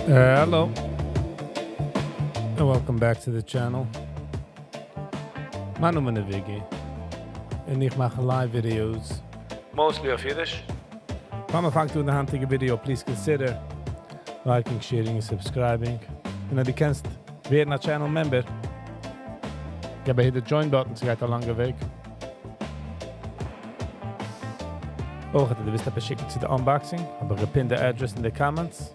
Hello, and welcome back to the channel. My name is Viggy, and I make live videos, mostly of Yiddish. When I fangt in the hunting video, please consider liking, sharing, and subscribing. And if you can't be a channel member, you hit the join button, so you get a longer weg. Oh, if you wish to schicken to the unboxing, I will pin the address in the comments.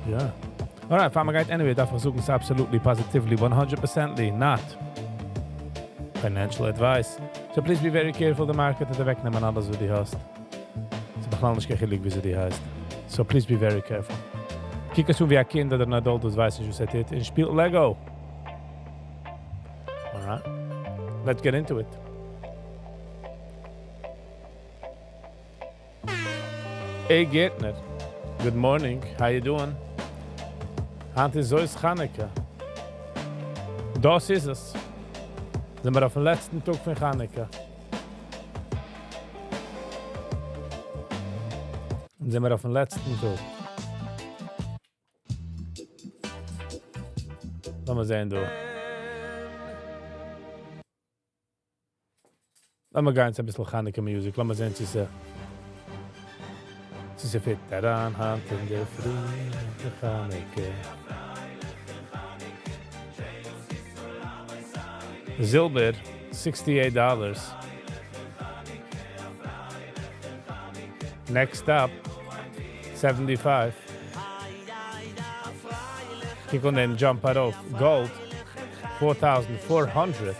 Yeah. Alright, fam, anyway, that versuchen is absolutely, positively, 100%ly not financial advice. So please be very careful the market at the wegnemen alles wat die hast. Ze beglaan niet gelijk wie ze die heißt. So please be very careful. Kijk eens hoe wie een kind dat een adult is, weiß nicht, hoe ze het in speelt Lego. Alright. Let's get into it. Hey Gärtner. Good morning. How you doing? Hand is zo is Chanukka. Das ist es. Sind wir auf dem letzten Tag von Chanukka. Sind wir auf dem letzten Tag. Lass mal sehen, du. Lass mal ganz ein bisschen Chanukka-Musik. Lass mal sehen, sie fit daran, Hand in der Früh, Chanukka. Silber, $68. Next up, 75. Kijk on then jump out of gold, 4,400.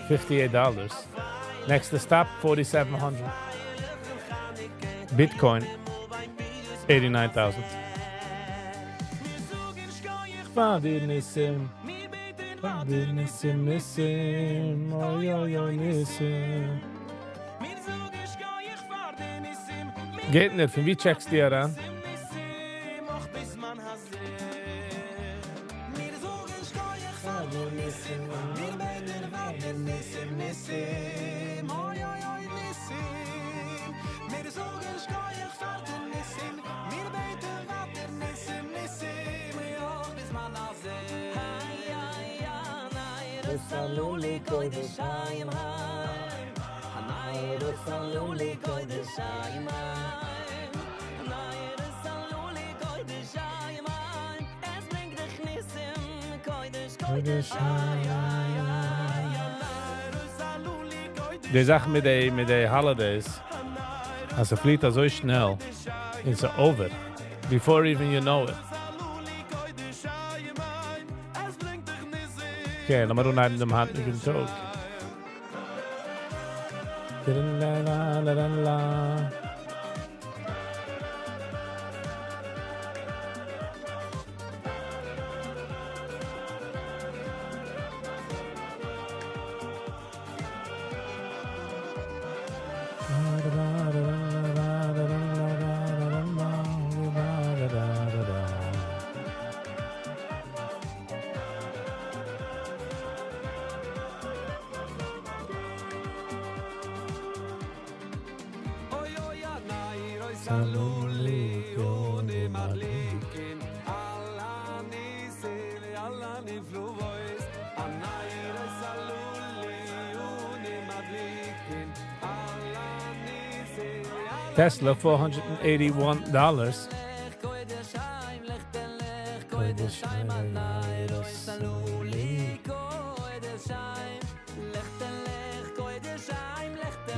$58. Next stop, 4,700. Bitcoin, 89,000. Vadir Nissim, Nissim, oi, Nissim. Geht nicht, von wie checkst du dir an? Die Sache mit den Holidays, also fliegt so schnell, it's over, before even you know it. Okay, lass mal runter in dem handlichen Tag. Tesla, $481.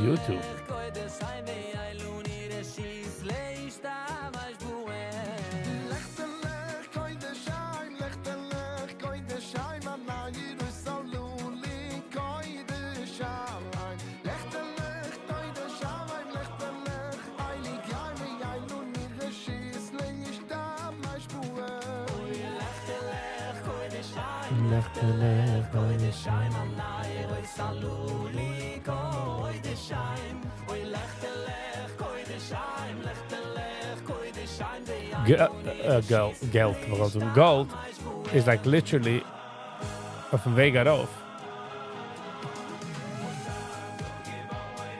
YouTube. Gold is like literally auf dem Weg darauf.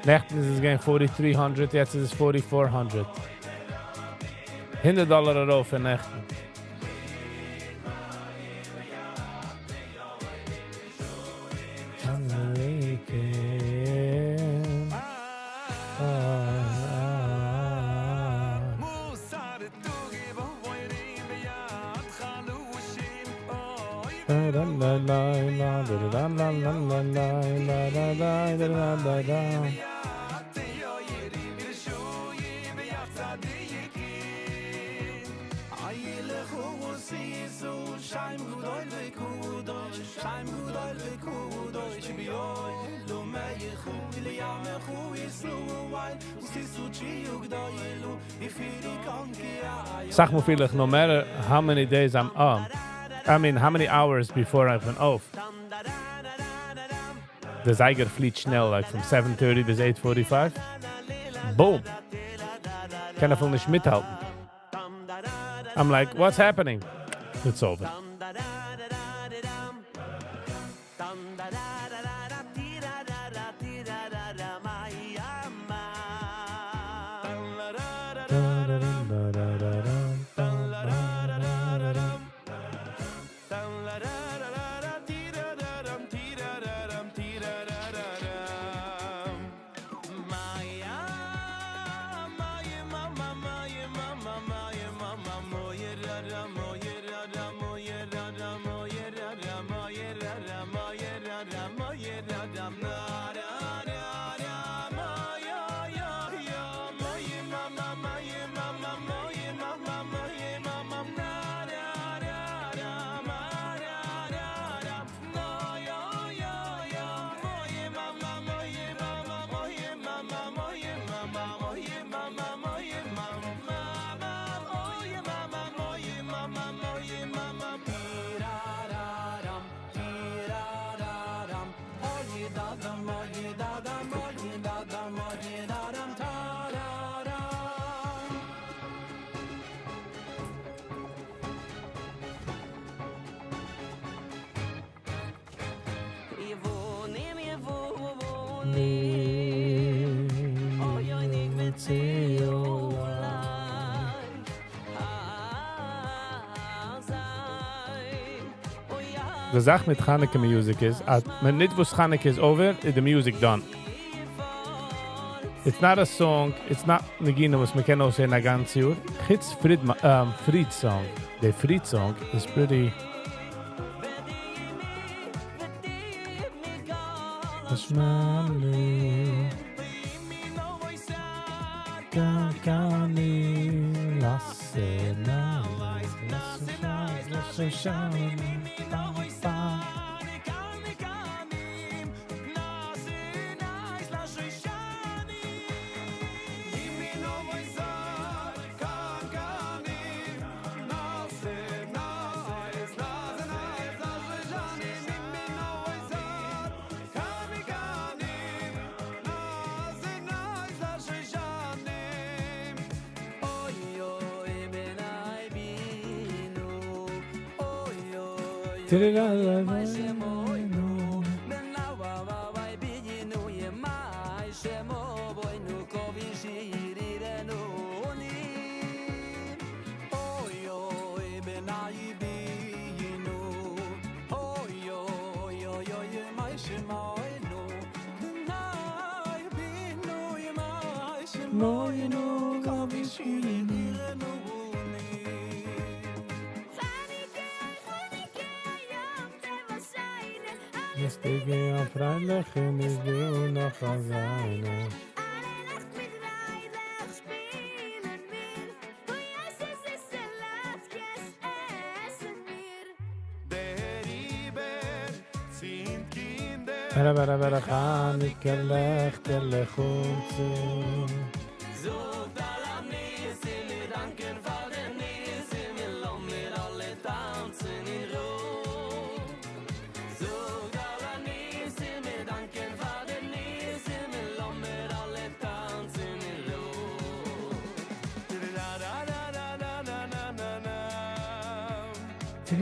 Nächtens ist es gegen 4,300, jetzt ist es 4,400. $100 darauf in Nächten. Sag mir vielleicht, no matter how many days I'm on, I mean, how many hours before I went off, the Zeiger fliegt schnell, like from 7:30 to 8:45. Boom. Kann er voll nicht mithalten. I'm like, what's happening? It's over. The Sache mit Chanukah music is, when it was Chanukah is over, the music done. It's not a song, it's not Negina was man kann auch sehen, a ganz Jahr. It's Fried song. The Fried song is pretty... Moinu Gavishini. Mistige auf Freilichen ist du noch alleine. Bara kann ich gelech gelechunze. Zogt alle Nisse, mir danken für den Nisse, mir lassen mir alle tanzen in Ruhe. Zogt alle Nisse, mir danken für den Nisse, mir lassen mir alle tanzen in Ruhe. Da da da da da da da da. Da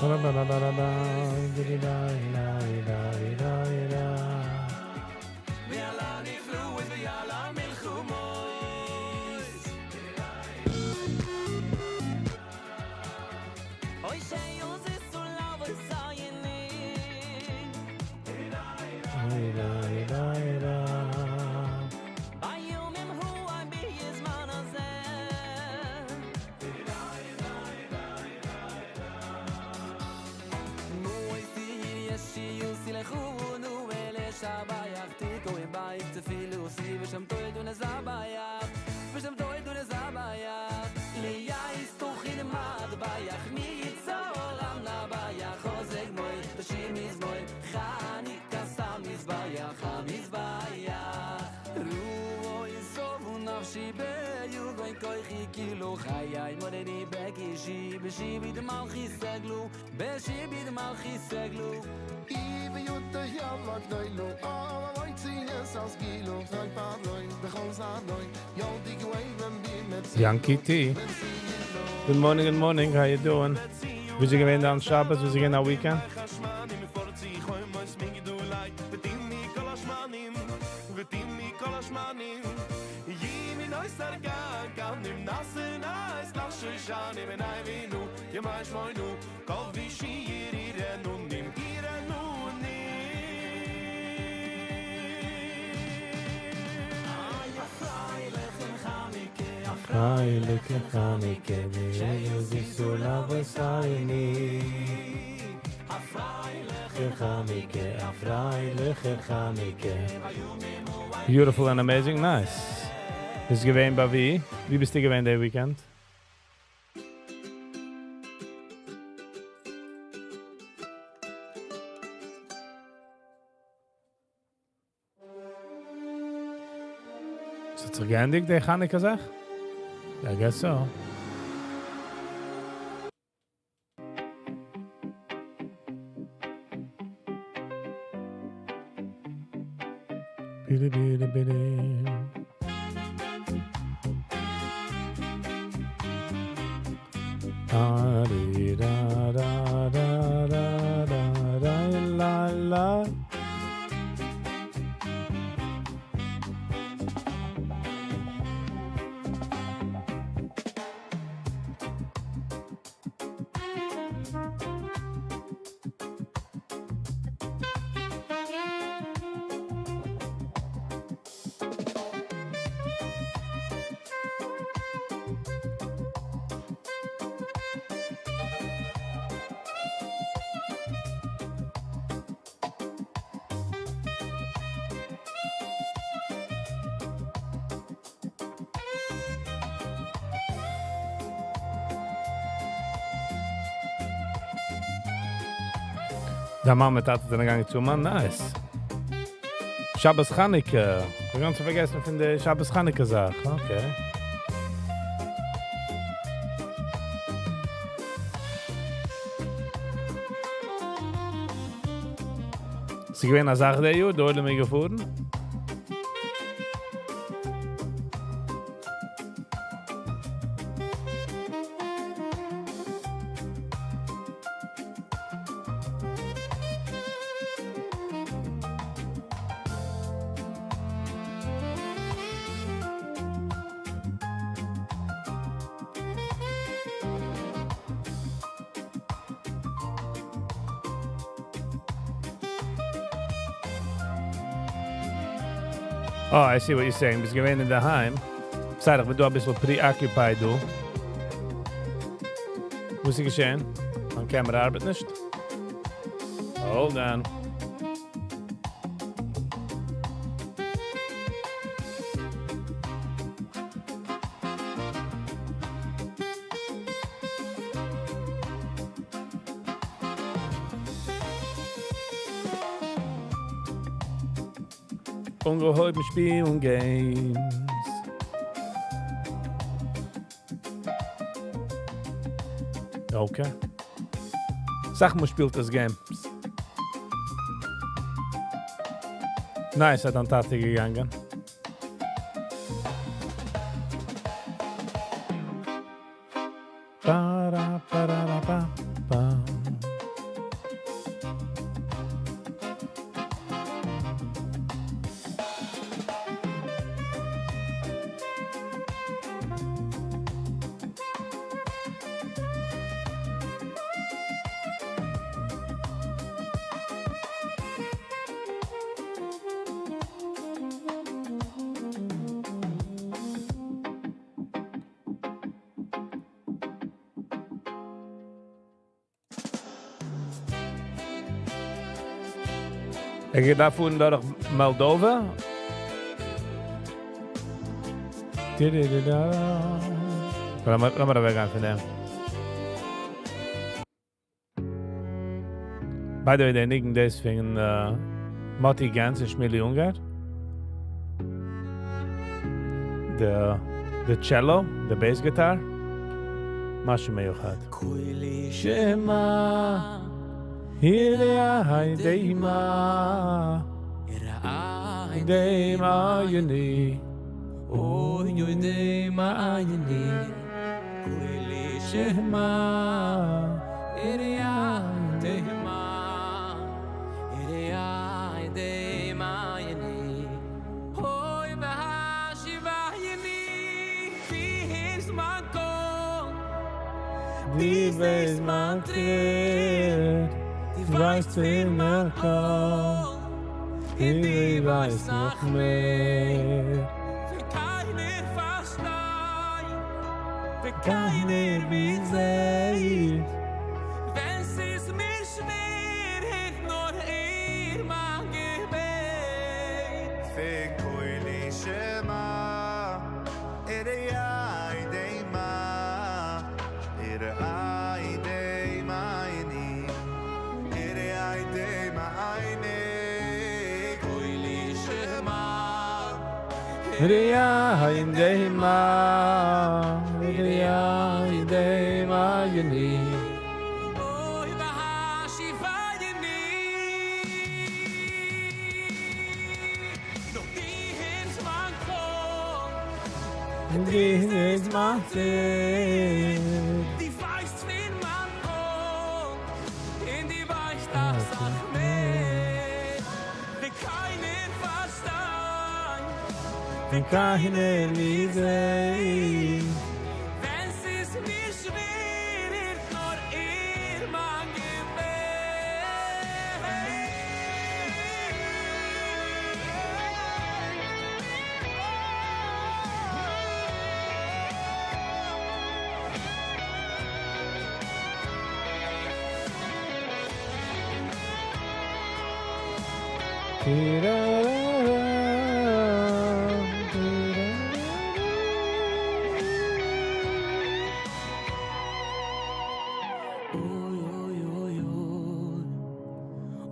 da da da da. Yankee T. Good morning, how you doing? Wie Sie gewähnt an Shabbos, wie Sie gehen am Weekend? Freiliche Chanike, wie sich so lange seine. Freiliche Chanike. Beautiful and amazing, nice. Bist du gewähnt bei wie? Wie bist du gewähnt der Weekend? Ist das doch geendigt, der Chanike sagt? I guess so. Bidi bidi bidi. Da di da da da da da da la la. Da Mama tat dann gegangen zu man, nice. Shabbos Chanukah. Wir ganz vergessen von der Shabbos Chanukah Sache. Okay. Sie gewinnt eine Sache der Jahr, da haben wir gefahren. Oh, I see what you're saying. Bis gewähnt in daheim. Sei doch, wenn du ein bisschen preoccupied du. Was ist geschehen? Meine Kamera arbeitet nicht. Hold on. Ungeheuer spielen Games. Okay. Sag mal, spielt das Game. Nice, hat an Tate gegangen. Ba-da-ba-da-ba-ba. Ik ga daarvoor naar Moldova. Laat maar de weg gaan vinden. By the way, de nikken deze vingen Matti Gans en Schmili Ungar. De cello, de bassgitaar. Masje mee gaat. Koili Shema Hira Haidema Haidema Yuni Oh Yudema Ayani Koili Shema Iria Dema Iria Dema Yani Hoy Bahashi Vahini Fihins Manko Die wees man tritt Die weiß immer kaum Die weiß noch mehr Keine wie sie Wenn sie's mir schwer hilft nur ihr mein Gebet Für Koili Shema Idei Deima Idei Deima Ini Idei Deima Ini Koili Shema Ria Haidema Ria Haidema Yuni Oy Bahashi Vayani Doch die Hins man kommt Die wees man tritt Die weiß wenn man kommt In die weiß das auch mehr Die keinen versteht Keine wie sie Wenn sie's mir schwer hilft nur ihr mein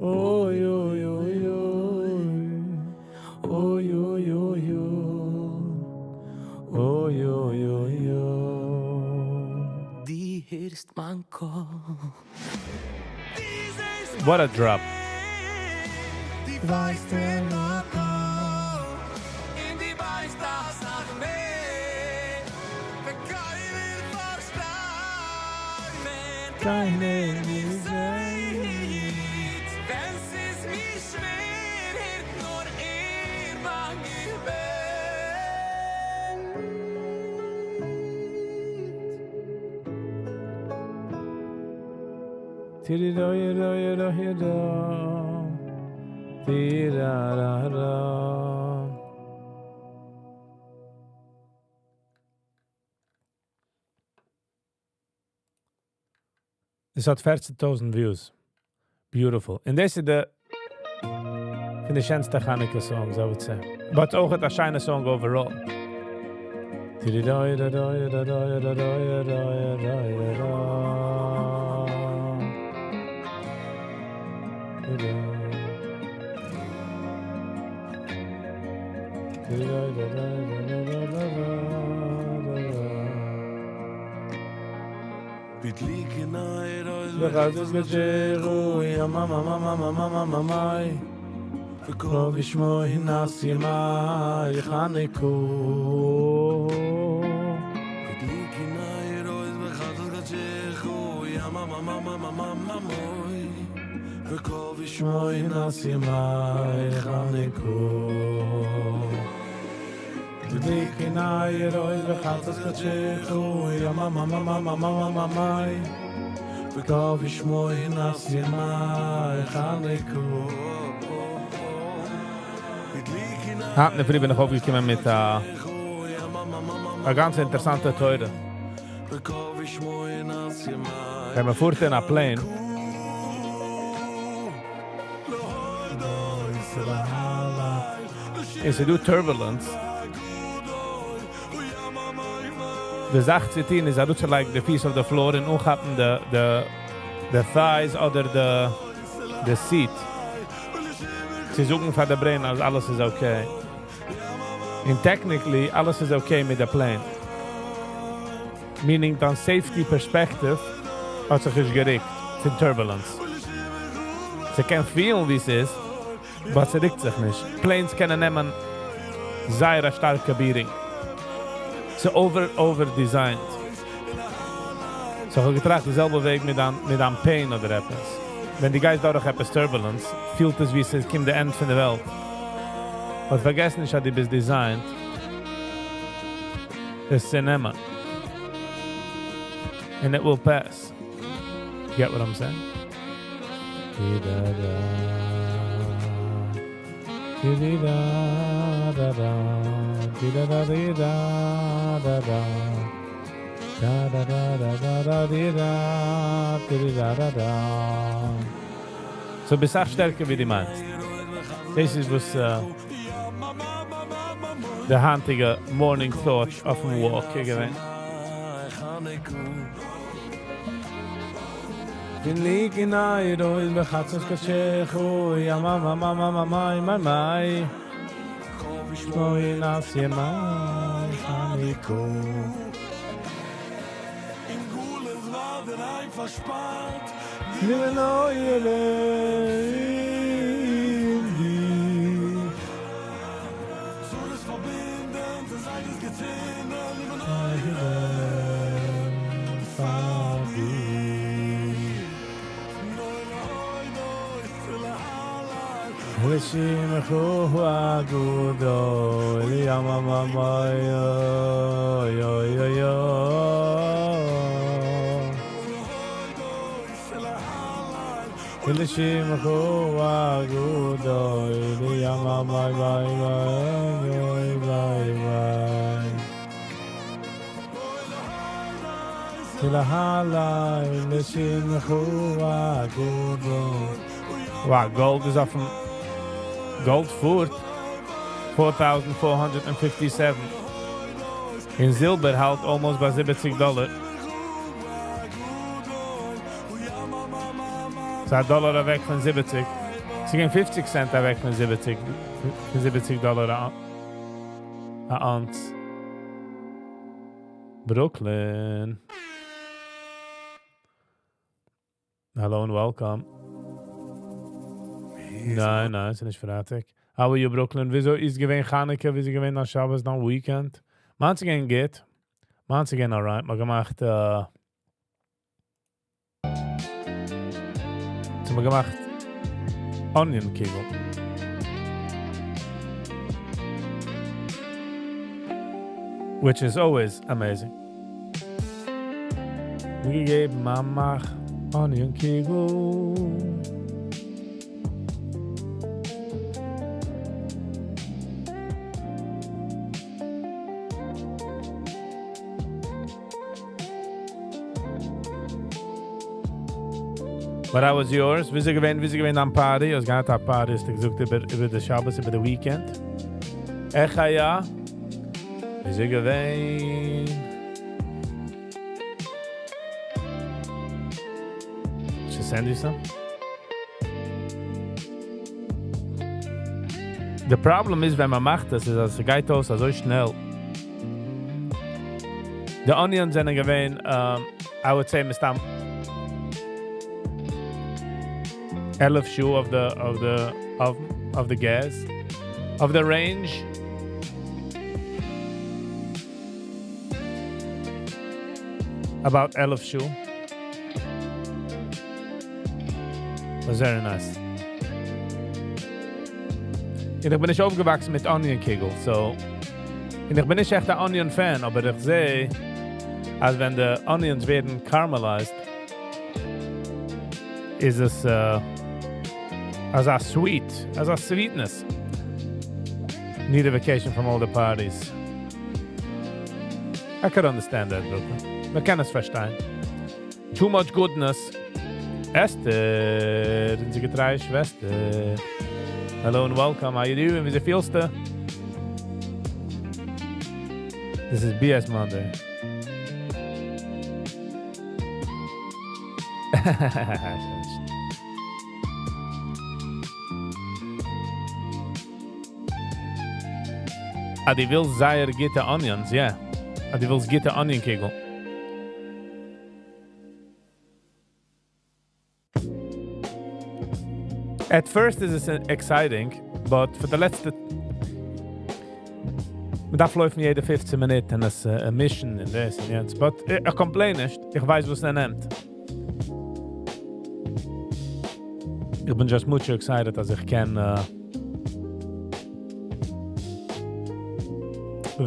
Oy, oy, oy, oy. Oy, oy, oy, oy. Oy, oy, oy, oy. Die heerst man Kopf. What a drop. Die weiß der Locker. In die weiß das nach mir. Wenn keiner versteht. Keine Wenn es mir schwer wird, nur bang ich Es hat 40.000 Views. Beautiful. And this is the von the schönste Hanukkah songs, I would say. But auch a shiny song overall. V'kol v'shmoi nas yemai Chanukah V'dlik inai roiz v'chatos gatshechu Yamamamamamamamamoi V'kol v'shmoi nas yemai Chanukah V'dlik inai roiz v'chatos gatshechu Yamamamamamamamamoi V'kol v'shmoi nas yemai Chanukah Hat ne Frieden noch aufgekommen mit a ganz interessante Teure. Wenn man fuhrt in a plane, is it do turbulence. The Sache zu tun is, also like the piece of the floor and auch hatten the thighs oder the seat. Sie suchen für der Brain, als alles ist okay. And technically, alles ist okay mit der Plane. Meaning, dann safety perspective hat sich nicht geregt. Es ist turbulence. Sie können fühlen, wie es ist, aber sie regt sich nicht. Planes können nehmen sehr starke Bearing. Sie over-designed. So, ich habe getracht, dieselbe Weg mit einem Pain oder etwas. Wenn die Geist dadurch etwas Turbulence, fühlt es, wie es kommt der Ende von der Welt. Aber vergessen nicht, dass die bis designed. Das ist Cinema. And it will pass. Get what I'm saying? Di-da-da. Di-di-da-da-da. Di-da-da-di-da-da-da. Da-da-da-da-da-da-di-da. Di-di-da-da-da. So bis auch stärker wie die meinst. Das ist was der handige morning thought auf dem Walk gewesen. Bin lieg in Airo, il bechatzos kashechu, yamamamamamamamamai. Shmoi nas yemai, Chanukah. In Gules war der Reim verspart, liebe neue Leben. So das Verbinden, das eines Gezähne, liebe neue Leben. Lishim Chua Gudo Yamamamayo yo yo yo Lishim Chua Gudo Yamamamayo yo bye bye Tilahala Lishim Chua Gudo. Wow, gold is off from gold foot 4,457. In silber held almost by $70. So $1 weg von 70. Sie gehen 50 Cent weg von $70 a ounce. Brooklyn. Hello and welcome. Nein, ist nicht fertig. How are you, Brooklyn? Wieso ist gewesen Chanukah? Wieso gewesen nach Shabbos, nach Weekend? Manche gehen geht. Manche gehen alright. Man gemacht, onion kegel. Which is always amazing. We gave Mama onion kegel. But how was yours? Wie sie gewinnt am Party? Es gab ein Party, ist gesucht über den Shabbos, über den Weekend. Ja. Wie sie gewinnt? Should I send you some? The problem ist, wenn man macht das, ist, dass es geht aus so schnell. The onions sind gewinnt, I would say, Mr. 11 shoe of the gas of the range. About 11 shoe. Was very nice. Und ich bin nicht aufgewachsen mit Onion Kegel, so. Und ich bin nicht echt ein Onion Fan, aber ich sehe, als wenn die Onions werden caramelized, ist es as a sweetness. Need a vacation from all the parties. I could understand that, Brooklyn. Man kann es verstehen. Too much goodness. Esther, unsere drei Schwester. Hello and welcome. How you doing? Wie feels du? This is BS Monday. Die will sehr gute onions, yeah. Die will gute onion kegel. At first is it exciting, but for the letzte... Man darf laufen jede 15 Minuten und es Mission in this und jetzt. But ich complain nicht, ich weiß, was er nimmt. Ich bin just much excited, dass ich kann...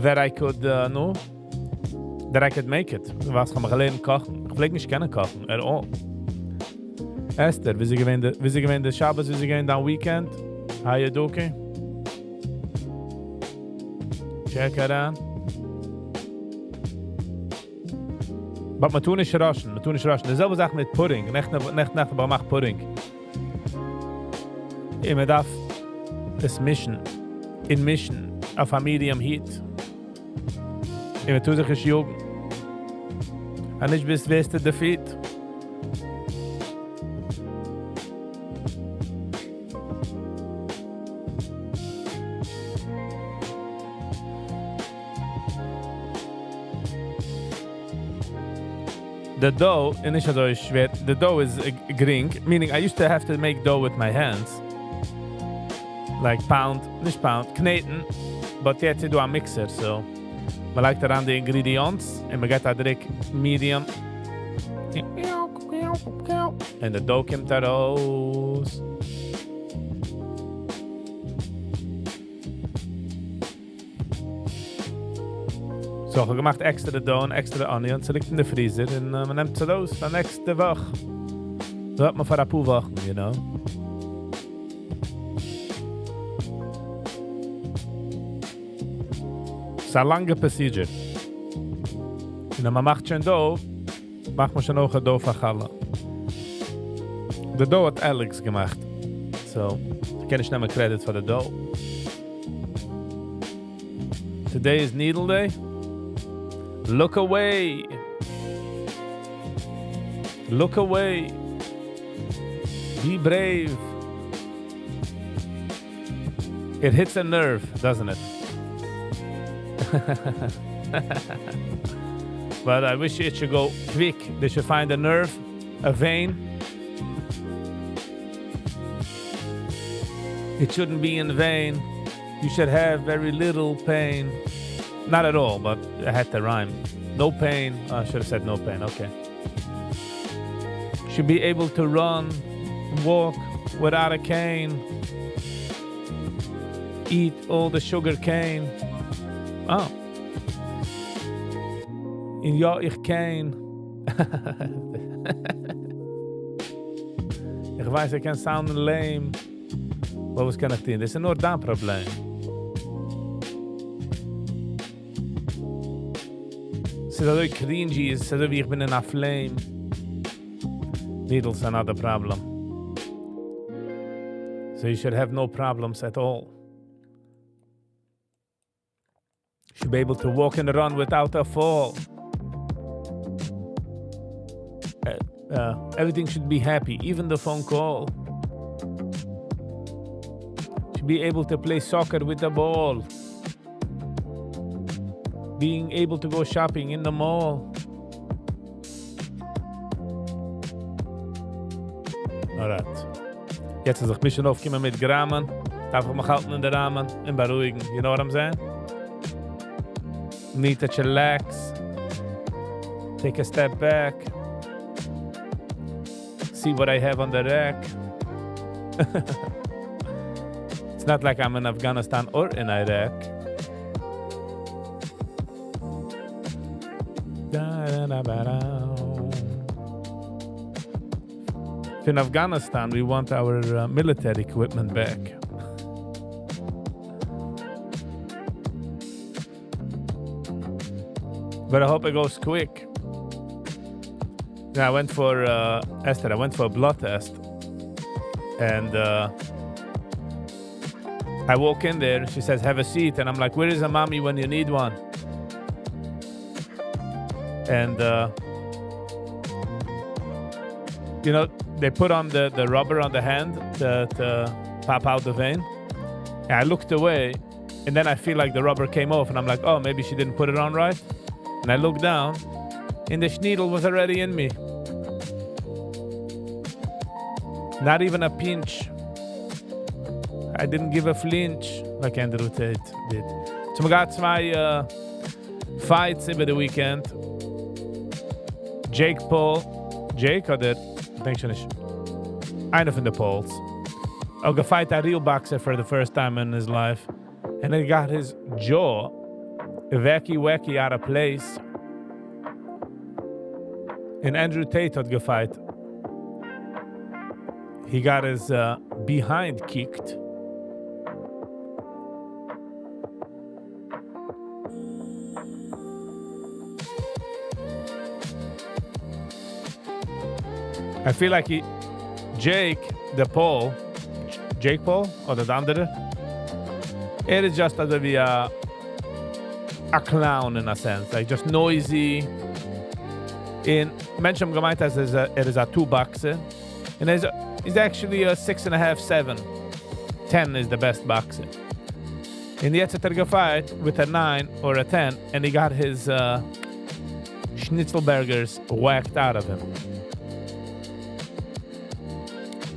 that I could that I could make it. Was kann man gelernt kochen? Ich pflege nicht gerne kochen at all. Esther, wie sie gewinnt der Shabbos, wie sie gewinnt am Weekend? How you doing? Check it out. But man tun nicht raschen. Dasselbe Sache mit Pudding. Nicht aber mach Pudding. Man darf es mischen. Auf a medium heat. Man tut sich jugen. Und nicht bis du defeat. The dough, the dough is gring, meaning I used to have to make dough with my hands. Like kneten, but jetzt do a mixer, so. Man legt daran die ingredients, und man geht da direkt medium. Und der dough kommt da raus. So, ich habe gemacht extra dough und extra onions, so liegt in der Freezer, und man nimmt sie raus für nächste Woche. So hat man für ein paar Wochen, you know. Es ist eine lange Procedure. Und wenn man macht schon Dough, macht man schon auch ein Dough für Challah. Der Dough hat Alex gemacht. So, ich kann nicht nehmen Credit für den Dough. Today is Needle Day. Look away. Look away. Be brave. It hits a nerve, doesn't it? But I wish it should go quick. They should find a nerve, a vein. It shouldn't be in vain. You should have very little pain. Not at all, but I had to rhyme. No pain. I should have said no pain. Okay. Should be able to run, walk without a cane. Eat all the sugar cane. Oh. In ja, ich kein. Ich weiß, I can sound lame. Wat was kan ik doen? Dit is een Noord-Daan-probleem. Ze dat ook cringy is, ze dat ik ben in a flame. Needles another problem. So you should have no problems at all. You should be able to walk and run without a fall. Everything should be happy, even the phone call. Should be able to play soccer with the ball. Being able to go shopping in the mall. Alright. Jetzt ist ein bisschen aufgekommen mit Gramen. Darf ich mich halten in den Rahmen und beruhigen. You know what I'm saying? Need to chillax. Take a step back. See what I have on the rack. It's not like I'm in Afghanistan or in Iraq. In Afghanistan, we want our military equipment back. But I hope it goes quick. I went for Esther. I went for a blood test, and I walk in there. She says, "Have a seat," and I'm like, "Where is a mommy when you need one?" And you know, they put on the rubber on the hand to pop out the vein. And I looked away, and then I feel like the rubber came off, and I'm like, "Oh, maybe she didn't put it on right." And I look down, and the needle was already in me. Not even a pinch. I didn't give a flinch like Andrew Tate did. So we got zwei fights over the weekend. Jake Paul. Jake oder? Ich denke schon nicht. Einer von den Pauls. Gefight a real boxer for the first time in his life. And he got his jaw wacky out of place. And Andrew Tate had gefight. He got his behind kicked. I feel like Jake Paul oder der andere, is just as a clown in a sense, like just noisy. In Menschem gemeint as is a 2 boxer, and he's actually a 6.5, 7. 10 is the best boxer. And yet hat gefight with a 9 or a 10, and he got his Schnitzelburgers whacked out of him.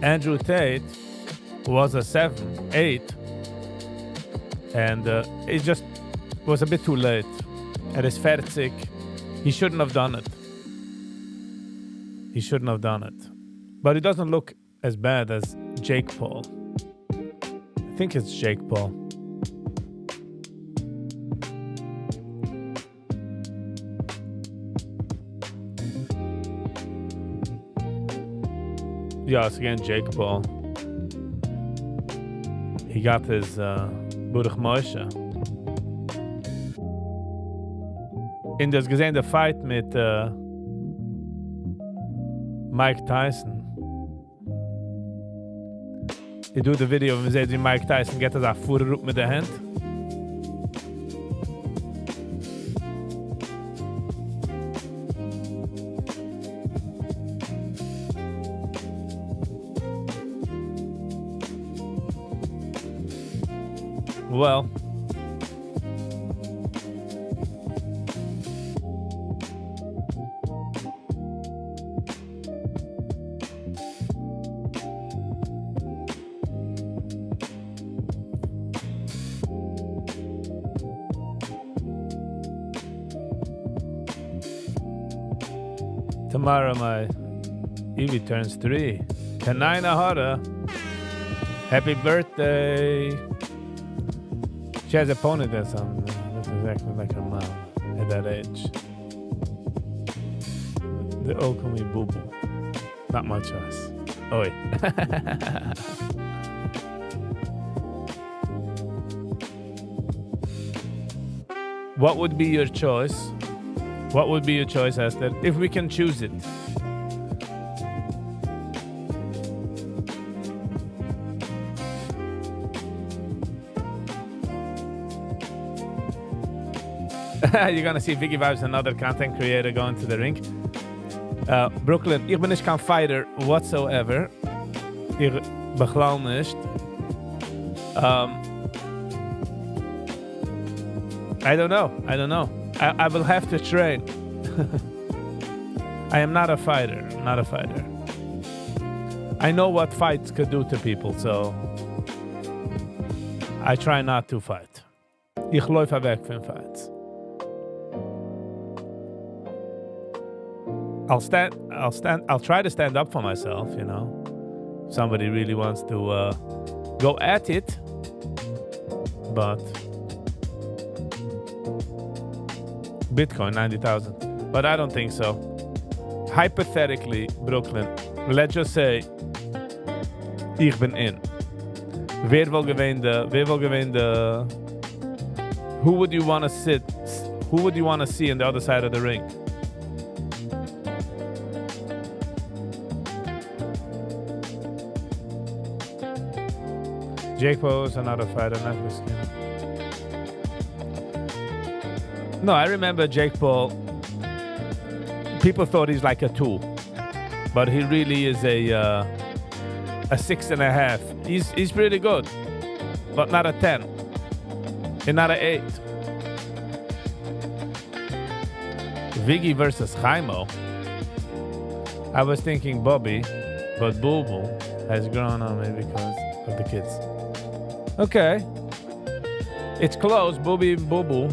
Andrew Tate was a 7, 8, and it just was a bit too late. At his 40, he shouldn't have done it. He shouldn't have done it. But it doesn't look as bad as Jake Paul. I think it's Jake Paul. Yeah, it's again Jake Paul. He got his Burg Moshe. In das gesehen der Fight mit Mike Tyson. Ich doe de video und man sieht, wie Mike Tyson geht das auch vorher mit der Hand. Well, tomorrow my Evie turns 3. Kanina Hara. Happy birthday. She has a ponytail, son. Looks exactly like her mom at that age. The old call me boo boo. Not much us. Oi. What would be your choice? What would be your choice, Esther, if we can choose it? You're gonna see Viggy Vibes, another content creator, going to the rink. Brooklyn, ich bin nicht kein Fighter whatsoever. Ich beglau nicht. I don't know. I will have to train. I am not a fighter. I know what fights could do to people, so I try not to fight. Ich laufe weg von fights. I'll try to stand up for myself, you know. If somebody really wants to go at it, but Bitcoin 90,000, but I don't think so. Hypothetically, Brooklyn, let's just say ich bin in. Wer will gewinnen the who would you want to sit? Who would you want to see on the other side of the ring? Jake Paul is another fighter, not risking. No, I remember Jake Paul. People thought he's like a 2, but he really is a 6.5. He's pretty good, but not a 10, and not a 8. Viggy versus Jaimo. I was thinking Bobby, but Boo Boo has grown on me because of the kids. Okay, it's close, Booby Boo Boo.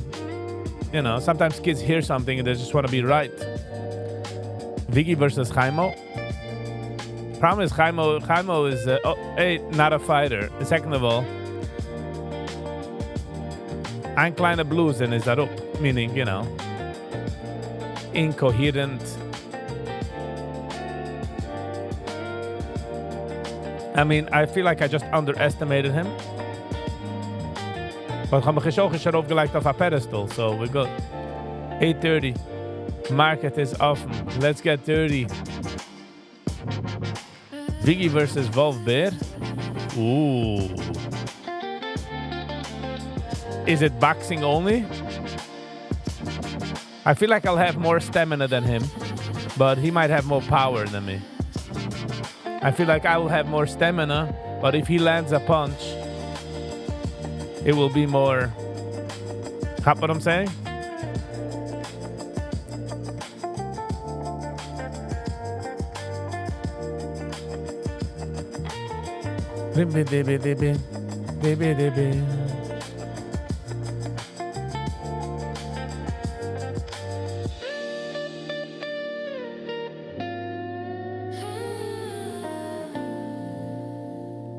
You know, sometimes kids hear something and they just want to be right. Viggy versus Jaimo. Problem is Jaimo is not a fighter. Second of all, ein kleiner Bluesen is that up, meaning, you know, incoherent. I mean, I feel like I just underestimated him. But I'm aufgelegt auf a pedestal, so we're good. 8:30. Market is offen. Let's get dirty. Viggy versus Wolf Bear. Ooh. Is it boxing only? I feel like I'll have more stamina than him, but he might have more power than me. I feel like I will have more stamina, but if he lands a punch, it will be more. Got what I'm saying?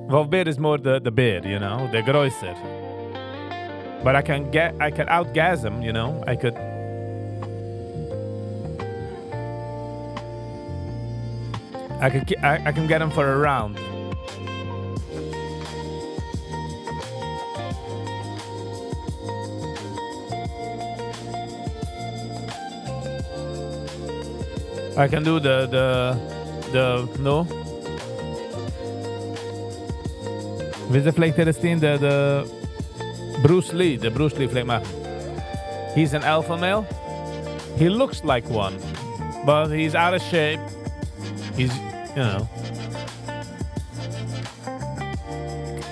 Wolf Bear is more the bear, you know, the größer. But I can outgas him, you know. I can get him for a round. I can do the no. Wie ze vielleicht das Team the Bruce Lee vielleicht machen. He's an alpha male. He looks like one, but he's out of shape. He's, you know,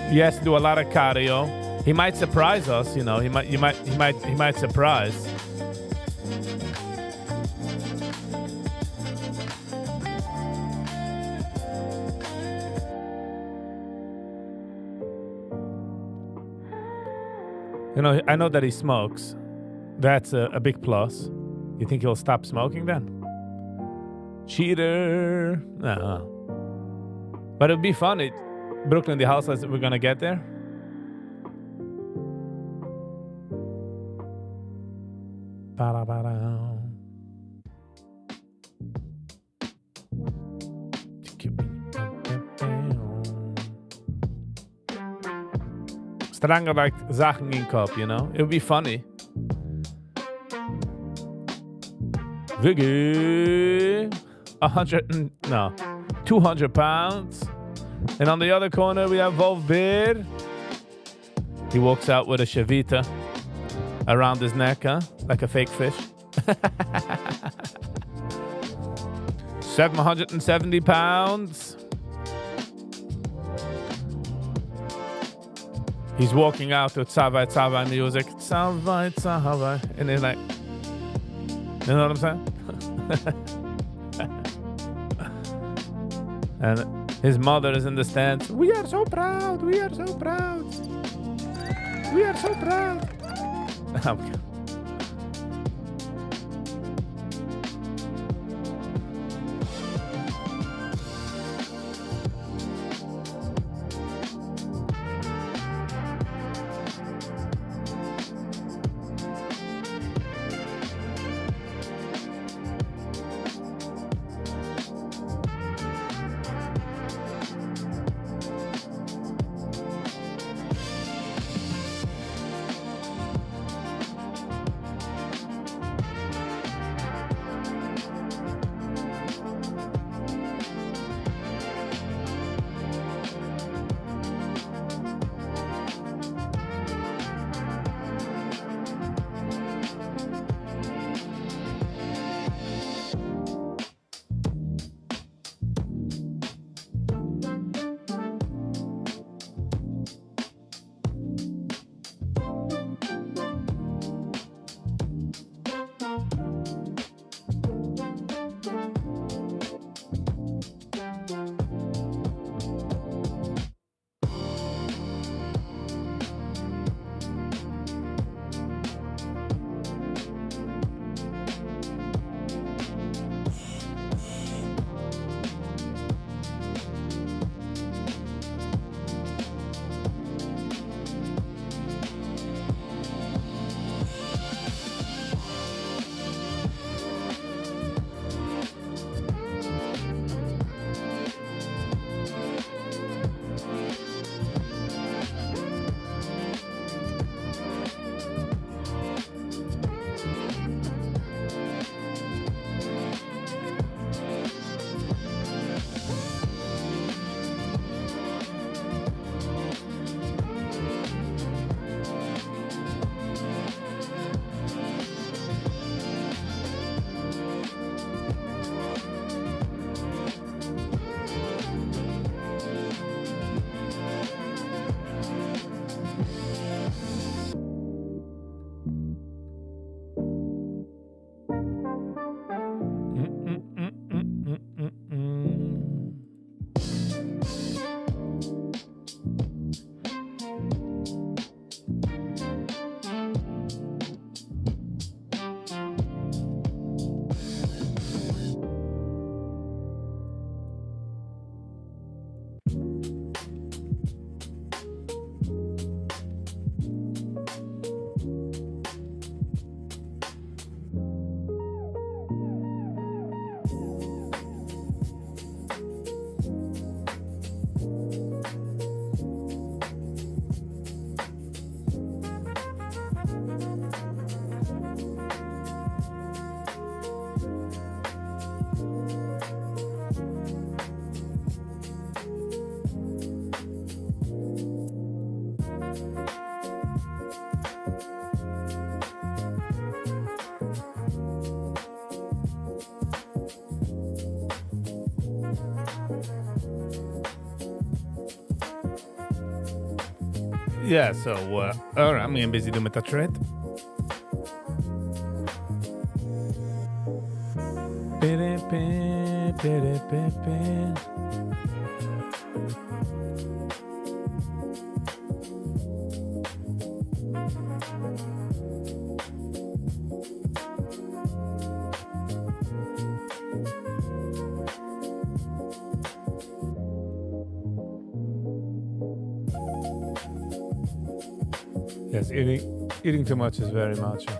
he has to do a lot of cardio. He might surprise us, you know. He might surprise. You know, I know that he smokes. That's a big plus. You think he'll stop smoking then? Cheater. No. But it'd be fun. Brooklyn, the house that we're gonna get there. Stranger like Sachen in Kopf, you know? It would be funny. Viggy, 200 pounds. And on the other corner, we have Wolf Beer. He walks out with a shavita around his neck, huh? Like a fake fish. 770 pounds. He's walking out to Tzavai Tzavai music. Tzavai Tzavai. And he's like, you know what I'm saying? And his mother is in the stands. We are so proud. We are so proud. We are so proud. Okay. Yeah, so, all right, I'm going busy doing that trade. Yes, eating too much is very macho.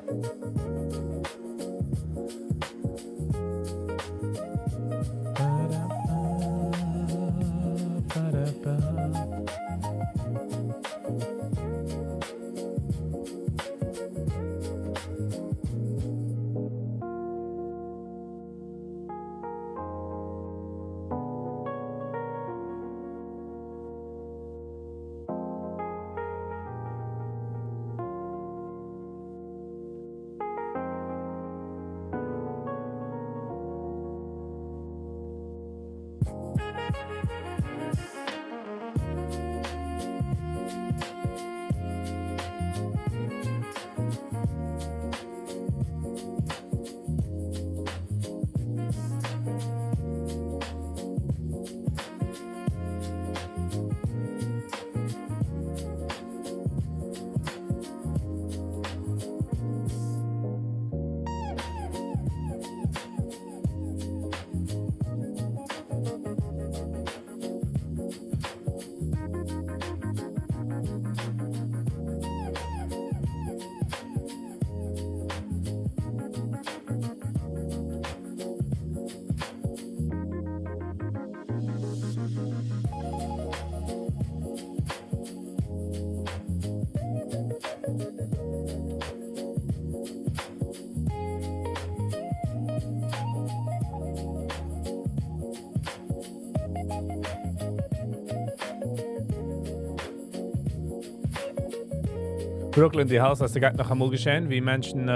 Brooklyn, die Haus, hast du gerade noch einmal geschehen, wie Menschen,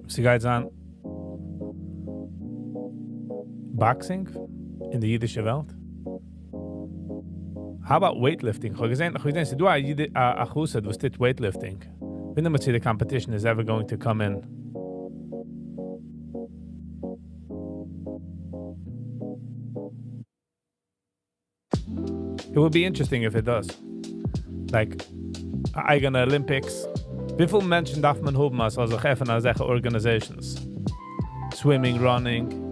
sie geht an Boxing in der jüdischen Welt. How about weightlifting? Ich habe gesehen, du a Chusad, was did weightlifting. When the the competition is ever going to come in. It would be interesting if it does. Like, eigene Olympics. Wie viele Menschen darf man haben als Chef von solchen Organizations? Swimming, running.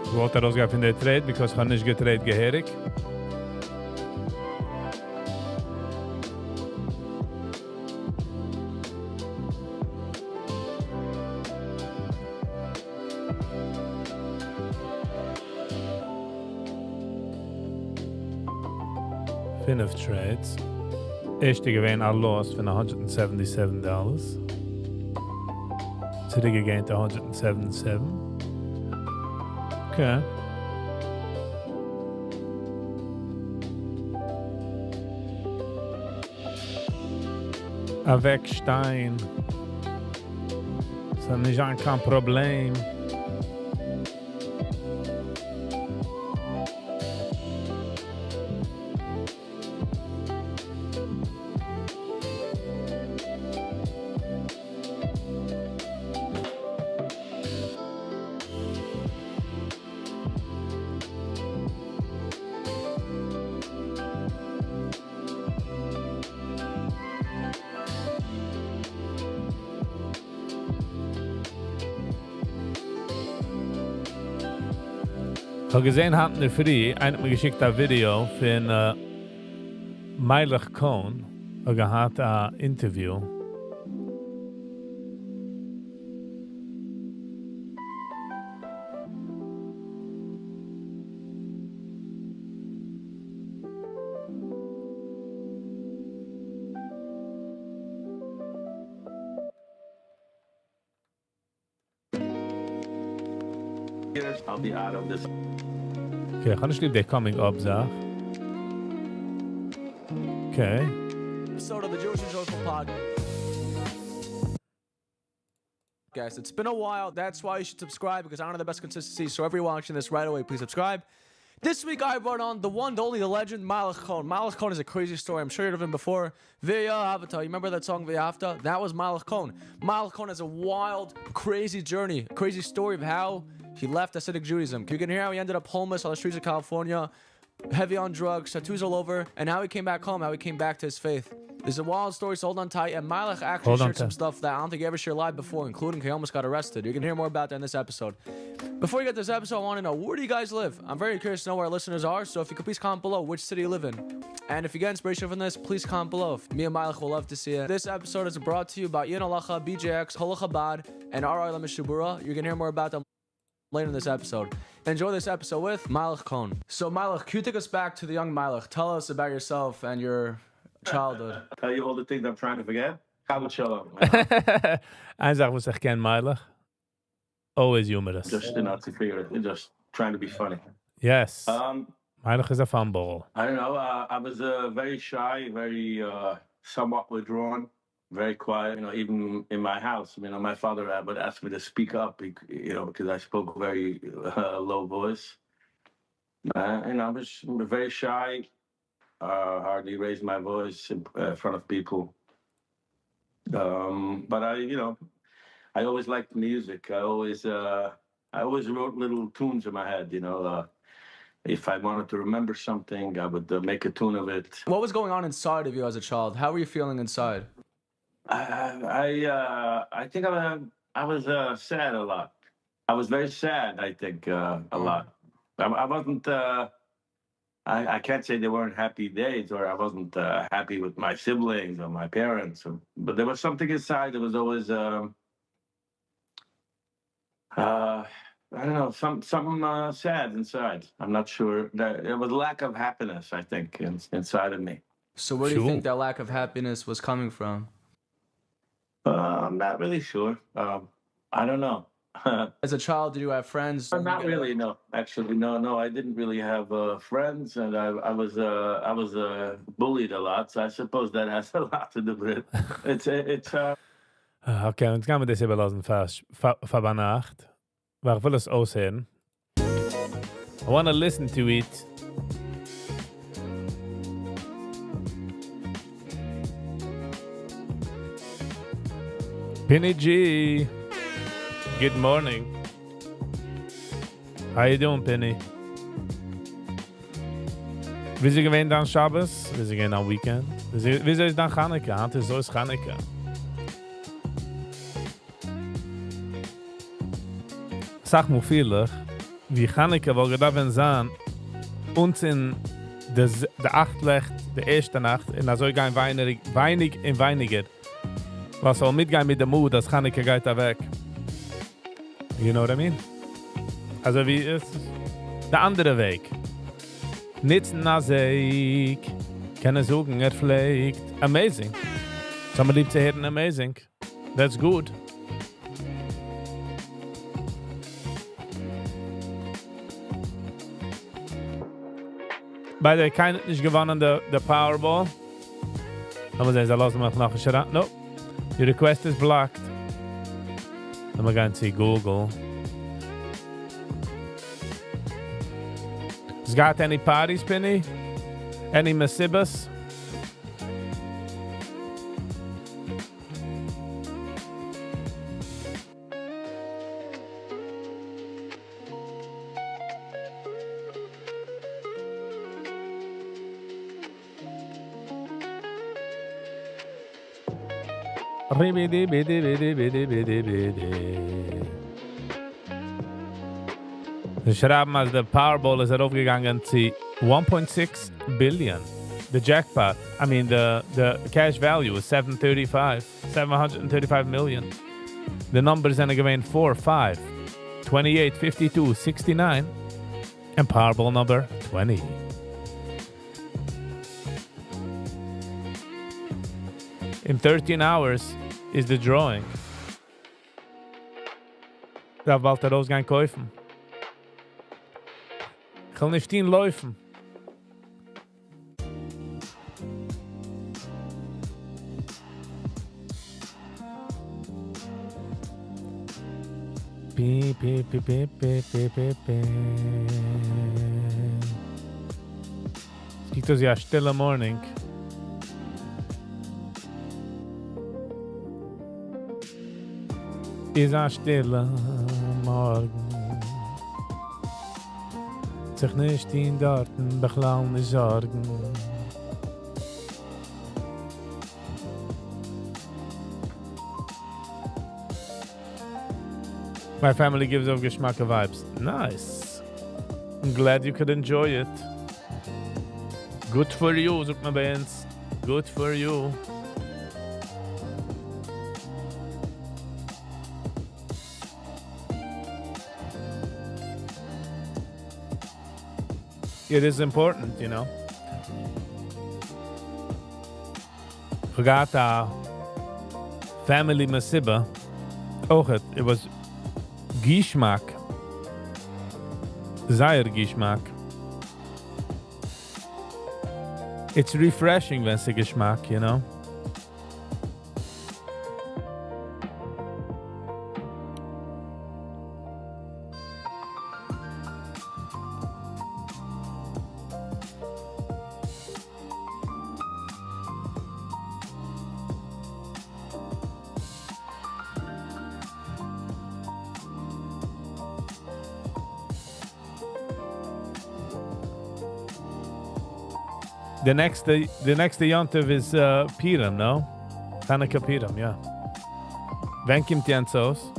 Ich wollte rausgehen von der Trade, because ich habe nicht getrade geherig. Fünf Trades. Erste gewesen ein Loss von $177. Zurückgegangen to 177. Okay. Avec Stein. Das ist nicht kein Problem. Ich habe gesehen, hatten wir früh, einer hat mir geschickt ein Video von Meilich Kohn. Er gehabt ein Interview. years, I'll be out of this. Okay, kann ich lieb der Coming Up Sach. Okay. Episode of the Jewish and Joyful Podcast. Guys, it's been a while. That's why you should subscribe, because I don't have the best consistency. So everyone watching this right away, please subscribe. This week I brought on the one, the only, the legend, Malach Cohn. Malach Cohn is a crazy story. I'm sure you've heard of him before. V'yahavta. You remember that song V'yahavta? That was Malach Cohn. Malach Cohn has a wild, crazy journey, crazy story of how he left Hasidic Judaism. You can hear how he ended up homeless on the streets of California, heavy on drugs, tattoos all over, and how he came back home, how he came back to his faith. There's a wild story, so hold on tight. And Malach actually shared some stuff that I don't think he ever shared live before, including he almost got arrested. You can hear more about that in this episode. Before you get this episode, I want to know, where do you guys live? I'm very curious to know where our listeners are, so if you could please comment below which city you live in. And if you get inspiration from this, please comment below. Me and Malach will love to see it. This episode is brought to you by Ian Alacha, BJX, Hola Chabad, and R.I. Mishubura. You can hear more about them later in this episode. Enjoy this episode with Malach Cohn. So Malach, can you take us back to the young Malach? Tell us about yourself and your childhood. Tell you all the things I'm trying to forget. Shabbat shalom. Eine Sache, was ich kenne, Meiler. Always humorous. Just not to figure it. Just trying to be funny. Yes. Meiler is a fumble. I don't know. I was very shy, very somewhat withdrawn, very quiet. You know, even in my house. You know, my father would ask me to speak up. You know, because I spoke very low voice. And I was very shy. Hardly raised my voice in front of people. But I always liked music. I always wrote little tunes in my head. You know, if I wanted to remember something, I would make a tune of it. What was going on inside of you as a child? How were you feeling inside? I think I was sad a lot. I was very sad. I think a lot. I wasn't. I can't say there weren't happy days, or I wasn't happy with my siblings or my parents, but there was something inside that was always, I don't know, some sad inside. I'm not sure. There was lack of happiness, I think, inside of me. So where do you think that lack of happiness was coming from? I'm not really sure. I don't know. As a child, did you have friends? Not really, no. Actually, no. I didn't really have friends, and I was bullied a lot. So I suppose that has a lot to do with it. It's. Okay, und jetzt gehen wir das überlassen fast vor Nacht. Weil ich will es aussehen. I want to listen to it. Penny G. Good morning. How you doing, Penny? Wie sie gewähnt an Shabbos? Wie sie gehen am Weekend? Wie sie ist dann Chanukah? Heute ist so ist Chanukah. Sag mir vieler, wie Chanukah wohl gedacht sein, uns in der 8 Nacht, der erste Nacht, in der so gehen weinig in weiniger. Was soll mitgehen mit dem Mut, dass Chanukah geht da weg. You know what I mean? Also wie ist der andere Weg? Nicht nasig, keine Sorgen, pflegt. Amazing. Somebody lieb zu hören, amazing. That's good. Bei der keiner nicht gewonnen, der Powerball. Aber sie lassen mich noch ein No. Your request is blocked. I'm going to see Google. Has got any parties, Penny? Any Missibas? Sie schreiben, als der Powerball ist aufgegangen zu 1.6 billion. The jackpot, the cash value is 735 million. The numbers are going 4, 5, 28, 52, 69, and Powerball number 20. In 13 hours is the drawing. Da wollte Rose gehen kaufen. Ich will nicht ihn laufen. Beep, beep, beep, beep, beep, beep, beep, beep. Es gibt also ja stille Morning. Is a stille Morgen. Sich nicht in Garten bechlauen Sorgen. My family gives off Geschmacke vibes. Nice. I'm glad you could enjoy it. Good for you, sagt man bei uns. Good for you. It is important, you know. Forgot family Masiba. It was Gishmak. Zaire Gishmak. It's refreshing when it's Gishmak, you know. The next Yontiv is Piram, no? Hanukkah Piram, yeah. When kommt Jens aus?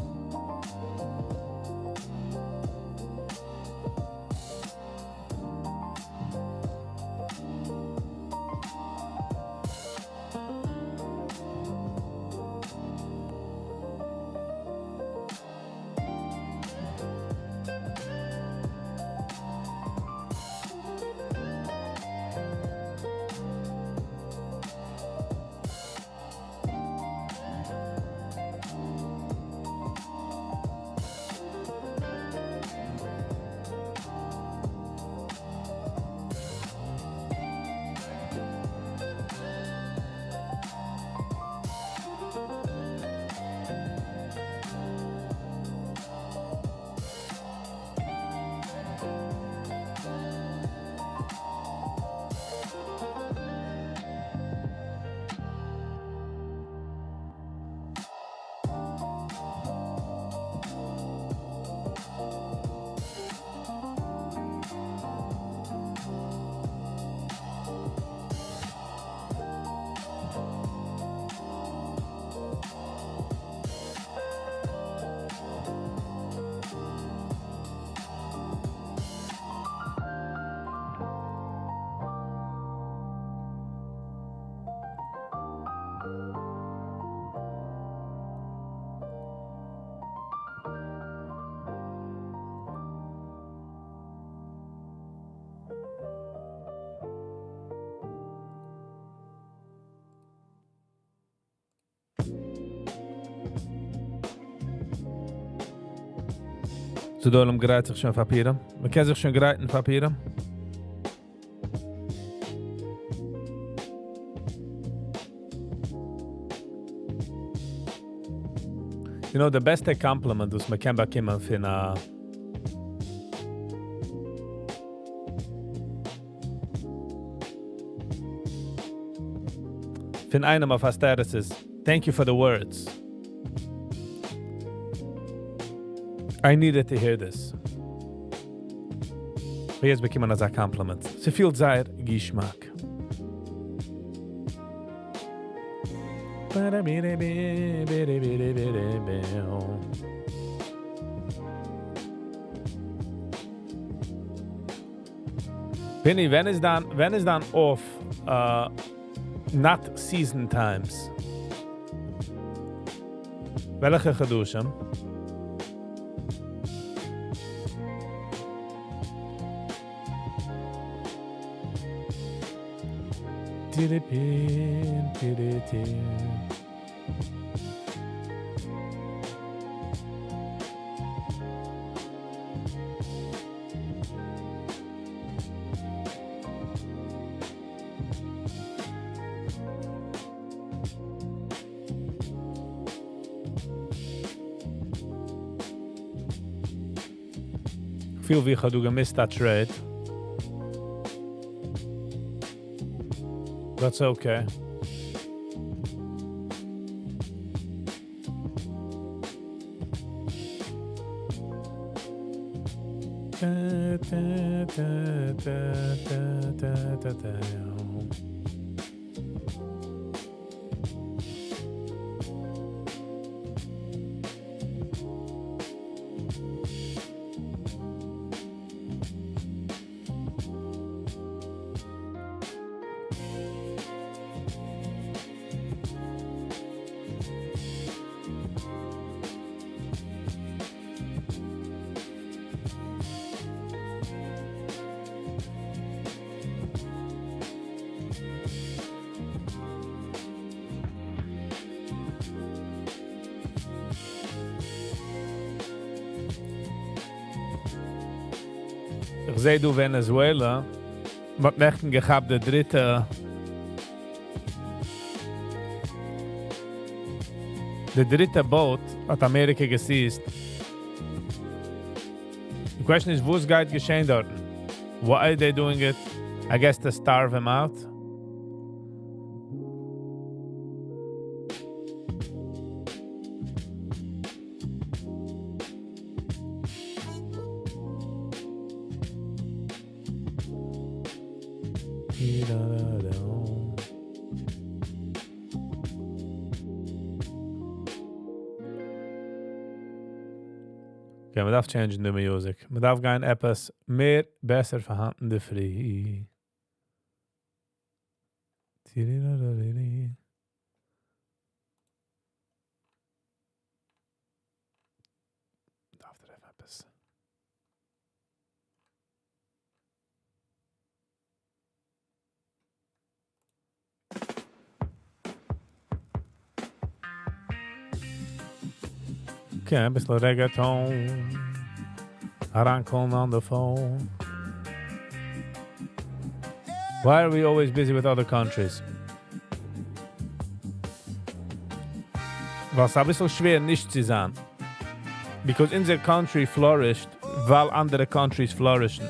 Zu Dolem gereiht sich schon Papieren. Man kann sich schon gereiten Papieren. You know, the beste compliment was man kann bekommen von einem auf Asteris ist thank you for the words. I needed to hear this. Jetzt bekommen als ein Compliment. Sie fühlt sehr Geschmack. Penny, wenn es dann auf not season times. Welche geduschen? feel wie ich habe gemisst that trade. That's okay. Ich sehe du Venezuela, mit Nächten gehabt der dritte boat hat Amerika gesiezt. The question is, what's going geschehen dort? Why are they doing it? I guess to starve him out. Okay, man darf change the music. Man darf gehen etwas mehr besser vorhandene frei. Darf der etwas. Okay, ein bisschen Reggaeton. Arankommen on the phone. Why are we always busy with other countries? Was ein bisschen schwer nicht zu sein. Because in their country flourished, while andere countries flourishen.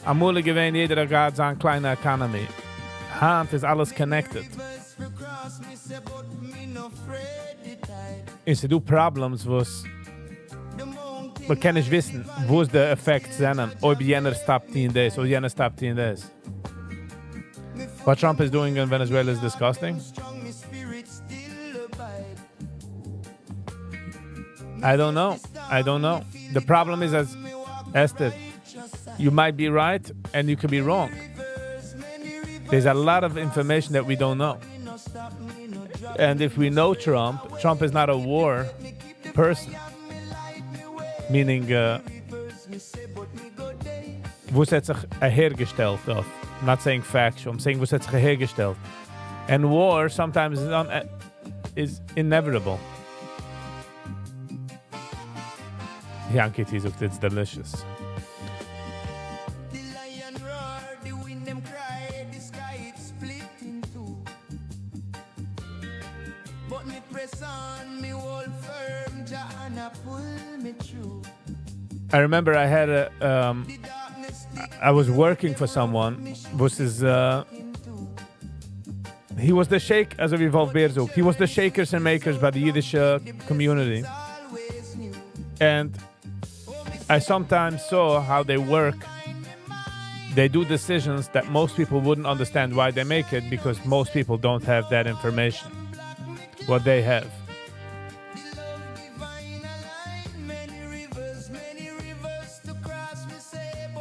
Amule gewähnt jeder hat seine kleine economy. Hand ist alles connected. Is do problems was man kann nicht wissen, wo es der Effekt sind, ob jener stoppt in this, or jener stoppt in this. What Trump is doing in Venezuela is disgusting. I don't know. The problem is, as Esther, you might be right and you could be wrong. There's a lot of information that we don't know. And if we know Trump is not a war person. Meaning, wo hat sich hergestellt auf? I'm not saying factual, I'm saying wo hat sich hergestellt. And war sometimes is inevitable. Yankee tea looked, it's delicious. I remember I had I was working for someone. He was the sheikh, as we Wolf Beerzog. He was the shakers and makers by the Yiddish community. And I sometimes saw how they work. They do decisions that most people wouldn't understand why they make it, because most people don't have that information. What they have.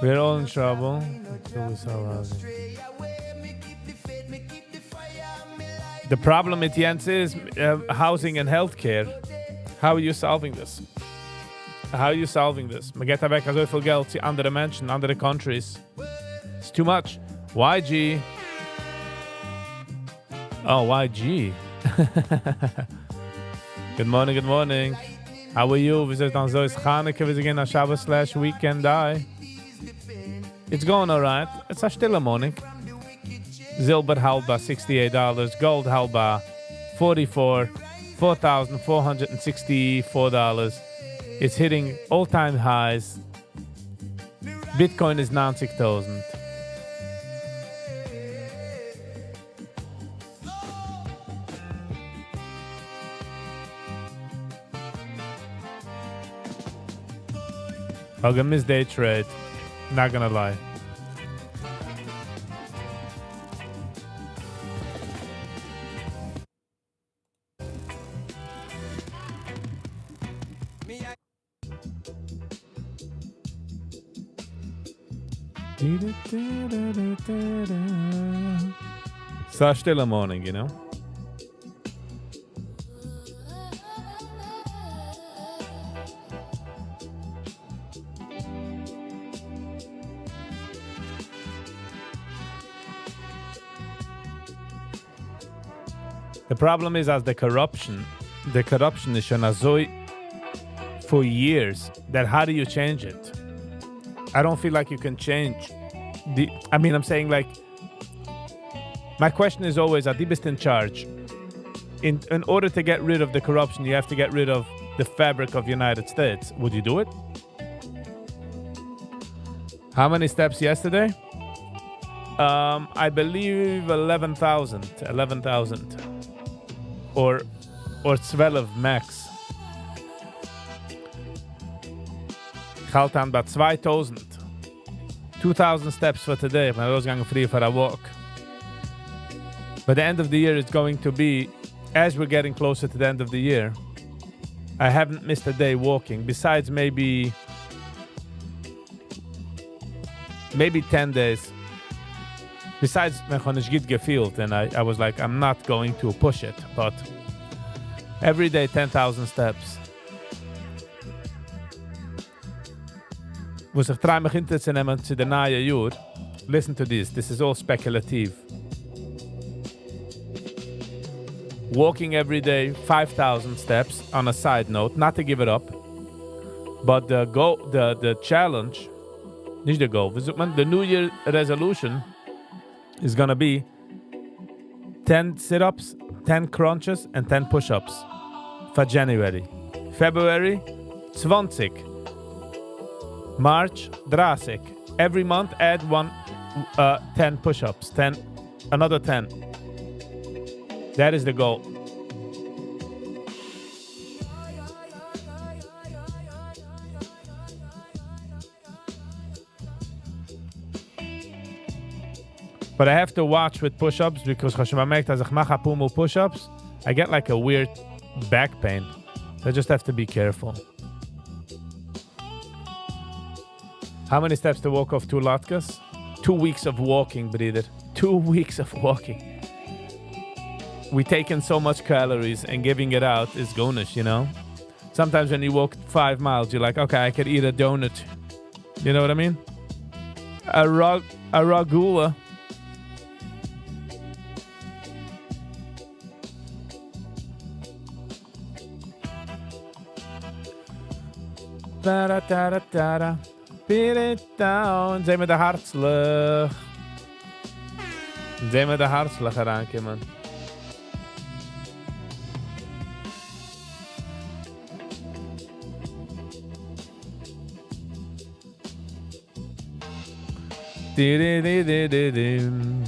We're all in trouble. The problem at Jens is housing and healthcare. How are you solving this? Man geht weg so viel Geld zu andere Menschen, andere countries. It's too much. YG. Oh, YG. Good morning. How are you? We said on Zoe's Chanukah, we again on Shabbos/weekend die. It's going alright. It's a stille morning. Silber halba $68, gold halba $44,464. It's hitting all-time highs. Bitcoin is 90,000. I'll miss day trade. Not gonna lie. Such still a morning, you know. The problem is as the corruption is schon so for years that how do you change it? I don't feel like you can change I'm saying like my question is always are die bist in charge. In order to get rid of the corruption, you have to get rid of the fabric of the United States. Would you do it? How many steps yesterday? I believe 11,000. Or 12 max. Ich halte an bei 2,000. 2,000 steps for today. Ich bin rausgegangen free for a walk. By the end of the year, it's going to be, as we're getting closer to the end of the year, I haven't missed a day walking. Besides maybe 10 days. Besides, when ich get gefühlt, and I was like, I'm not going to push it, but every day 10,000 steps. Was ich try mich hinterzunehmen zu der neue Jahr. Listen to this. This is all speculative. Walking every day 5,000 steps. On a side note, not to give it up, but the goal, the challenge, nicht the goal. The New Year resolution is gonna be 10 sit-ups, 10 crunches, and 10 push-ups for January. February 20. March 30. Every month add 10 push-ups, another 10. That is the goal. But I have to watch with push-ups because as ich mache ein paar more push-ups, I get like a weird back pain. So I just have to be careful. How many steps to walk off 2 latkes? 2 weeks of walking, Brider. 2 weeks of walking. We taking so much calories and giving it out is gonish, you know? Sometimes when you walk 5 miles, you're like, okay, I could eat a donut. You know what I mean? A ragula. Da-da-da-da-da-da. Beat it down. Zijn we de hartslag. Zijn we de hartslag herankomen. Di-di-di-di-di-dim.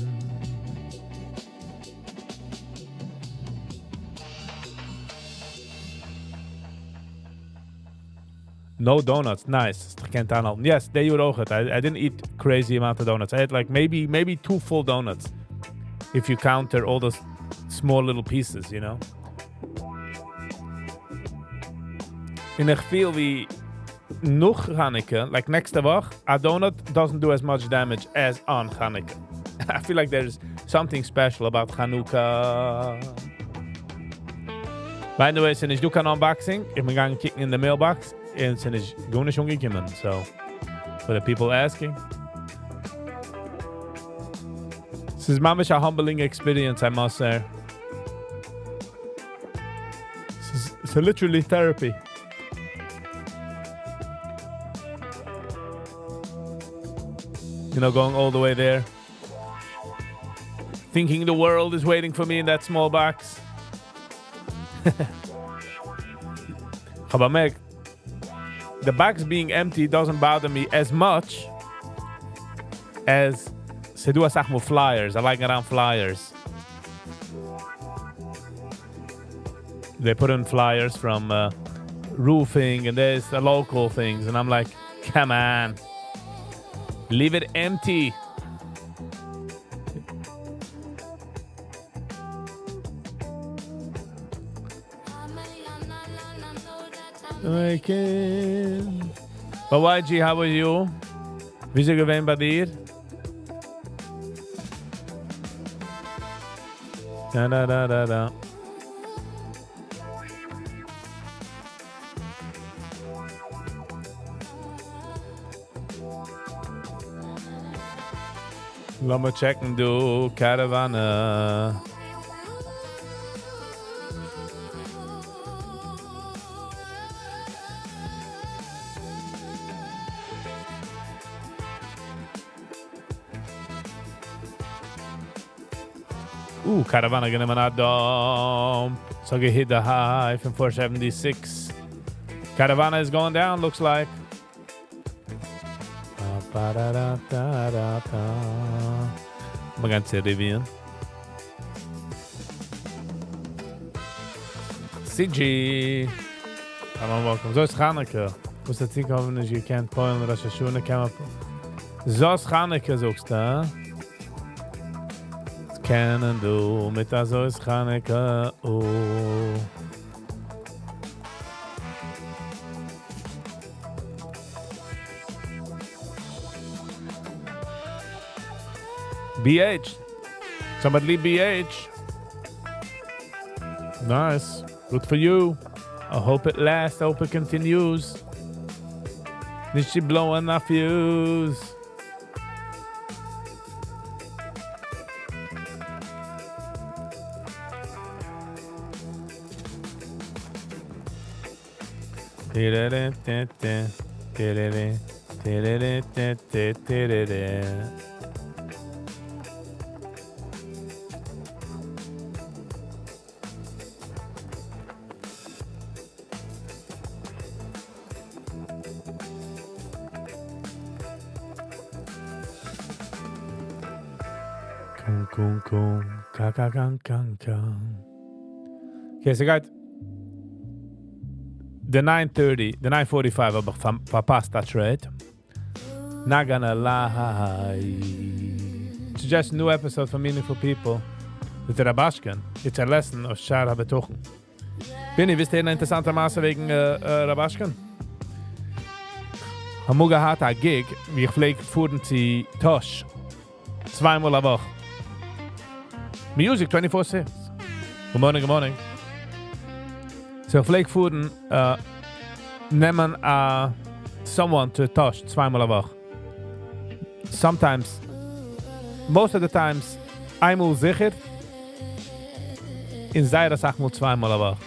No donuts, nice. Yes, they were ook. I didn't eat crazy amount of donuts. I had like maybe 2 full donuts. If you counter all those small little pieces, you know. In ich feel wie noch Hanukkah, like next Woche, a donut doesn't do as much damage as on Hanukkah. I feel like there's something special about Hanukkah. By the way, since ich do kein Unboxing, ich bin gegangen kicken in the mailbox. And since it's going to gekommen, so for the people asking, this is mamish a humbling experience, I must say. It's literally therapy. You know, going all the way there, thinking the world is waiting for me in that small box. Aber merkt, the bags being empty doesn't bother me as much as se du hast more flyers. I like around flyers. They put in flyers from roofing and there's the local things, and I'm like, come on, leave it empty. But YG, how are you? Wie ist gewesen bei dir? Da. Lass mal checken, du Karawane. Caravana gonna man a dump. So get hit the high from 476. Caravana is going down, looks like. Man kann es revieren. CG. Hallo, welkom. Zo is Chaneke. Was dat ik over als je kent Polen, Rosh Hashuna, kan zo is Chaneke zoekst, hè? Kennen du mit der so ist Chaneke, oh. BH. Somebody BH. Nice. Good for you. I hope it lasts. I hope it continues. Nicht she blowing a fuse. Okay, so guys, the 9:30, the 9:45 habe ich verpasst, that's right. Not gonna lie. Suggest a new episode for Meaningful People with Rabashkan. It's a lesson of Shara Betochen. Benny, wisst ihr eine interessante Maße wegen Rabashkan? Hamuga hat a gig, wie ich pflege fuhren zu Tosh. 2 Mal a Woche. Music 24/6. Good morning. So ich pflege fuhren, nehmen someone to Tosh 2 Mal a Woche. Sometimes, most of the times, einmal sicher, in seiner Sache mal 2 Mal a Woche.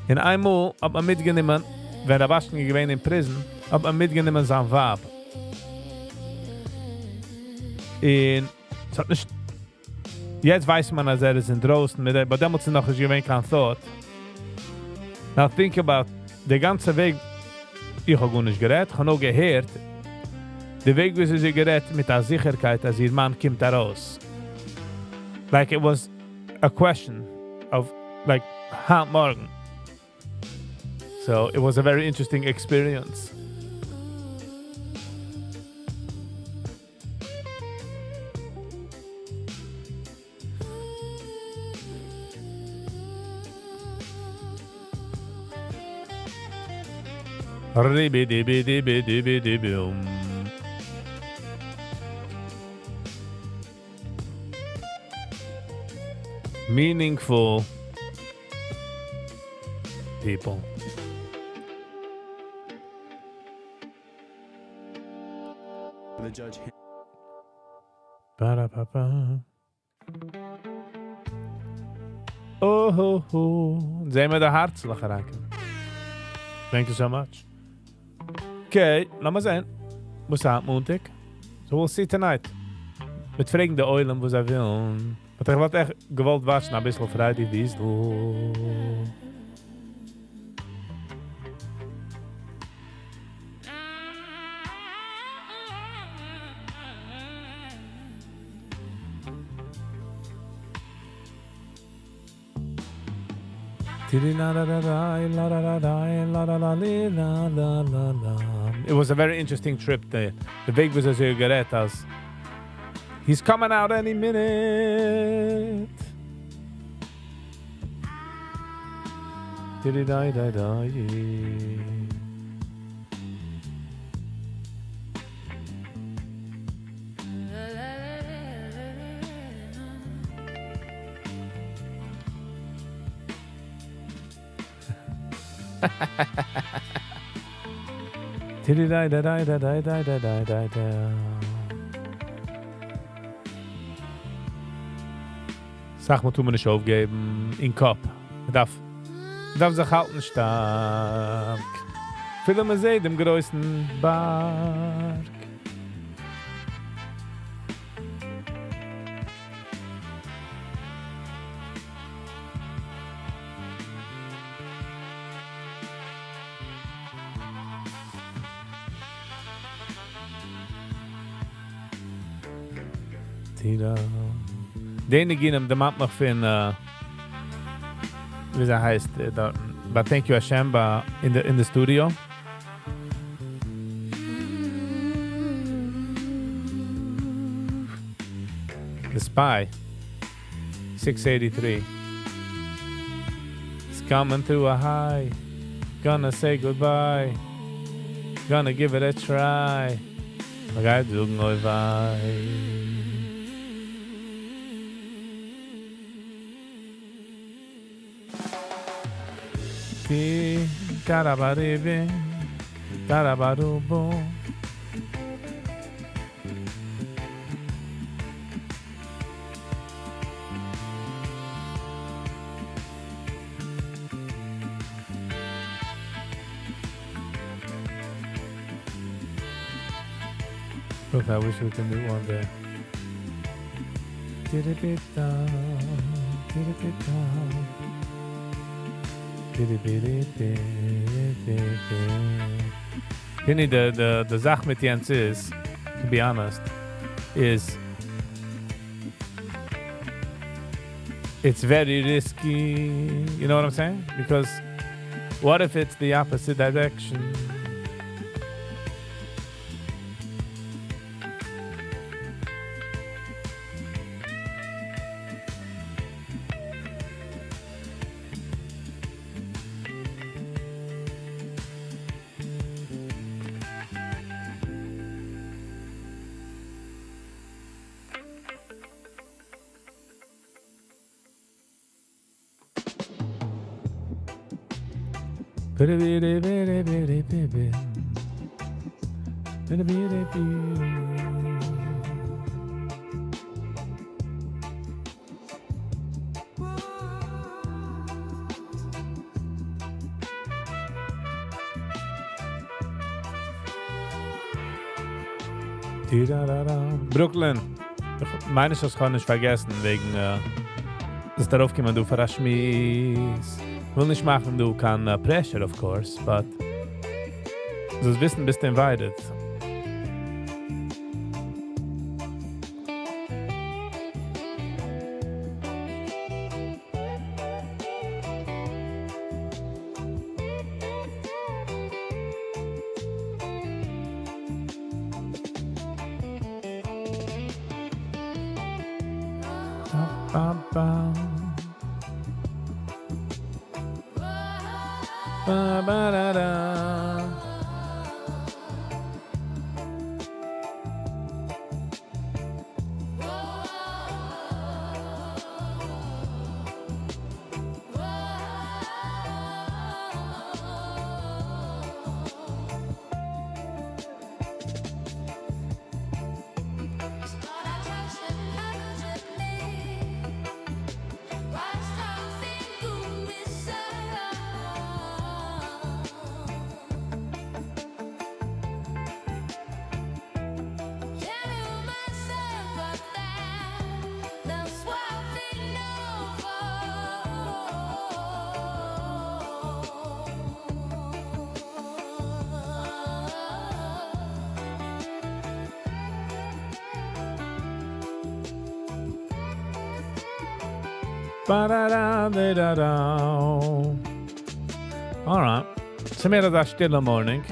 In einmal hat man mitgenommen, wenn der Waschen gewesen in Prison, hat man mitgenommen sein Wab. Und es hat nicht, jetzt weiß man, als ist in Drosten, aber damals noch ist gewesen kein Thought. Now think about, der ganze Weg, ich habe gar nicht gerät, ich habe nur gehört, der Weg, wie sie gerät, mit der Sicherheit, als ihr Mann kommt da raus. Like it was a question of, like, morgen. So it was a very interesting experience. Meaningful people. The judge. Ba-da-ba-ba. Oh, ho, ho. Zijn we de hartslag raken? Thank you so much. Okay, laat maar zijn. Muss Montag. So we'll see tonight. Mit fragen de Eulen, wo sie will. Maar ich wollte echt gewollt waschen, ein bisschen Freitag, wie ist du? It was a very interesting trip. The Weg was also gerät as he's coming out any minute. Sag mal, tu mir nicht aufgeben. In Kopf. Man darf sich halten stark. Viele man sieht im größten Berg. Den gehen der macht noch für ein wie er heißt dort but thank you Hashem in the studio The Spy 683 it's coming through a high gonna say goodbye gonna give it a try I gotta do no vai Karabaribi, Karabarubo. Look, I wish we could do one there. Did-a-bit-da, did-a-bit-da. Penny, the Zach mit Jens is, to be honest, is it's very risky. You know what I'm saying? Because what if it's the opposite direction? Brooklyn. Ich meine, das kann ich vergessen, wegen das darauf kommen, du verraschmiss. Will nicht machen, du kann pressure, of course, but das Wissen bist du invited. Ba-da-da-da-da-da. All right. Så mer av stilla morning.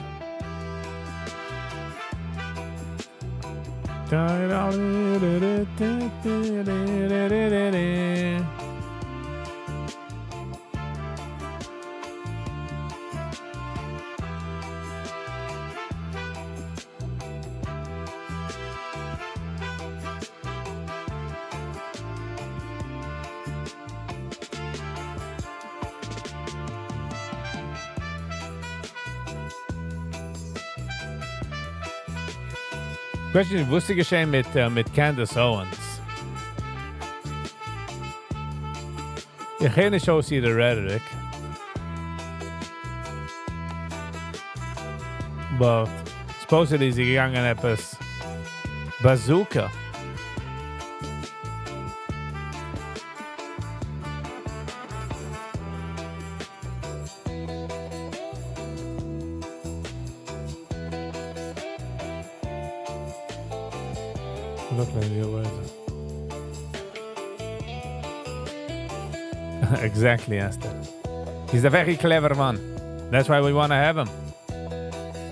Question, was ist geschehen mit Candace Owens? Ich kenne schon sie der Rhetoric. But supposedly ist sie gegangen etwas Bazooka. Look like the other Exactly, Esther. He's a very clever one. That's why we want to have him.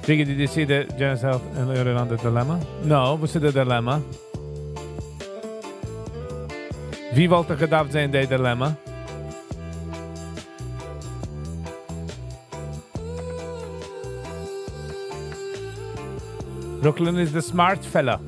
Viggy, did you see the Genesis Health earlier on the dilemma? No, what's the dilemma? Wie wollte gedacht zijn dit dilemma? Brooklyn is the smart fellow.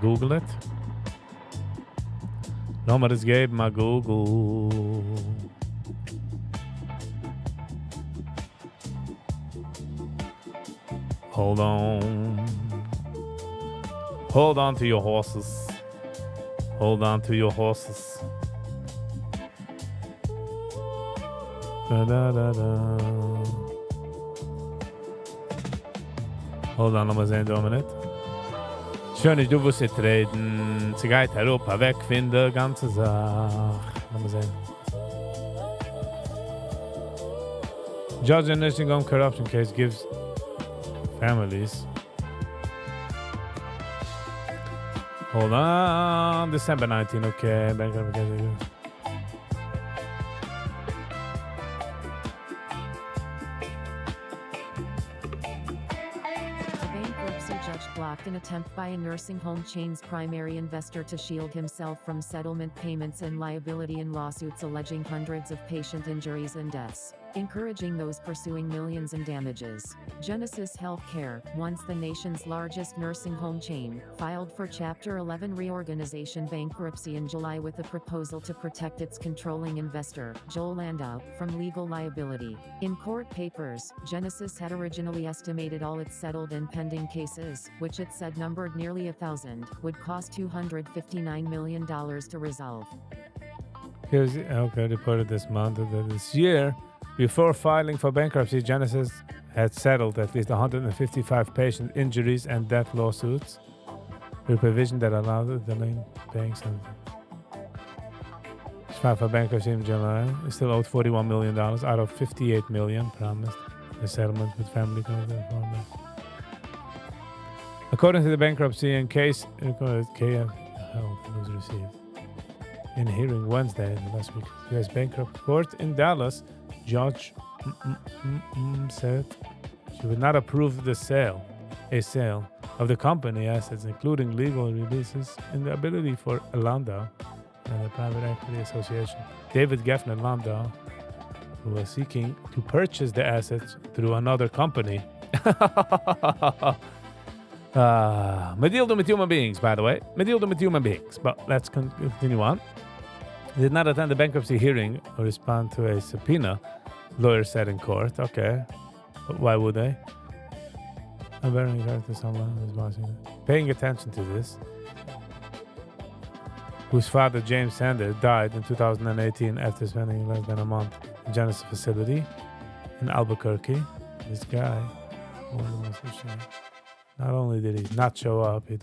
Google it. Lass mal das geben, mal Google. Hold on. Hold on to your horses. Hold on to your horses. Da, da, da, da. Hold on, nochmal sehen, Dominik. Schön, ich du wusstest reden. Sie geht Europa weg, finde ganze Sache. Nochmal sehen. Judge in nursing home corruption case gives families. Hold on, December 19, okay. Blocked an attempt by a nursing home chain's primary investor to shield himself from settlement payments and liability in lawsuits alleging hundreds of patient injuries and deaths, encouraging those pursuing millions in damages. Genesis Healthcare, once the nation's largest nursing home chain, filed for Chapter 11 reorganization bankruptcy in July with a proposal to protect its controlling investor, Joel Landau, from legal liability. In court papers, Genesis had originally estimated all its settled and pending cases, which it said numbered nearly 1,000, would cost $259 million to resolve. Here's reported this month that this year, before filing for bankruptcy, Genesis had settled at least 155 patient injuries and death lawsuits, with a provision that allowed the delaying paying something. It's filed for bankruptcy in July. It still owed $41 million out of $58 million promised. The settlement with family. According to the bankruptcy in case, KF was received. In hearing Wednesday last week, U.S. Bankrupt Court in Dallas, Judge said she would not approve a sale of the company assets, including legal releases and the ability for Landau and the private equity association, David Geffen Landau, who was seeking to purchase the assets through another company. We deal with human beings, by the way. We deal with human beings, but let's continue on. He did not attend the bankruptcy hearing or respond to a subpoena, lawyers said in court. Okay, but why would they? I'm very glad to someone who's watching it. Paying attention to this, whose father, James Sanders, died in 2018 after spending less than a month in Genesis facility in Albuquerque. This guy, Not only did he not show up, he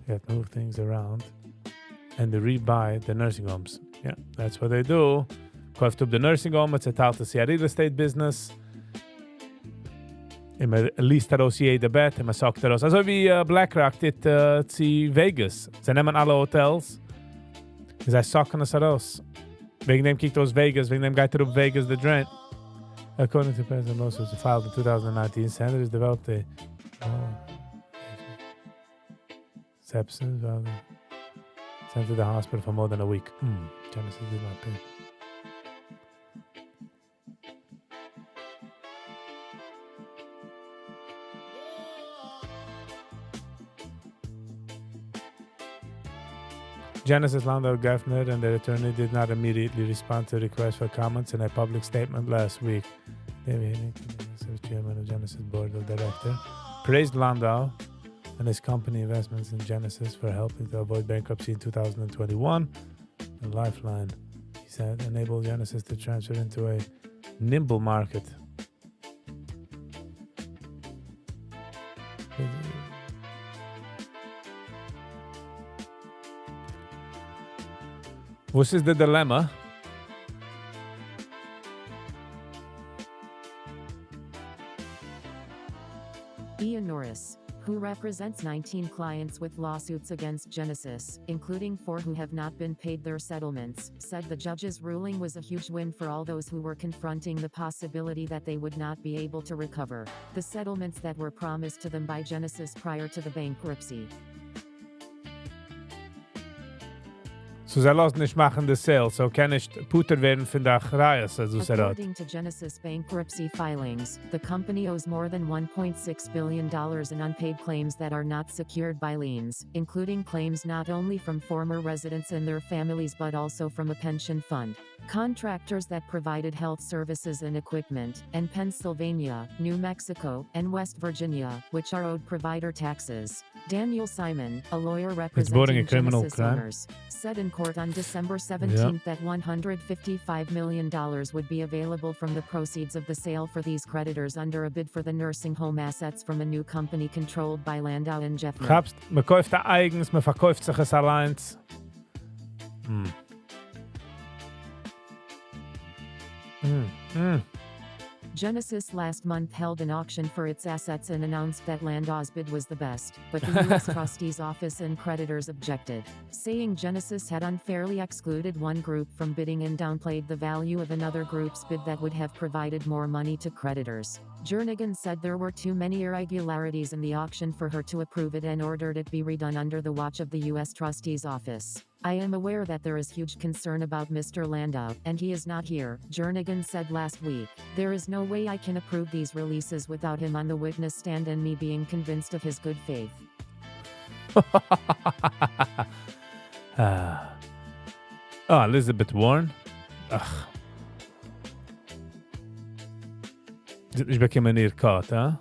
had moved things around. And they rebuy the nursing homes. Yeah, that's what they do. Kauft up the nursing home, it's a taltas real estate business. Immer liest daraus jeder Bet, immer sagt daraus. Also wie BlackRock dit zu Vegas. Sie nehmen alle Hotels. Sie sacken es heraus. Wegen dem kiegt aus Vegas, wegen dem geht auf Vegas the Trent. According to President lawsuits filed in 2019, Sanders developed a sepsis, sent to the hospital for more than a week. Genesis did not pay. Genesis Landau Gaffner and their attorney did not immediately respond to requests for comments in a public statement last week. David Hiddink, chairman of Genesis board of directors, praised Landau and his company investments in Genesis for helping to avoid bankruptcy in 2021. The Lifeline, he said, enabled Genesis to transfer into a nimble market. Was is the dilemma? Ian Norris, who represents 19 clients with lawsuits against Genesis, including 4 who have not been paid their settlements, said the judge's ruling was a huge win for all those who were confronting the possibility that they would not be able to recover the settlements that were promised to them by Genesis prior to the bankruptcy. So sie lassen nicht machen the sale, so kann nicht Puter werden von der Reis, also According to Genesis bankruptcy filings, the company owes more than $1.6 billion in unpaid claims that are not secured by liens, including claims not only from former residents and their families but also from a pension fund, contractors that provided health services and equipment, and Pennsylvania, New Mexico, and West Virginia, which are owed provider taxes. Daniel Simon, a lawyer representing Genesis owners, said in court on December 17 that $155 million would be available from the proceeds of the sale for these creditors under a bid for the nursing home assets from a new company controlled by Landau and Jeffner. Man kauft eigens, man verkauft sich es allein. Genesis last month held an auction for its assets and announced that Landau's bid was the best, but the U.S. Trustee's office and creditors objected, saying Genesis had unfairly excluded one group from bidding and downplayed the value of another group's bid that would have provided more money to creditors. Jernigan said there were too many irregularities in the auction for her to approve it and ordered it be redone under the watch of the U.S. Trustee's office. I am aware that there is huge concern about Mr. Landau, and he is not here, Jernigan said last week. There is no way I can approve these releases without him on the witness stand and me being convinced of his good faith. Elizabeth Warren. Ach. Ich bekomme ihr Cut, huh?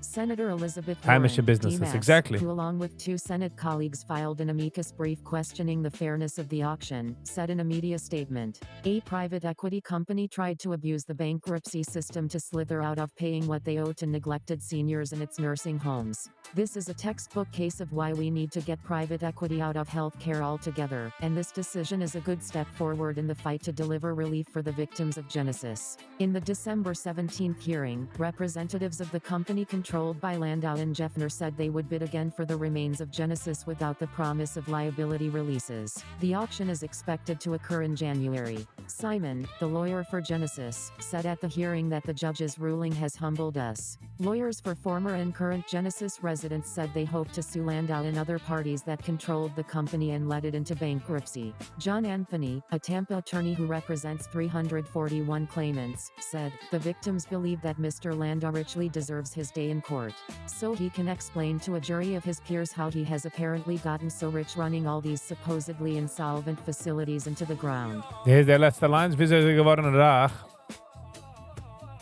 Senator Elizabeth Heimische Warren, businesses, DMAS, exactly. who along with 2 Senate colleagues filed an amicus brief questioning the fairness of the auction, said in a media statement, a private equity company tried to abuse the bankruptcy system to slither out of paying what they owe to neglected seniors in its nursing homes. This is a textbook case of why we need to get private equity out of healthcare altogether, and this decision is a good step forward in the fight to deliver relief for the victims of Genesis. In the December 17th hearing, representatives of the company controlled by Landau and Jeffner said they would bid again for the remains of Genesis without the promise of liability releases. The auction is expected to occur in January. Simon, the lawyer for Genesis, said at the hearing that the judge's ruling has humbled us. Lawyers for former and current Genesis residents said they hope to sue Landau and other parties that controlled the company and led it into bankruptcy. John Anthony, a Tampa attorney who represents 341 claimants, said, the victims believe that Mr. Landau richly deserves his day in court, so he can explain to a jury of his peers how he has apparently gotten so rich running all these supposedly insolvent facilities into the ground. Hier ist der letzte Lines, wieso ist geworden reich?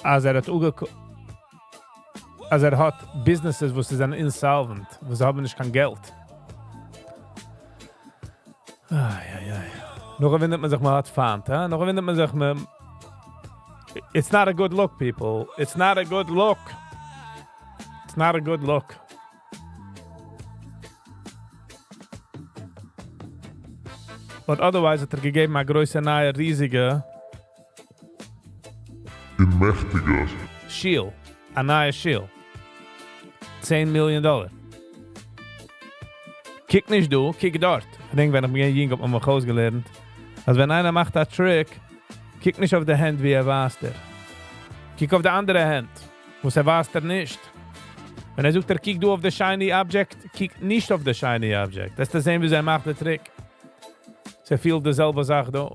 Als hat businesses, wo sie sind insolvent, wo sie haben nicht kein Geld. Noch windet man sich mal hat Fand, huh? Noch windet man sich mal... It's not a good look, people. It's not a good look. It's not a good look. But otherwise hat gegeben a große neue riesige In mächtiger. Shield. A neue Shield. $10 million. Kick nicht du, kick dort. Ich denke, wenn ich mir ging, hab man ausgelernt. Also wenn einer macht einen Trick, kick nicht auf die Hand, wie warst er. Kick auf die andere Hand, wo warst er nicht. Wenn sucht, kick du auf the shiny object, kick nicht auf the shiny object. Das ist das same, wie macht der Trick. Viel dieselbe Sache da.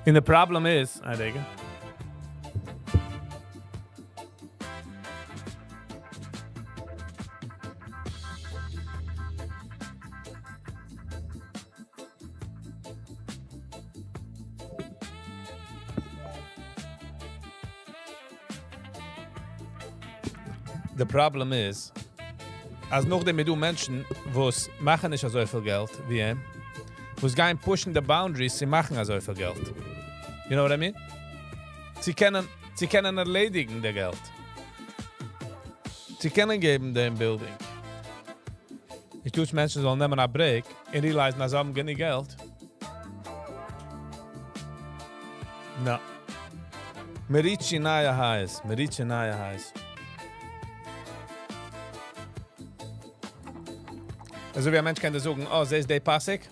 And the problem is, I think, the problem is, als noch dem du Menschen, was machen nicht so viel Geld wie ihm, was gehen pushen the boundaries, sie machen so viel Geld. You know what I mean? Sie können erledigen der Geld. Sie können geben dem Building. Ich tue Menschen sollen nehmen einen Break und realize, na sie haben genug Geld. No. Merici naja heiß. Also wie ein Mensch kann sagen, oh, das ist der Passig?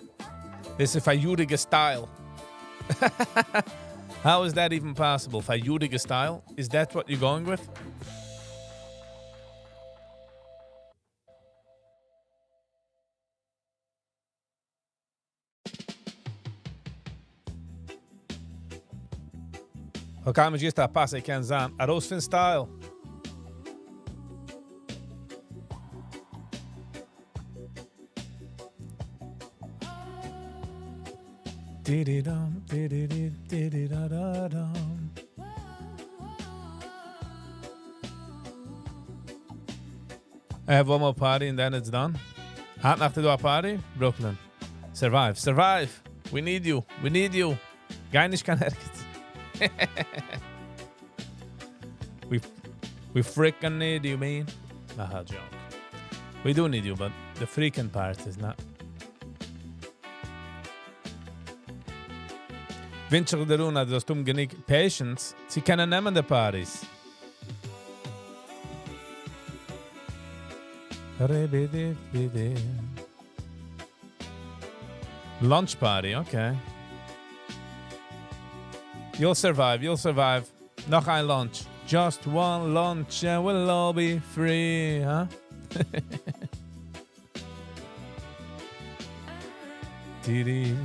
Das ist ein judiger Style. How is that even possible? Ein judiger Style? Is that what you're going with? Okay, man just a Passig kann sein. A Rosfin Style. Diddy-dum, diddy-diddy-da-da-dum. I have one more party and then it's done. Hot nach der Party? Brooklyn. Survive. We need you. Gar nicht kann hergehen. we freaking need you, man. Aha, joke. We do need you, but the freaking part is not. Wünsche dir Runa, dass du genug Patience, sie können nehmen die Partys. Lunch party, okay. You'll survive. Noch ein Lunch. Just one lunch and we'll all be free, huh? Didi.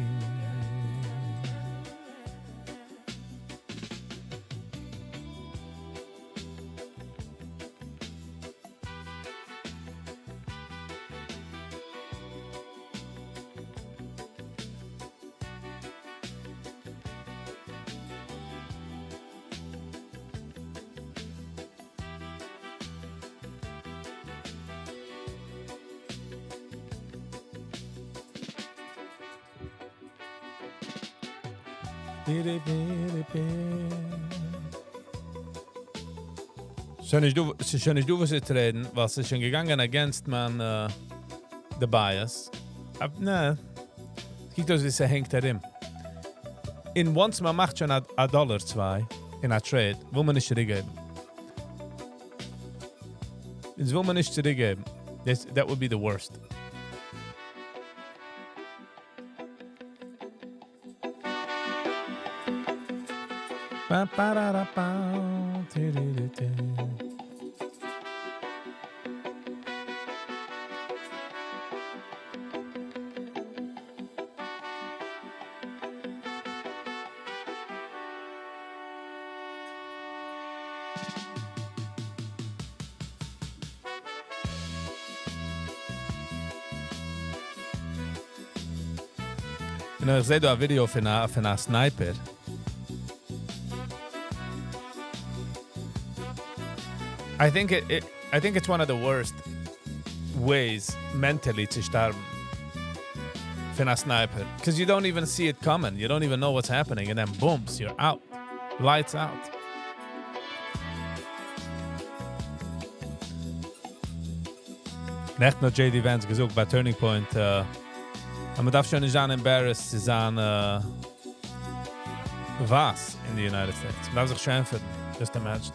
Schön ist du, was ich reden, weil es ist schon gegangen against man the bias. Aber ne, kiek das, wie es hängt darin. In once man macht schon a dollar zwei in a trade, will man nicht zurückgeben. Das will man nicht zurückgeben. That would be the worst. You know, ich sehe da ein Video von einer Sniper. I think it's one of the worst. ways mentally to sterben. From a sniper. Because you don't even see it coming. You don't even know what's happening. And then booms, you're out. Lights out. Nicht nur J.D. Vance gesucht bei Turning Point. Aber man darf schon nicht embarrassed zu sein, was in the United States. Man darf sich schämen für den. Just imagine.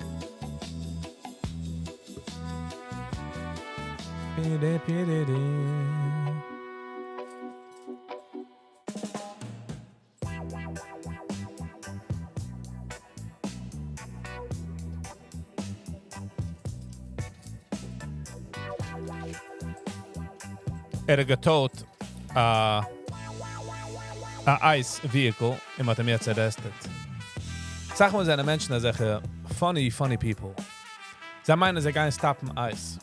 Getot a ice vehicle in wat hem jetzt arrested. Sag mal, seine Menschen, die sagen, funny people. Sie meinen, sie gehen stoppen ice.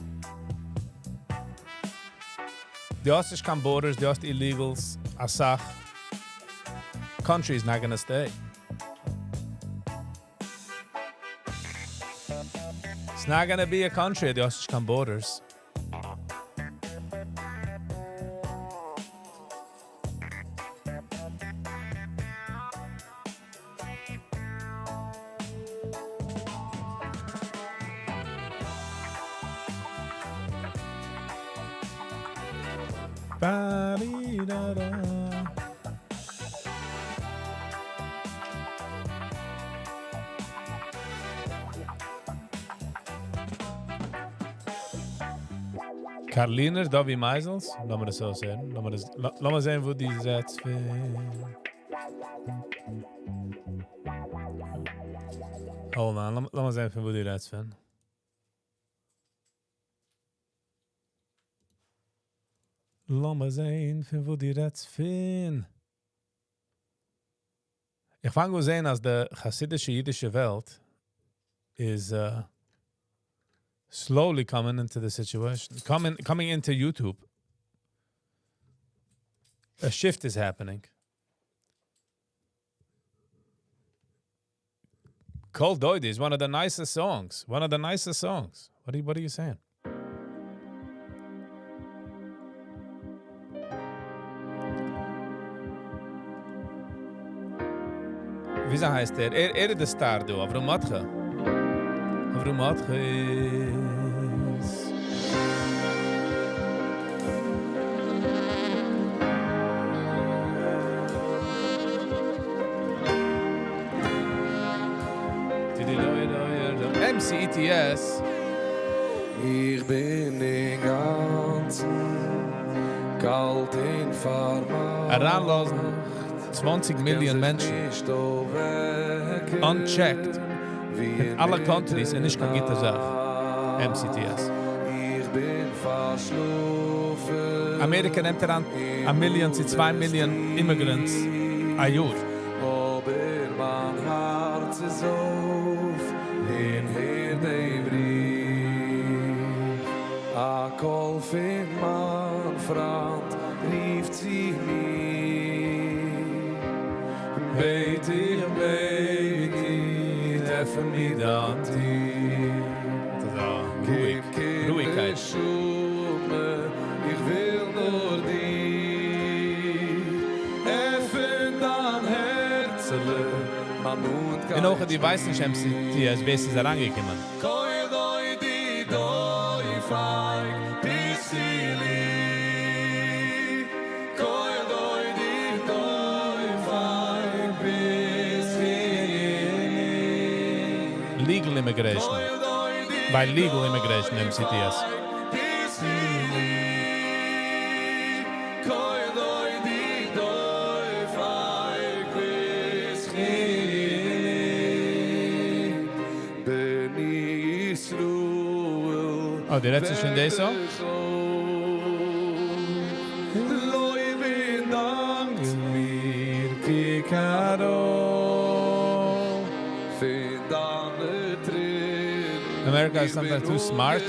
Die hast nicht kein borders, die hast illegals, a sach. Country is not gonna stay. It's not gonna be a country, die hast nicht kein borders. Karliner, da wie Meisels. Lass mal das so sehen. Lass mal sehen, wo die Sätze Hold on, lass mal sehen, wo die Sätze finden. Lass mal sehen, wo die Sätze finden. Ich fange an sehen, dass die chassidische jiddische Welt is slowly coming into the situation, coming into YouTube. A shift is happening. Cold Doide is one of the nicest songs. One of the nicest songs. What are you saying? Wie heißt der? Ist der Star, du. Warum hat er? Warum hat er? MCETS. Ich bin den ganzen kalt in Farmer. Heranlassen 20 Millionen Menschen. Unchecked. In alle countries en nicht kann Gitter sagen. MCTS. Ich bin verschlafen. Amerika nimmt an 1 Million zu 2 Millionen Immigrants a Jahr. Aber mein Herz ist auf in dem Brief. A Kolf in mein Freund rief sie mir. Beit ich, treffen mich an dir. Ruhigkeit. Ich will nur dir. Öffnen dein Herzle. In auch die weißen Schämse, die als Wesen sind angekommen. Koi doi di doi fai pisili. Koi doi di doi fai pisili. Legal immigration. By legal immigration, MCTS. Oh, die letzte schon das so? America is sometimes too smart.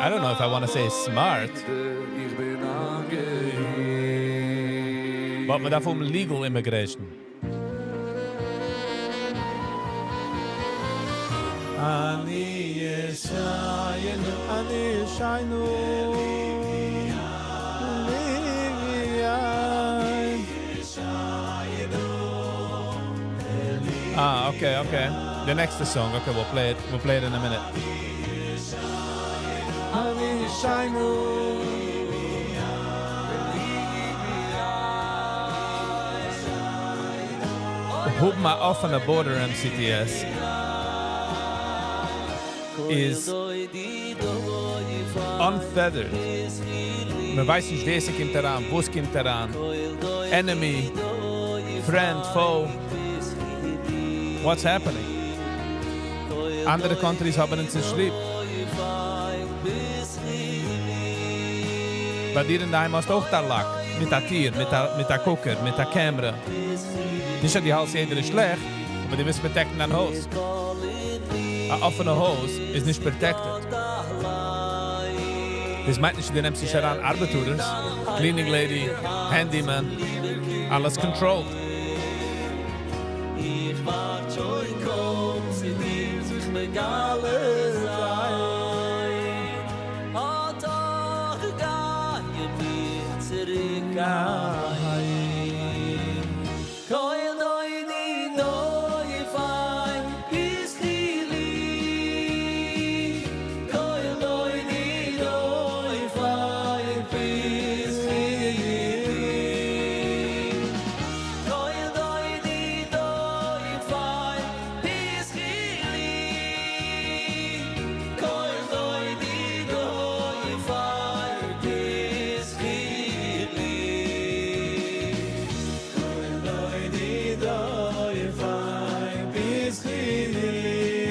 I don't know if I want to say smart. But we have legal immigration. Ani yeshaynu, ani yeshaynu. Okay. The next song. Okay, we'll play it. We'll play it in a minute. Ani yeshaynu. Hoop my off on the border MCTS is unfeathered. Man weiß nicht, wer kommt daran, wo es kommt daran. Enemy, friend, foe. What's happening? Andere countries haben uns geschrieben. Bei dir in daheim hast du auch da Lack. Mit der Tier, mit der Gucker, mit der Kamera. Nicht, dass die Hals jeder ist schlecht, aber die müssen protecten an Hose. Eine offene Hose ist nicht protected. Das meint nicht, die nehmen sich heran Arbeiters, Cleaning Lady, Handyman, alles controlled. Ich wart schon kaum, sie nehmen sich megale sein. Hat auch gar mir zurück ein. Koil doi di doi fein, bis chili. Koil doi di doi fein, bis chili. Koil doi di doi fein, bis chili. Koil doi di doi fein, bis chili.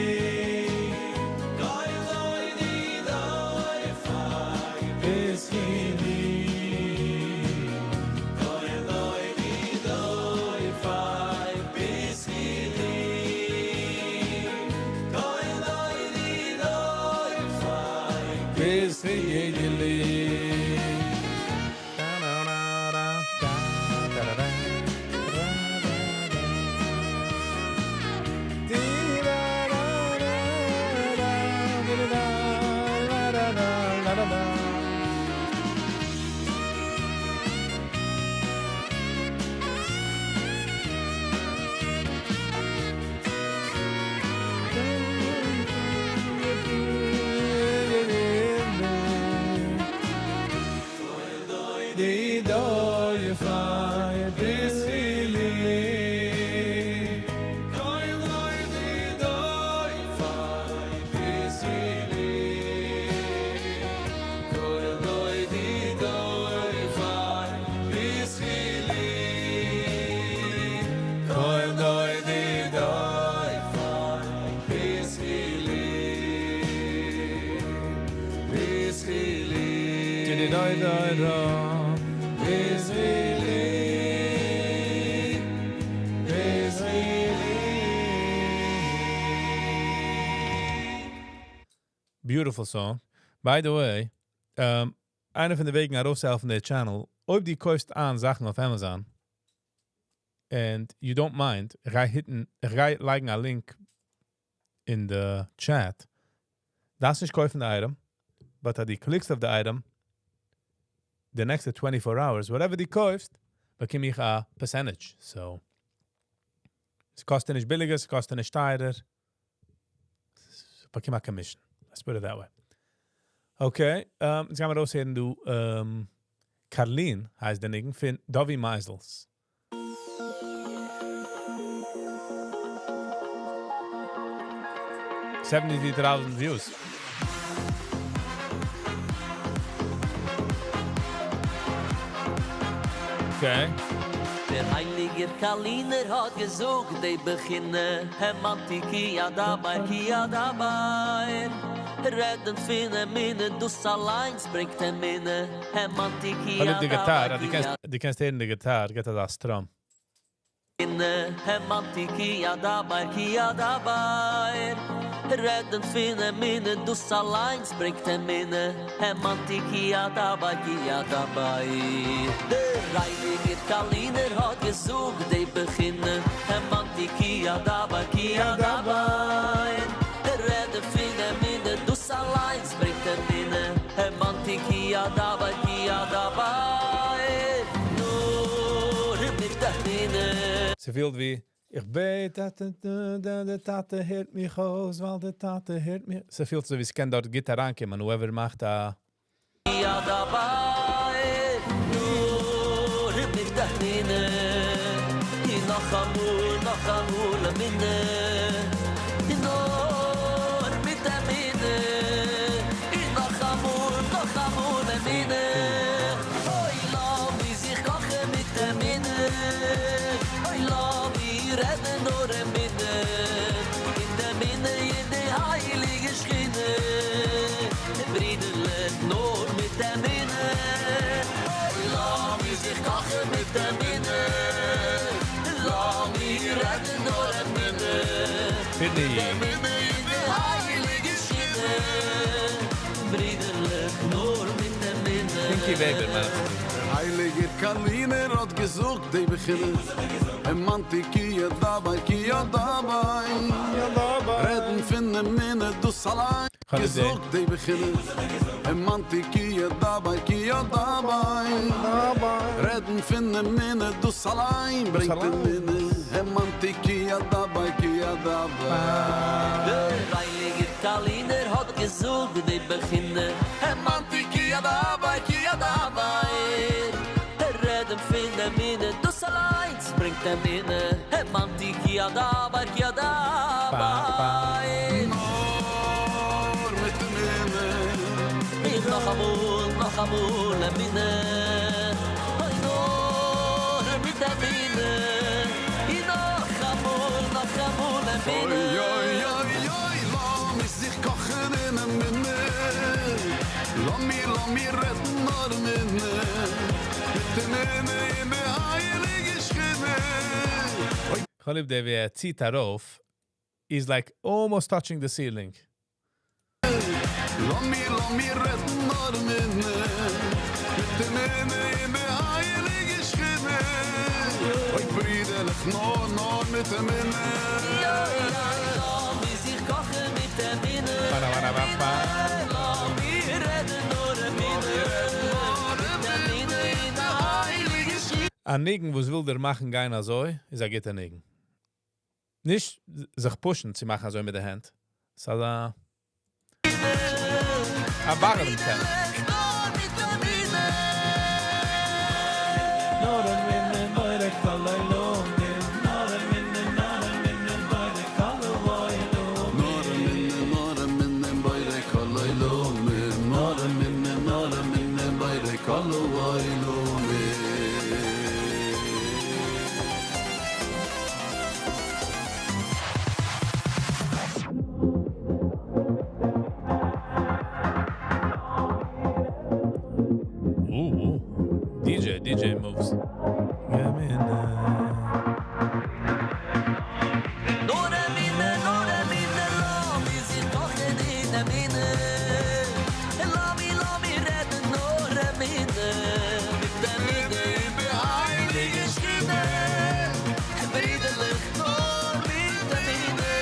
Beautiful song. By the way, einer von der Wegen heraushelfen von der Channel, ob die kaufst an Sachen auf Amazon and you don't mind, liken a link in the chat. Das nicht kaufen the item, but at the clicks of the item, the next 24 hours, whatever die kaufst, bekomme ich a percentage. So, es kostet nicht billiger, es kostet nicht teurer. Bekomme a commission. Let's put it that way. Okay, jetzt gaan we raushören, du, Carlin heißt der Nigen, von Dovi Meisels. $70,000 views. Okay. Der heilige Kaliner hat gesucht, die beginne hem Antikia dabei, Kia dabei. Redden finden minne, dus allein springt hem minne, hem Antikia Hallo die Gitarre, dabei. die kannst hören die Gitarre, geht das Strom. Hem Antikia dabei, Kia dabei. Redden finden minne, dus allein springt hem minne, hem Antikia dabei, Kia dabei. Der Reiniger Kaliner hat gesucht, die beginnen, hem Antikia dabei, Kia dabei. Ze fehlt wie ich bete, de Tate hört mich aus, weil de Tate hört mich. Ze fehlt so wie es kann dort Gitarre ankommen, whoever macht da. Ja dabei nur mit der Mine noch amul Mine nur mit der Mine noch amul Mine oi la wie sich koche mit der Mine oi la wie reden nur Mine in der Mine in der heilige Schiene Brüderle nur mit der Mine la wie sich koche mit der Mine la wie reden nur Mine Pitney. der Mine in der heilige Schiene Brüderle nur mit der Mine Pinky Weber, man. Heilige Kaline hat gesucht, die beginnen. En man kia dabei. Reden finden minne, du allein. Gesucht, die beginnen. En man kia dabei. Reden finden minne, du allein. Bringt den minne. En man kia dabei. Der heilige Kaliner hat gesucht, die beginnen. En man kia dabei. Reden finden minne, du allein. Bringt der minne. En man kia dabei. Nur mit den minne. Ich noch amul minne. Oi nur mit der minne. Ich noch amul minne. Oi, lass mich sich kochen in een minne. Lass mich retten naar een minne. Mit den minne in de heilige Schiene. Cholib de wie zieht darauf, is like almost touching the ceiling. Lass mich retten naar een minne. Mit den minne in de heilige Schiene. Oi, vriendelijk, no, mit den minne. Wie sich kochen mit der Minne. Wir reden nur Minne. Der Minne in der heilige Schiene. Ein Negen, was will der machen, keiner so, ist geht ein Negen. Nicht sich pushen, sie machen so mit der Hand. Es ist ein Barren im Keller. DJ moves. Yeah, man. Nur der Minne, la, wie sich kochen in der Minne. La, wie reden nur der Minne. Mit der Minne in der heilige Schiene. Brüderlich nur mit der Minne.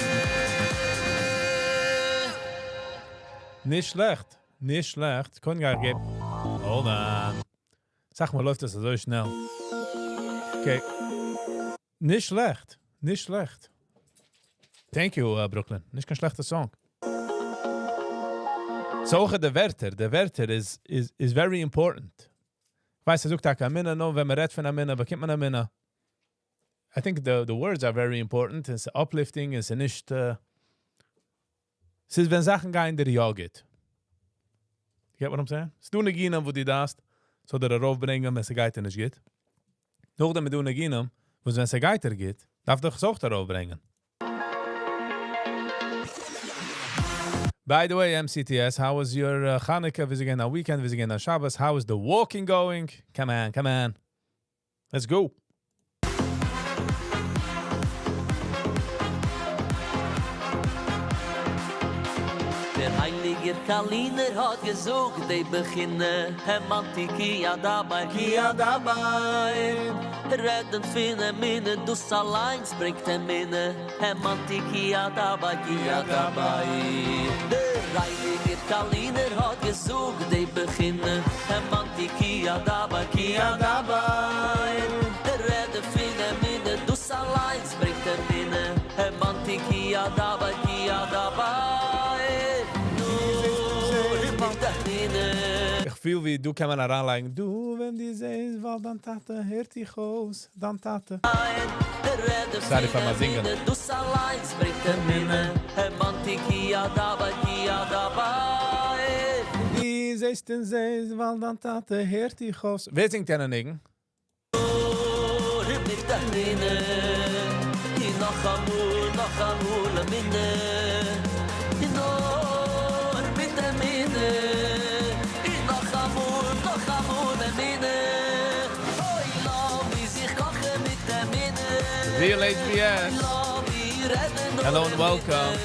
Nicht schlecht. Kann gar geben. Hold on. Sag mal, läuft das so schnell? Okay. Nicht schlecht. Thank you, Brooklyn. Nicht kein schlechter Song. So der Wörter is very important. Ich weiß, sucht auch Amina, no, wenn man redet von Amina, bekommt man Amina. I think the words are very important. It's uplifting, it's nicht... es ist, wenn Sachen gehen in der Ja geht. You get what I'm saying? Es du nicht gehen, wo die da ist, so der raufbringen, wenn es geht nicht geht. Nachdem du nicht gehen, wo es wenn es geht, darf doch es auch darauf bringen. By the way, MCTS, how was your Hanukkah? Wie again, a weekend? Wie again, a Shabbos? How is the walking going? Come on. Let's go. Der heilige Kaliner hat gesucht, die beginnen. Kia dabei. Redden finden Minne, du allein bringt der Minne. Kia dabei. Der heilige Kaliner hat gesucht, die beginnen. Kia dabei. Redden finden viel wie du kann man heranlegen. Du, wenn die sehst, weil dann Tate hört dich aus. Dann Tate. Sorry für mal singen. Du allein bringt Minne, Mantiki dabei, dabei. Die sehst den sehst, weil dann Tate hört dich aus. Wer singt denn negen? Mit der Minne, die noch amul Minne. Die nur mit der Minne, die noch amul Minne. Oi, lass mich sich kochen mit der Minne. Real HBS. Hello and welcome.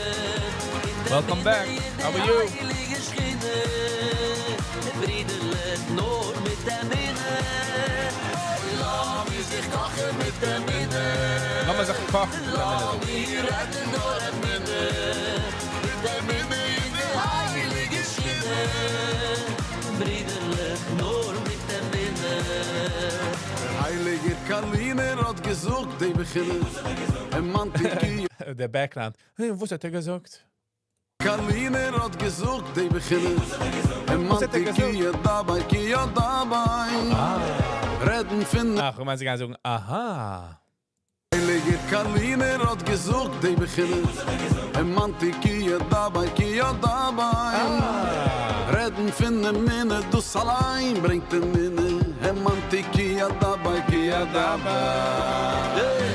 Welcome back. How are you? Lass mal sich kochen. Heiliger Kaliner hat gesucht, die beginnen. Mantiki. Der Background. Hey, was hat er gesagt? Kaliner hat gesucht, die beginnen. Mantiki dabei, kia dabei. Redden finden. Ach, man kann sagen, aha. Heiliger Kaliner hat gesucht, die beginnen. Mantiki dabei, kia dabei. Redden finden Minne, du allein bringt den Minne. Mantiki dabei, kia dabei.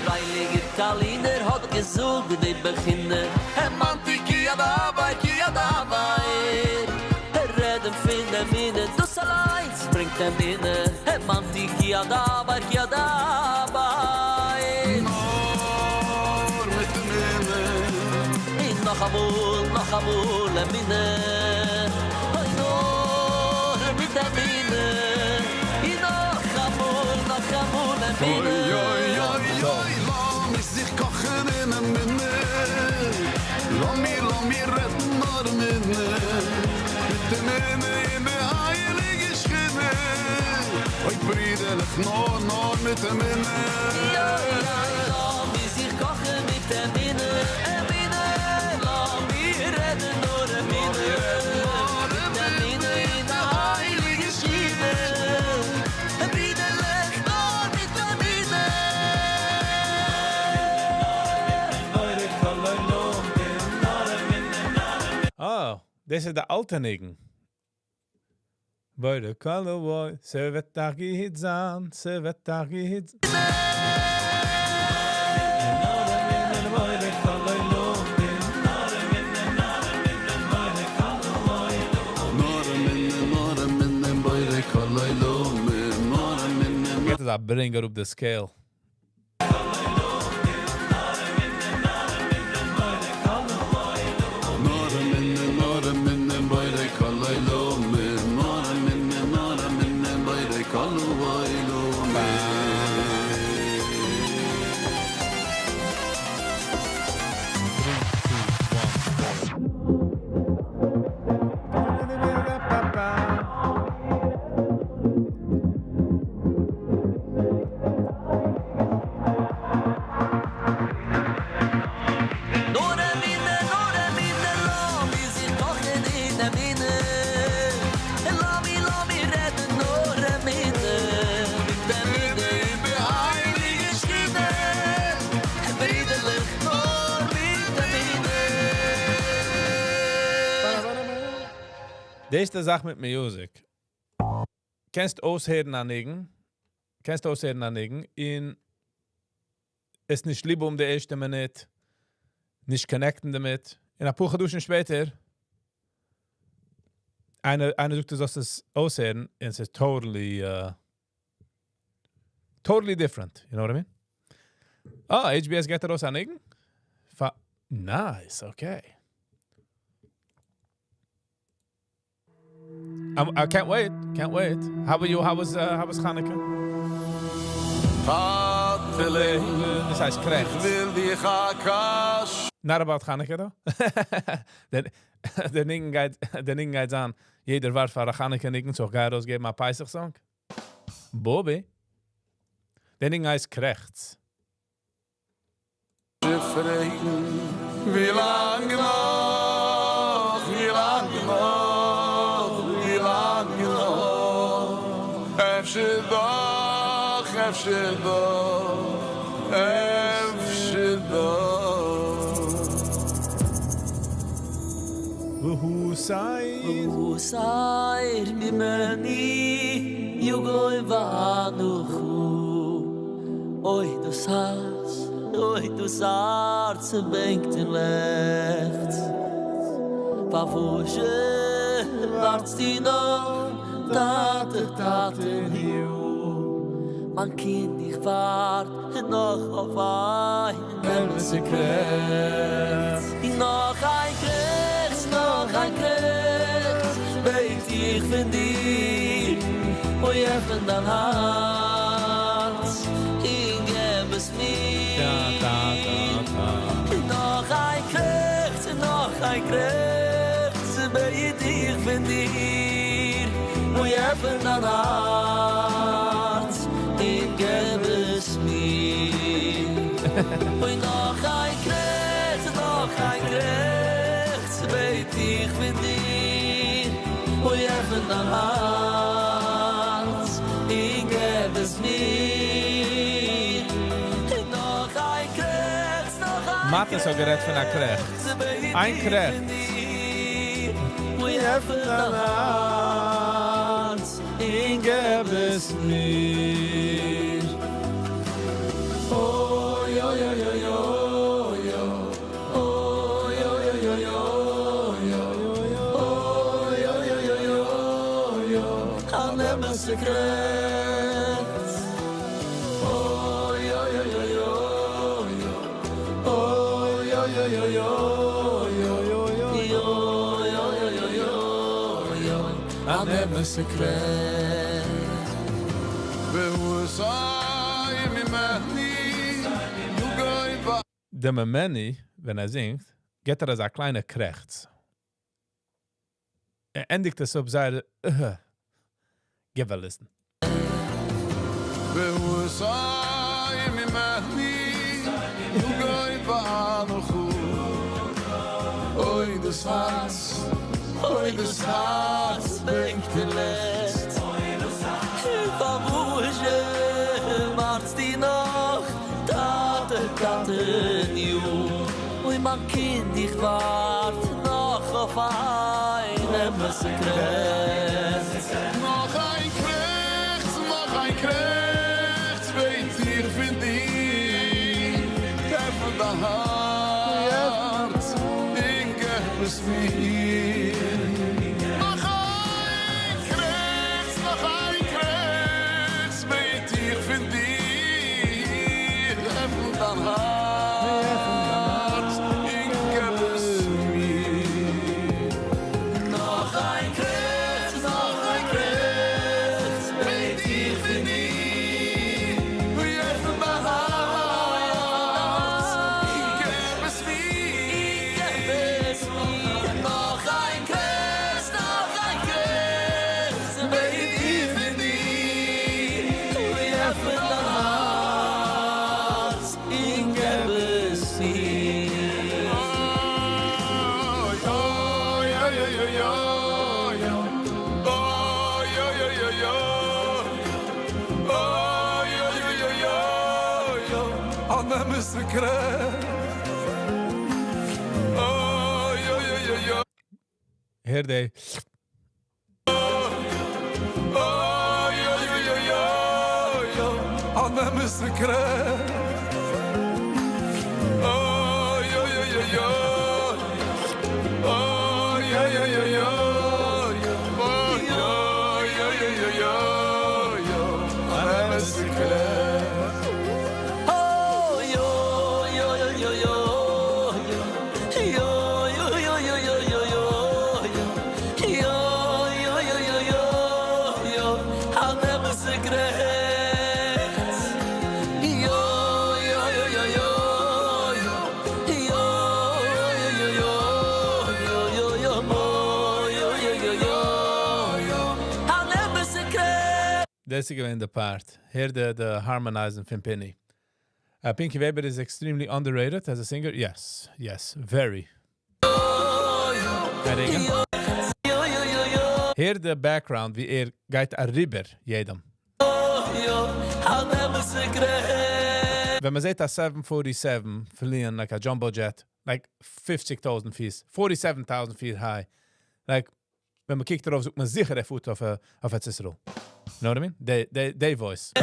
Heiliger Kaliner hat gesucht, die beginnen. Mantiki dabei, Redden finden Minne, du allein bringt den Minne. Mantiki dabei, Nur mit dem Minne. noch amul Minne. Oi, nur mit der Minne. Noch amul Minne. Oi, lass mich sich kochen in einem Minne. Lass mich retten nach Minne. Mit dem Minne in der heilige Schiene. Oi, Brüderlich, nur mit dem Minne. Lass mich sich kochen mit der Minne. Lass mich retten nur Minne. Mit der Minne in der heilige Schiene. Brüderlich, nur mit der Minne. Oh, das ist der alte Negen. Bei der Kalawai, se wird da gehitsan, se wird da gehitsan. Get it up, bring it up the scale. Das ist die Sache mit Musik. Kennst ausheden anlegen? Kennst ausheden anlegen? In es nicht lieb die erste Minute, nicht connecten damit. In ein paar Duschen später, eine sagt, du sollst es ausheden, und es ist totally different. You know what I mean? Oh, HBS geht raus anlegen? Nice, okay. I can't wait. How about you? How was Hanukkah? Das heißt Krecht. Not about Hanukkah, though. Der Ding geht an. Jeder war für Hanukkah nicht so geil ausgeben, ein Peisach-Song. Bobby. Der Ding heißt Krechts. Wie lang noch? Who side? Usair mimeni yugoy vanuchu Oy du sars bengt in lecht Pavoshe wartst die noch Taten hiu Man kind ich wart noch auf ein Sekret Noch ein Kreuz Weet ich von dir Wo ich von dein Herz Ich geb es mir Noch ein Kreuz Weet ich von dir Wo ich von dein Herz Ich geb es mir Und noch ein Kreuz Weet ich von dir Wo ich von dein Herz Ich geb es mir Noch ein Kreuz Mathe so gerät von der Krecht. Ein Krecht. Wo ich von dein Herz Ich geb es mir Oh, yo, yo, yo, yo, yo Oh, yo, yo, yo, yo, yo Oh, yo, yo, yo, yo, yo I'll never secret Oh, yo, yo, yo, yo, yo Oh, yo, yo, yo, yo, yo Yo, yo, yo, yo, yo, yo I'll never secret Der Memeni, wenn singt, geht als ein kleiner Krechts. Endigt es auf seine Give a listen. Oy des Herz bringt die Lest Pavoshe wartst die noch Taten ju Und mein Kind, ich wart noch auf einem Sekret Noch ein Krechts Weet ich von dir Treffen dein Herz Ich geb es mir Noch ein Krechts Weet ich von dir Treffen dein Herz Ich geb es mir Noch ein Kreuz Weet ich von dir Wie er von dein Herz Ich geb es mir Noch ein Kreuz Weet ich von dir Wie er von dein Herz Ich geb es mir Heer they. Oh, yo, yo, yo, yo, yo, yo, yo, yo, yo, yo, yo, yo, yo, yo, yo, yo, yo, yo, yo, I'll never secret. Yo, yo, yo, yo, yo, yo, yo, yo, yo, yo, yo, yo, yo, yo, I'll never secret. That's again the part. Here the harmonizing from Penny. Pinky Weber is extremely underrated as a singer. Yes, very. Here the background, wie geht a rüber jedem. I'll never secret. Wenn man sieht, dass 747 verlieren, like a jumbo jet, like 50,000 feet, 47,000 feet high, like, wenn man kijkt darauf, sucht man sicher der Foot auf a Cicero. You know what I mean? They voice.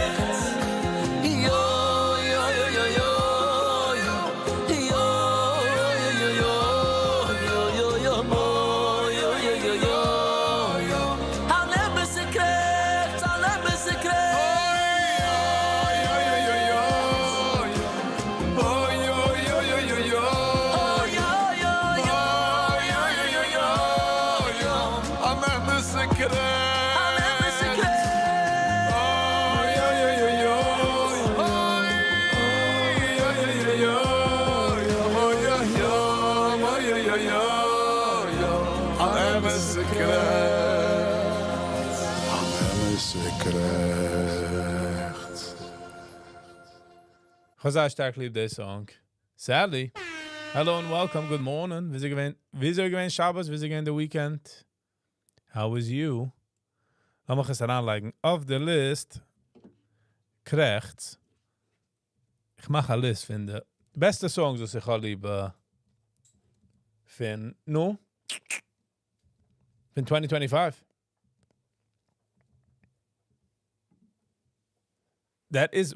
Chazar stark lieb this song. Sadly. Hello and welcome. Good morning. Wie ist gewesen Shabbos? Wie ist gewesen the weekend? How was you? Lass mich es anlegen. Auf der List rechts. Ich mache eine List von den besten Songs, die ich liebe von 2025. This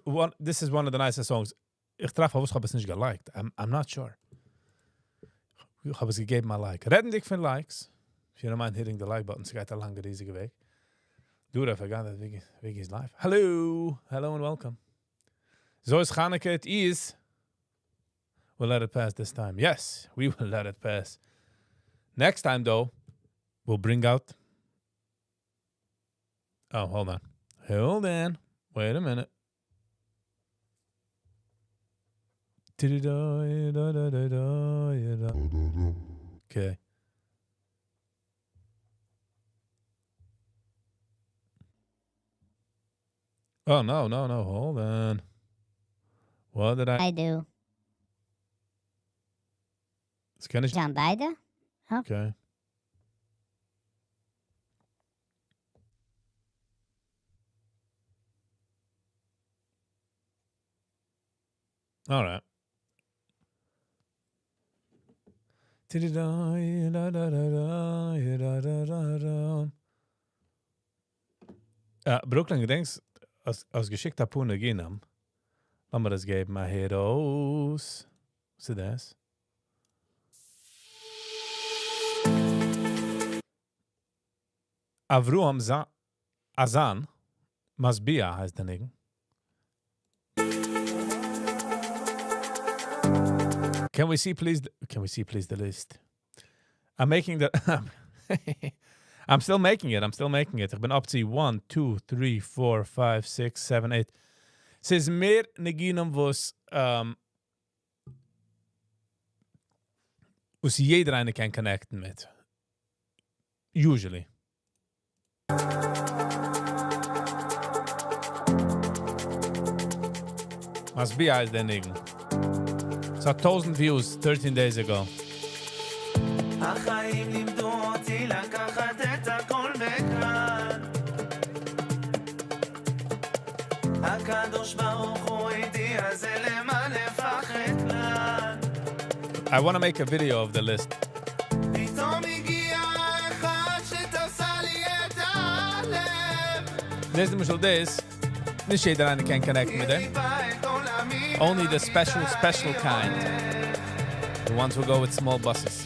is one of the nicest songs. Ich treffe, was habe ich nicht geliked. I'm not sure. Ich habe es gegeben mal like. Redden dich von Likes. If you don't mind hitting the like button, es geht ein langer, riesiger Weg. Do it, I forgot that Viggy's live. Hello and welcome. So is Chanukah, it is. We'll let it pass this time. Yes, we will let it pass. Next time, though, we'll bring out... Oh, hold on. Wait a minute. Okay. Oh, no. Hold on. What did I do? Can I... Zijn beide? Okay. All right. Brooklyn, gedenkst, als geschickt habe Pune Ginam, lass mir das geben, mal hier raus. Was ist das? Avruam Azan, Masbia heißt der Niggen. Can we see please the list? I'm making the I'm still making it. Ich bin up to 1, 2, 3, 4, 5, 6, 7, 8. Es ist mehr Neginum, was jeder eine kann connecten mit. Usually. Must be as the Niggen. So 1,000 views 13 days ago. החיים לימדו אותי לקחת את הכל בכאן. הקדוש ברוך הוא איתי, אז אין למה לפחד כלל. I want to make a video of the list. פתאום הגיע אחד שתפסה לי את הלב. This is this. This shade that I can connect with it. Only the special kind. The ones who go with small buses.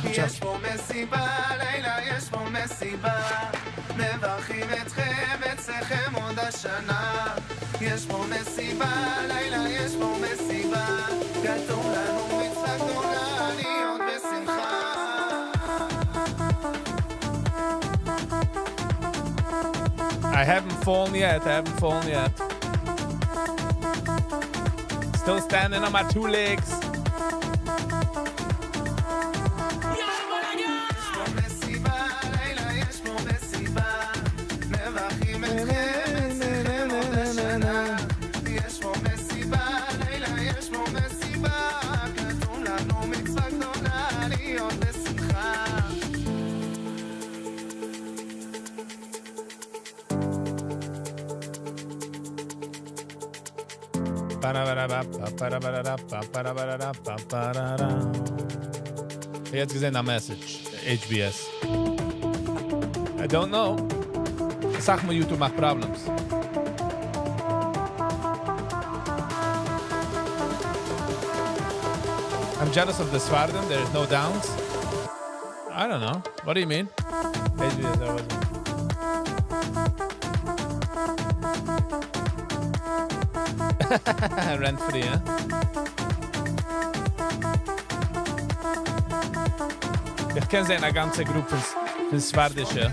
יש פה מסיבה, לילה יש פה מסיבה. מברכים אתכם, אצלכם עוד השנה. יש פה מסיבה, לילה יש פה מסיבה. כתוב לנו מצווה גדולה להיות בשמחה. I haven't fallen yet. Still standing on my two legs. Jetzt gesehen a message. HBS. I don't know. Sag mal, YouTube macht problems. I'm jealous of the Svarden. There's no downs. I don't know. What do you mean? HBS, I wasn't. Rent free, huh? Ich kenne eine ganze Gruppe von Swardische.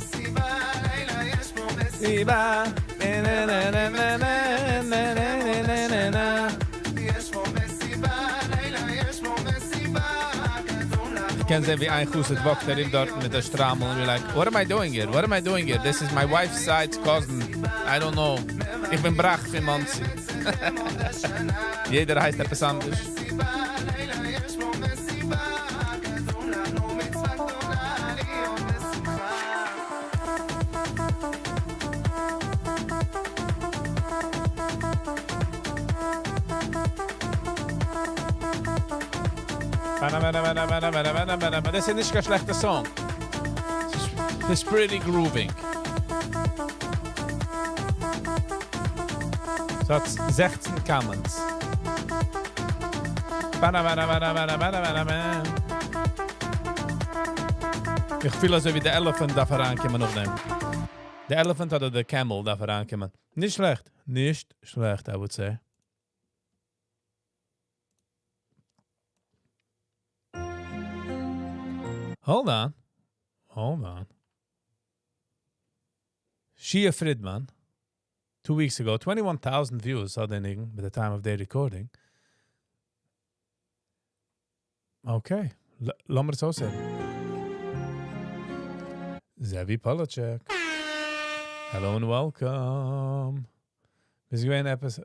Ich kenne sie wie ein Kusset Bock darin dort mit der Strammel und we're like, what am I doing here? What am I doing here? This is my wife's side's cousin. I don't know. Ich bin brach für Monzi. Jeder heißt etwas anderes. Das ist nicht kein schlechter Song. It's pretty grooving. So hat 16 Comments. Ich fühle so wie der Elephant darf herankommen noch nehmen. Der Elephant oder der Camel darf herankommen. Nicht schlecht. Nicht schlecht, I would say. Hold on. Shia Friedman, 2 weeks ago, 21,000 views saw the nigga by the time of their recording. Okay, lass mir so sagen. Zevi Polacek. Hello and welcome. Bis gewähnt etwas...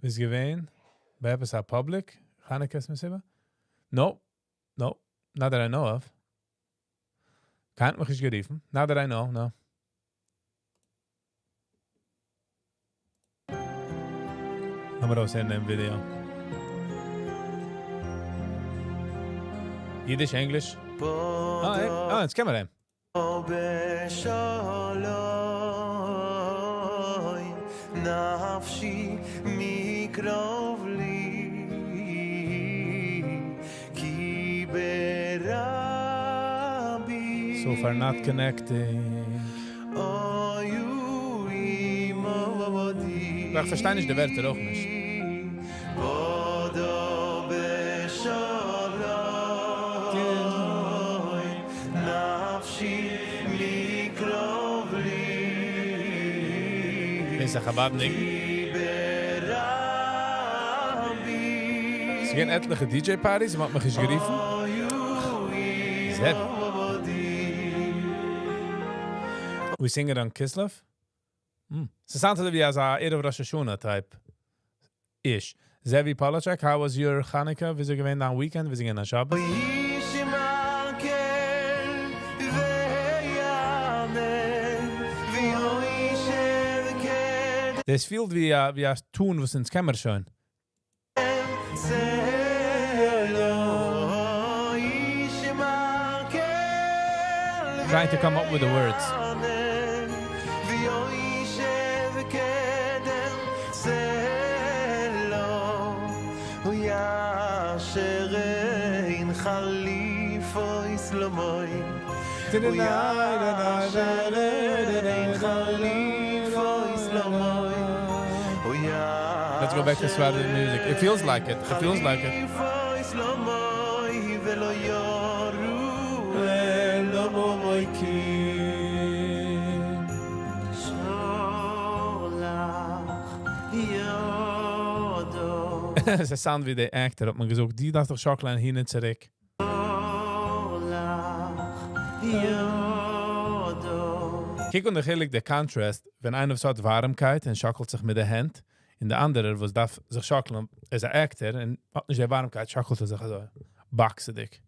Bis gewähnt bei etwas a public? Chanukah Messiva? No, not that I know of. Can't mich nicht geriefen. Not that I know, no. Lass mal raus in dem Video. Yiddish, English. Jetzt kennen wir den. נפשי מקרוב לי כי ברבי So far not connecting. אויו עמודי Ich verstehe nicht die Wörter auch nicht. בודו בשלוי נפשי מקרוב לי Ist ein Chabadnik. Es gehen etliche DJ-Partys, man hat mich geriefen. Sehr. We singen dann Kislev. Es ist einfach wie ein Erev Rosh Hashanah type. Ish. Zevi Polacek, how was your Chanukah? Wie sie gewähnt am Weekend? Wie sie gehen am Shabbat? Das fühlt wie ein Tun, was ins Kämmer schön. Trying to come up with the words. Let's go back to Swedish music. It feels like it. It feels like it. Ze sound wie de actor. Op me gezocht, die dacht toch Jacqueline hier en zurück. Kijk ondergelijk de contrast. Wenn einer so hat Warmkeit und schakkelt sich mit der Hand. In der andere, was darf sich schakkeln, ist ein Actor und hat nicht die Warmkeit, schakkelt er sich so. Bakse dich.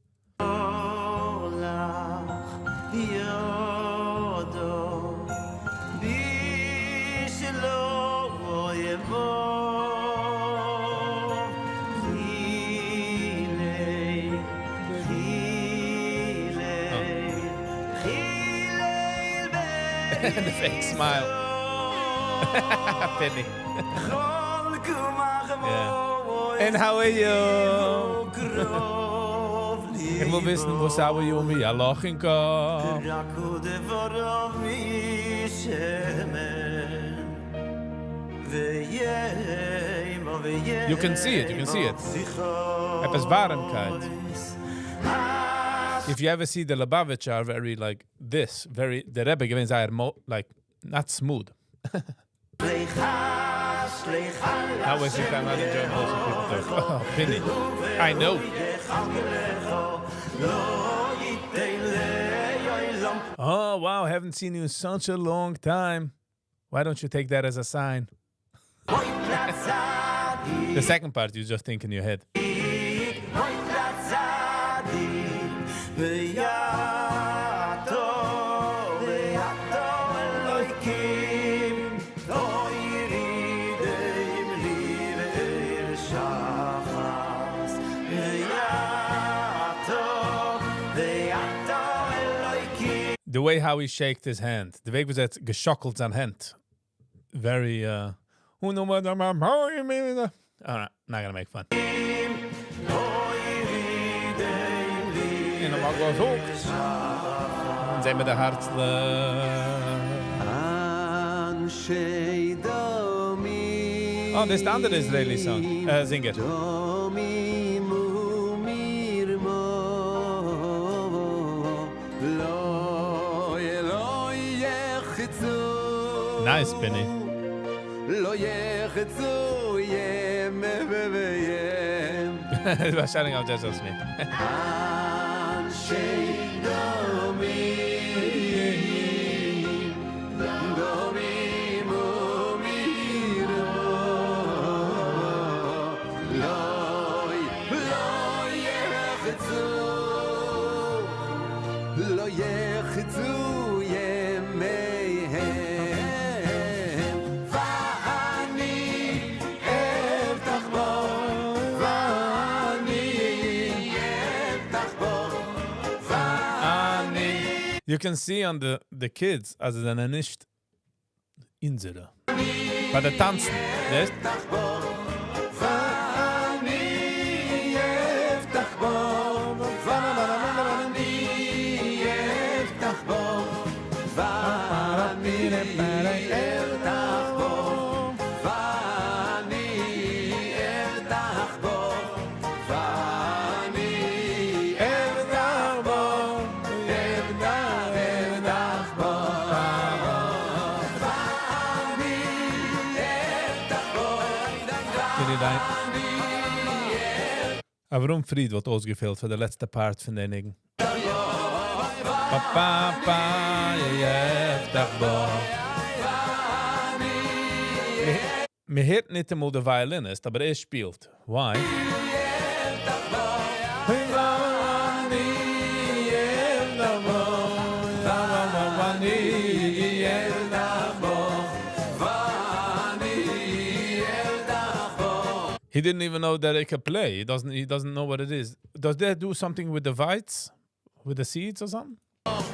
And the fake smile. Penny. Yeah. And how are you? Ik wil wissen, hoe zou je om je lachen kan? You can see it, you can see it. Etwas Warmkeit. If you ever see the Lubavitch are very like this, very, the Rebbe gewinnt like, not smooth. How was it time out of German also people talk? Oh, Penny. I know. Oh, wow, haven't seen you in such a long time. Why don't you take that as a sign? The second part you just think in your head. The way how he shaked his hand. The way was that geschockelt zijn hand. Very, Alright, not gonna make fun. En dan mag wel zo. Dan zijn we de Oh, dit is de andere Israeli song. Zinger. Nice, Penny. Waarschijnlijk ook just als me. You can see on the kids as they're nicht in there. Bei der Tanzen, yes? Aber warum Fried wird ausgefüllt für den letzten Part von den Dingen? Mir hört nicht einmal der Violinist, aber spielt. Why? He didn't even know that it could play. He doesn't know what it is. Does that do something with the vites? With the seeds or something? Oh.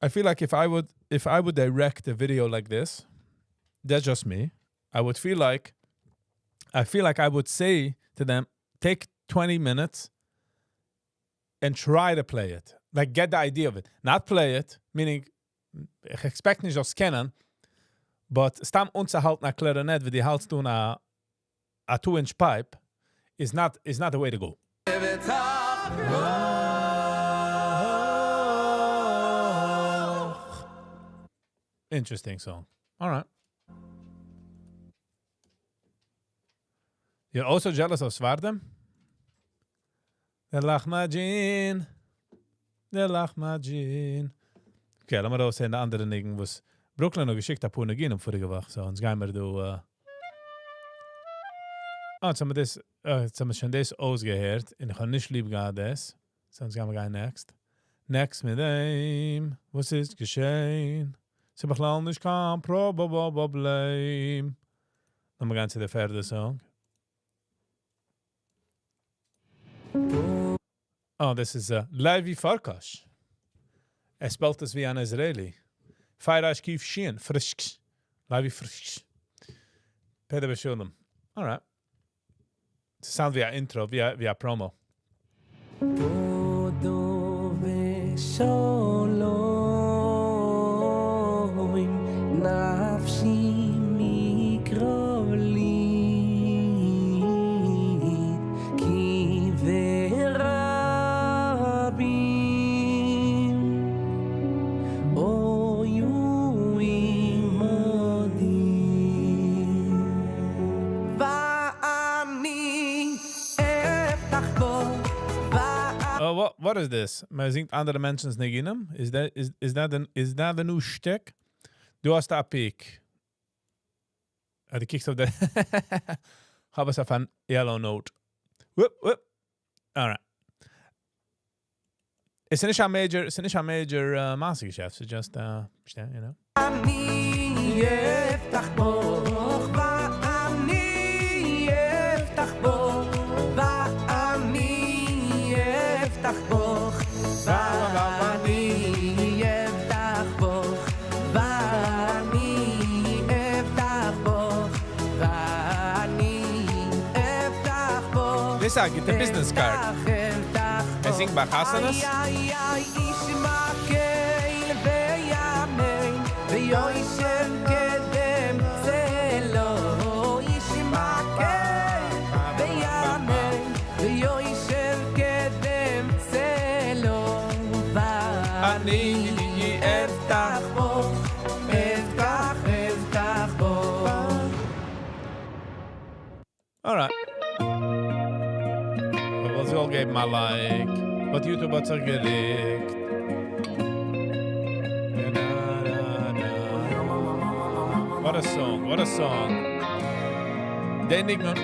I feel like if I would direct a video like this, that's just me. I feel like I would say to them, take 20 minutes and try to play it. Like, get the idea of it. Not play it, meaning, ich expect nicht das kennen, but stam unterhalten a clarinet, wie die hältst du a 2-inch pipe, is not the way to go. Interesting song. All right. You're also jealous of Svardem? Der Lachmajin. Okay, lass mal raus in der anderen Dingen, was Brooklyn noch geschickt hat, vorne gehen vorige Woche. So, uns gehen wir da. Jetzt haben wir schon das ausgehört. Und ich habe nicht lieb gehabt das. Sonst gehen wir next. Next mit dem. Was ist geschehen? Sie bechlall nicht kein Problem. Lass mal ganz zu der Pferde-Song. Oh, this is Levi Farkas. Spelt es wie ein Israeli. Feirash Kief Shien, frisch. Levi frisch. Peder Beshulam. All right. It sounds wie ein Intro, wie ein Promo. Bodo ושלום נפשי מקרוב לי כי ורבים היו עמדי ואני אפתח בו Oh, what is this? Man singt andere Menschen's Neginam? Is that the new shtick? Du hast da Peak. Du kickst auf der... Hab es auf ein yellow note. Whoop, whoop. All right. It's nicht a major Mastergeschäft. It's just, you know. אני אפתח בו ואני אפתח בו ואני אפתח בו ואני אפתח בו ואני אפתח בו ואני אפתח בו This I get the business card. I sing by Hassanas. ויוישב קדם זה לא ישמעכם ויאמן ויוישב קדם זה לא ואני אפתח בו אפתח בו All right. Was all gave my like. But YouTube hat's gelegt. What a song, what a song. Den Ding nun.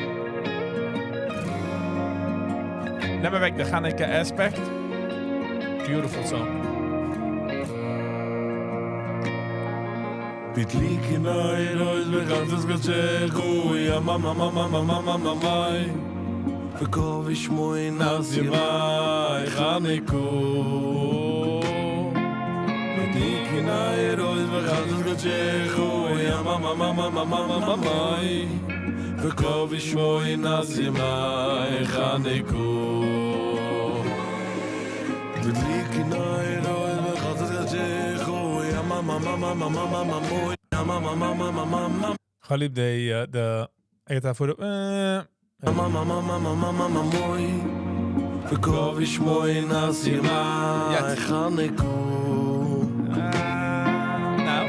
Nehmen wir weg den Chaneke-Aspekt. Beautiful song. Bitlik in Eirois, beganzes Gatscherchu, ja mama, mama, mama, mama, mai. Verkauf ich moi nasi mai, Chaneko. Bitlik in Eirois, beganzes Gatscherchu, ja mama, mama, mama, mama, mai. Verkauf ich moi nasi mai, Chaneko. Bitlik in Eirois, beganzes Gatscherchu, ja mama, mama, mama, mama, moi. Ja mama, mama, mama, mama. Galib de ik ga voor de Mama, mama, mama, mama, mama, moi. Verkauf ich moi nasi mai, Chaneko. nou,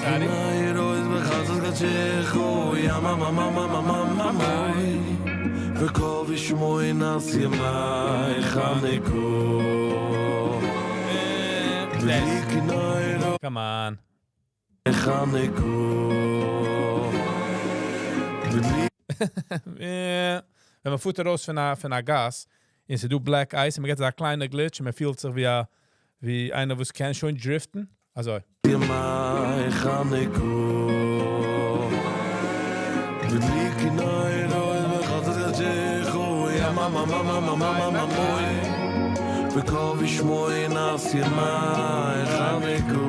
sorry. Eirois, beganzes Gatscherchu, ja mama, mama, mama, mama, moi. Verkauf ich moi nasi mai, Chaneko. Bitlik in Eirois, Come on. Chaneko. Bitlik Wenn man Futter raus von einer Gas, und sie do Black Ice, und man geht da kleine Glitch, und man fühlt sich wie einer, was kann schon driften. Also. mai, Chaneko. Bitlik in Eirois, beganzes Gatscherchu, ja mama, mama, mama, mama, moi. Verkauf ich moi nasi mai, Chaneko.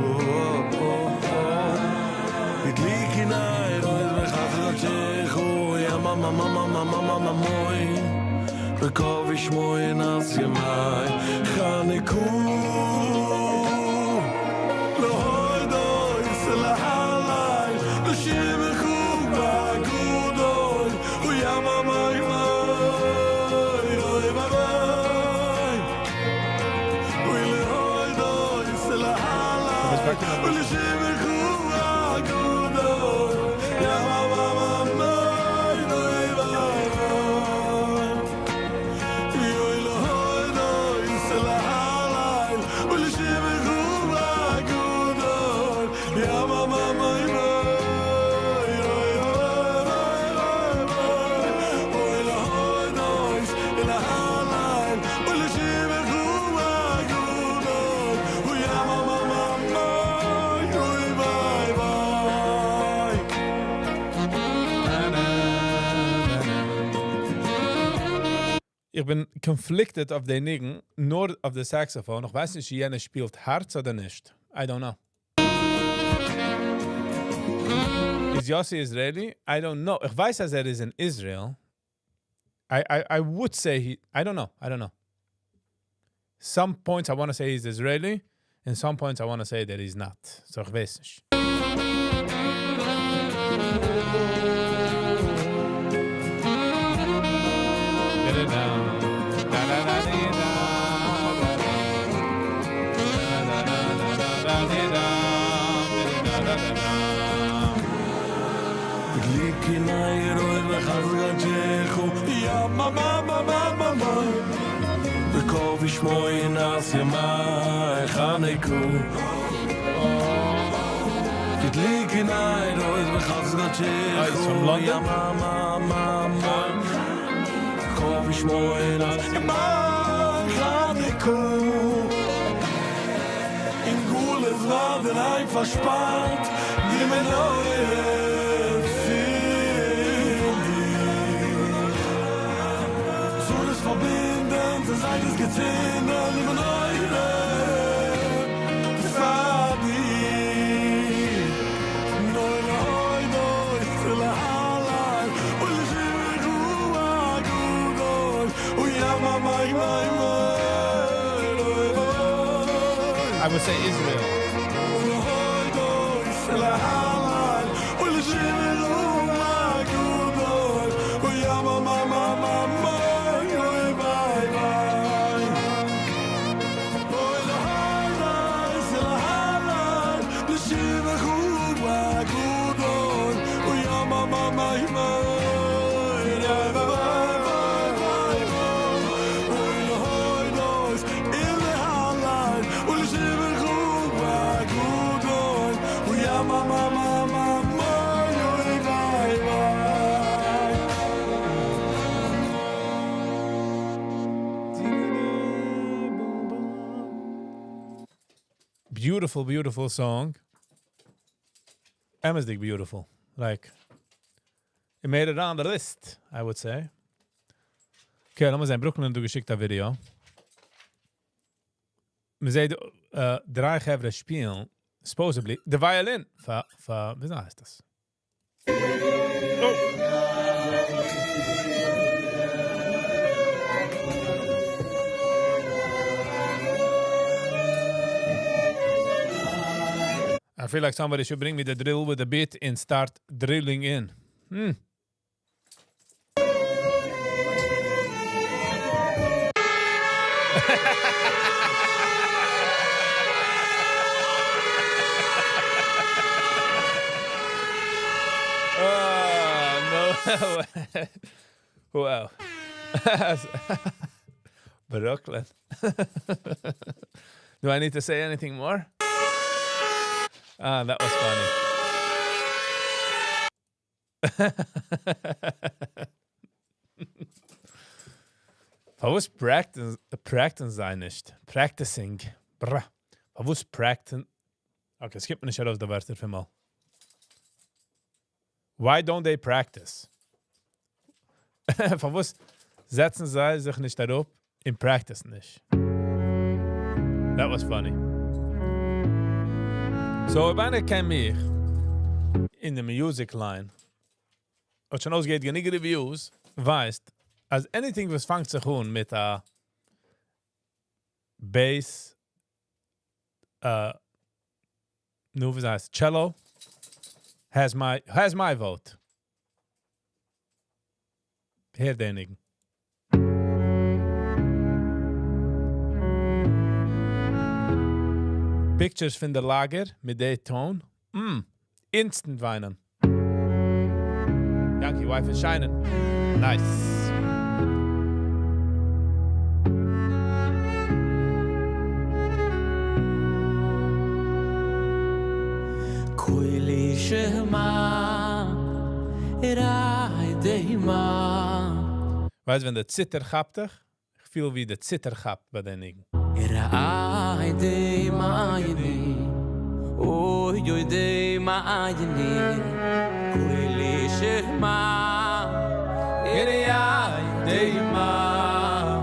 Bitlik in Eirois, beganzes Gatscherchu, ja mama, mama, mama, mama, moi. Verkauf ich moi nasi mai, Chaneko. Lo hoydoi, sela halai, lo shimechu ba'gudoi, u ya mama, imai, oi, bye-bye. Ui, le hoydoi, sela halai, u lo shimechu ba'gudoi, ya mama, imai, oi, bye-bye. Ui, le hoydoi, sela halai, Ich bin conflicted auf den Nigen, nur auf der Saxophon. Ich weiß nicht, wie jener spielt Herz oder nicht. I don't know. Is Yossi Israeli? I don't know. Ich weiß, dass ist in Israel. I would say I don't know. Some points I want to say he's Israeli, and some points I want to say that he's not. So ich weiß nicht. Bekov ich moi nas yamai Chaneko Gitlik in ay roiz bechazgat He's from London? Bekov ich moi nas yamai Chaneko In gules Waden einfach spart Die me neue Verbinden, das eines gezähnt, liebe Leute, Fadi, Neu, Zilla Halal, und ich will Ruhe, und ja, Mama, I would say Israel. Zilla Halal, und ich will Ruhe, und ja, Mama, Beautiful song. Amazing beautiful. Like, it made it on the list, I would say. Okay, lass mal sehen. Brooklyn, du geschickt ein Video. Wir sehen, drei Gevre spielen, supposedly, the violin. Wie heißt das? I feel like somebody should bring me the drill with a bit and start drilling in. Oh, no. Wow. Brooklyn. Do I need to say anything more? Ah, that was funny. Was practicing sein nicht? Practicing. Bra. Was practicing? Okay, skip me aus der Wörter für mal. Why don't they practice? Was setzen sie sich nicht darauf in practice nicht? That was funny. So, wenn ich kenne mich in der Music Line, und schon ausgeht genug Reviews, weißt, als anything was fängt sich an mit a Bass, nu wie heißt, Cello, has my vote. Hier denigen. Pictures von der Lager mit der Ton. Instant weinen. Yankee Wife is shining. Nice. Koili Shema Erai Deima. Weißt du, wenn der Zitter gehabt dich? Ich fühle wie der Zitter gehabt bei den Nigen. Erai Deima Yini. Oh, yo Deima Yini. Koili Shema Erai Deima.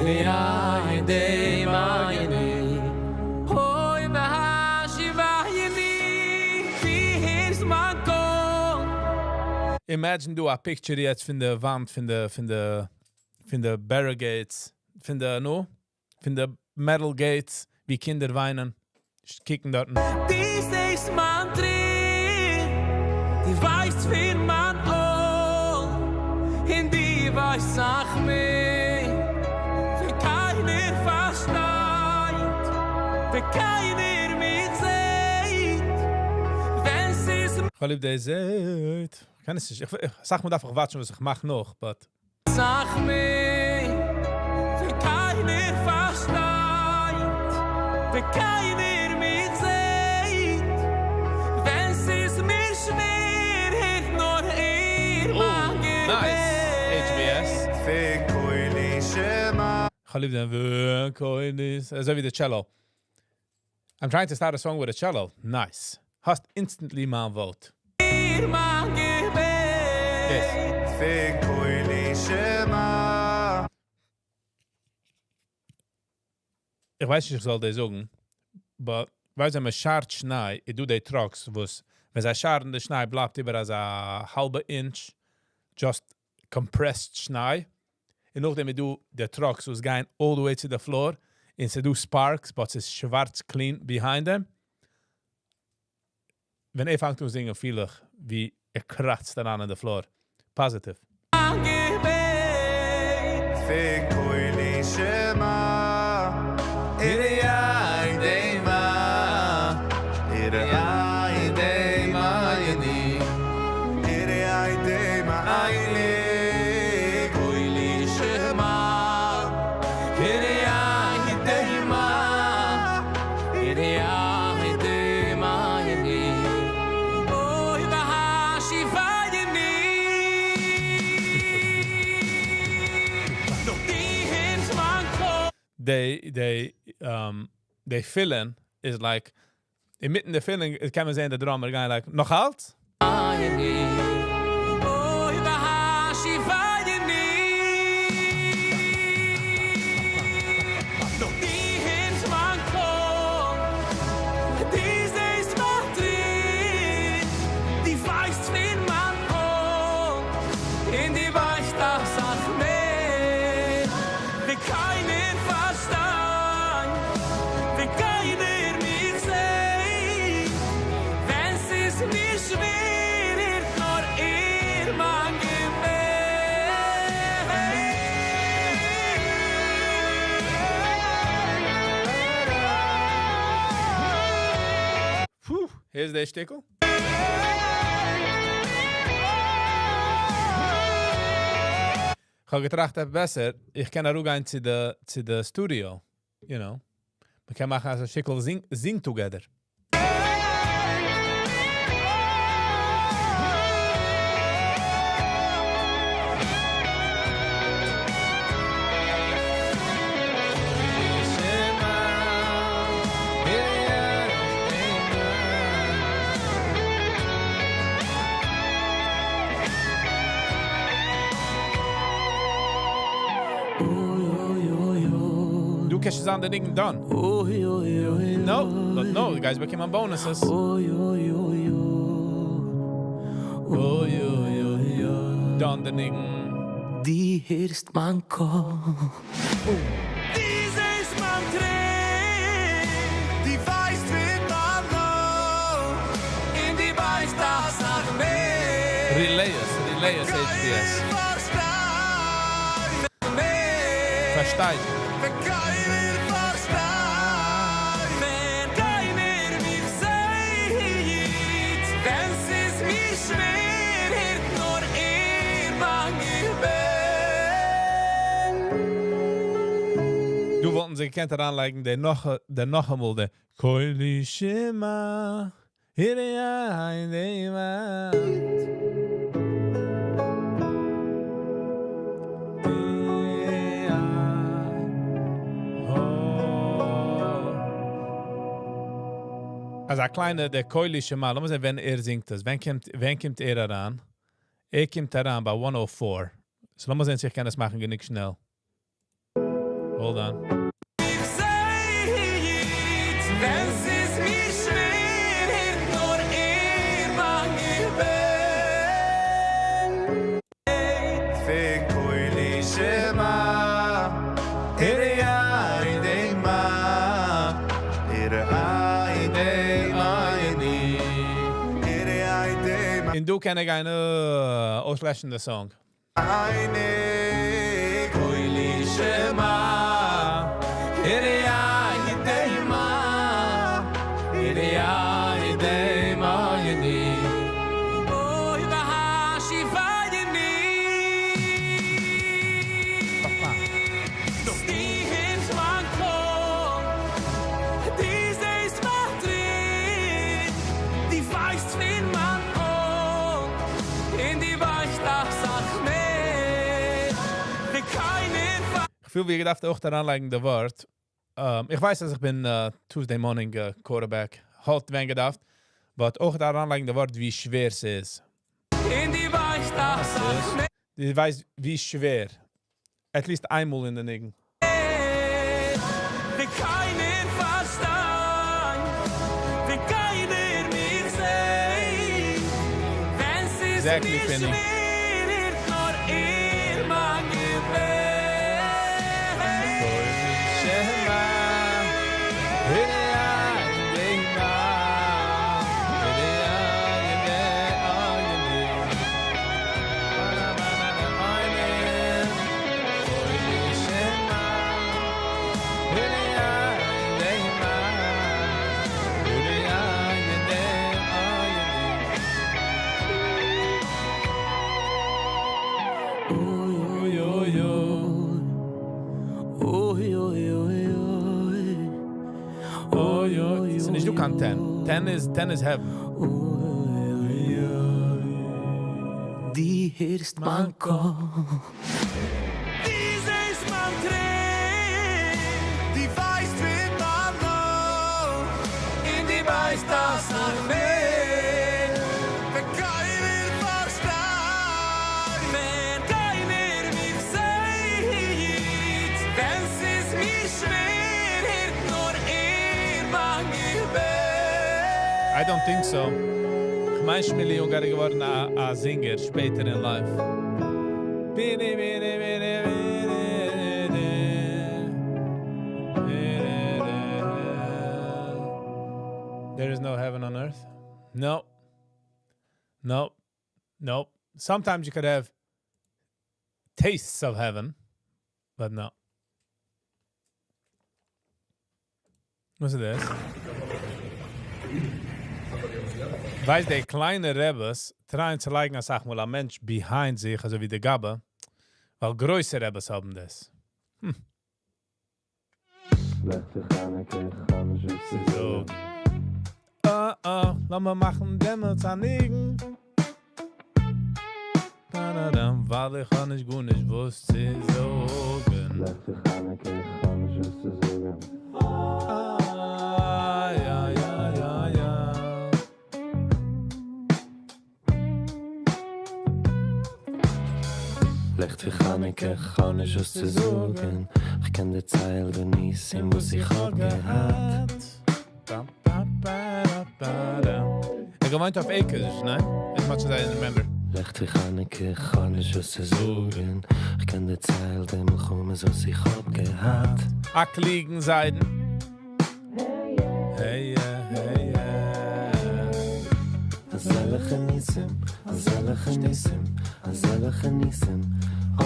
Yidei Mayini Hoy Vahashivayini Here's my goal. Imagine du a picture jetzt von der Wand von der Barricades, von der Metal Gates, wie Kinder weinen, kicken dort. Dies ist mein Trieb, die weiß für mein Ohr, in die weiß sag mir, für keiner versteht, für keiner mich sieht, wenn sie's Ich lieb die Zeit. Ich kann es nicht. Ich sag mir einfach watschen, was ich mach noch, but... sag mir, für keiner versteht, für keiner mich sieht, wenn sie's mir schwer, ich nur ihr mein Nice. HBS. Ich lieb den Koinis. So wie the cello. I'm trying to start a song with a cello. Nice. Hast instantly my vote. Ihr mein Gebet. Yes. Ich weiß nicht, ich soll das sagen, aber weißt du, wenn man schart Schnee, ich do die Trucks, wenn sie scharen, der Schnee bleibt über als a halbe Inch, just compressed Schnee. Und nachdem ich do die Trucks, was gehen all the way to the floor, und sie do sparks, but es ist schwarz clean behind them. Wenn ich fange zu singen, fühle ich, wie kratzt daran an der Floor. Positive. Mein Gebet. Oy Vahashivayini. Doch die Hins mein Kopf. They filling is like, inmitten der filling, kann man sehen, der drummer going like, noch halt? Oy Vahashivayini. Doch die Hins mein Kopf. Dieses macht drin. Die weiß für mein Ohr. In die weiß das sagt mir. Wie keiner versteht. Wie keiner mich sieht. Wenn es mir schwer ist, nur ihr mein Gebet. Puh, here's der Stickel. Ich habe getracht, besser, ich kann auch gehen zu der Studio, you know. Wir können machen also Stickel sing together. Du kannst es an den Dingen done. No, but no, the guys became on bonuses. Done the Dingen. Die heerst man kom. Dieses man Tränen, die weiß mit man Loh. In die weiß das nach mir. Relay us HBS. Versteht. Wenn keiner versteht. Wenn keiner mich sieht. Wenn es mir schwer ist, nur ihr mein Gebet. Du wollten sie kennt anlegen, der noch einmal der Koili Shema. Hiria Neima. Als een kleine, der Koilische Mal, laten we zeggen, wenn singt das. Wen kommt heran? Kommt heran bei 104. So laten we zeggen, ich kann das machen, nicht schnell. hold on. Ich seht, wenn's ist mir schwer, hört nur wann ich bin. Fick koili shema Ere aide ma Ere aide ayni Ere aide ma In du kenne ich eine auslöschen der Song. Ayne koili shema Ere aide ma Ere aide ma yeni. Oh, ich war hashi vayni. Die Hits man kommt, diese ist macht drin. Die weißt, wen man kommt, in die Weichtag sag mehr. Wie keinen Ich fühle, wie gedacht auch daran liegen der Wort. Ich weiß, dass ich bin Tuesday Morning Quarterback. Halt, wenn gedacht. Aber auch daran liegen der Wort, wie schwer es ist. in die Weichtag sag mehr. Ich weiß, wie schwer. At least einmal in den Nigen. Wie keinen Verstand, wie keiner mich sieht. Wenn's ist Exactly, mir Penny. schwer, wird nur mein So nicht du kannst 10. 10 is heaven. Die Hirst man kommt. Diese ist mein Tränen, die weißt, wie man noch in die Weichtag sag mehr. Wenn keiner versteht, wenn keiner mich sieht, wenn's ist mir schwer, hört nur wann ich bin. I don't think so. Ich meine, Schmillion gerade geworden a Singer später in life. There is no heaven on earth. No. No. No. Sometimes you could have tastes of heaven, but no. Was ist das? Weiß der kleine Rebbes trauen zu leigen, als sag mal, ein Mensch behind sich, also wie der Gabbe, weil größere Rebbes haben das. So. Lass mal machen, Dämmels anlegen. Weil ich kann nicht gut nicht wusste sagen. Ja, ja, ja, ja. Lecht für Chaneke, kann ich es zu sagen. Ich kenn die Zeil, der Nissim, was ich hab gehad. Er gemeint auf Ekels, ne? As much as I remember. Lecht für Chaneke, kann ich es zu sagen. Ich kenn die Zeil, der Milchummes, was ich hab gehad. Ackliegen Seiden. Hey, hey, Azalige Nissim, Azalige Nissim, Azalige Nissim.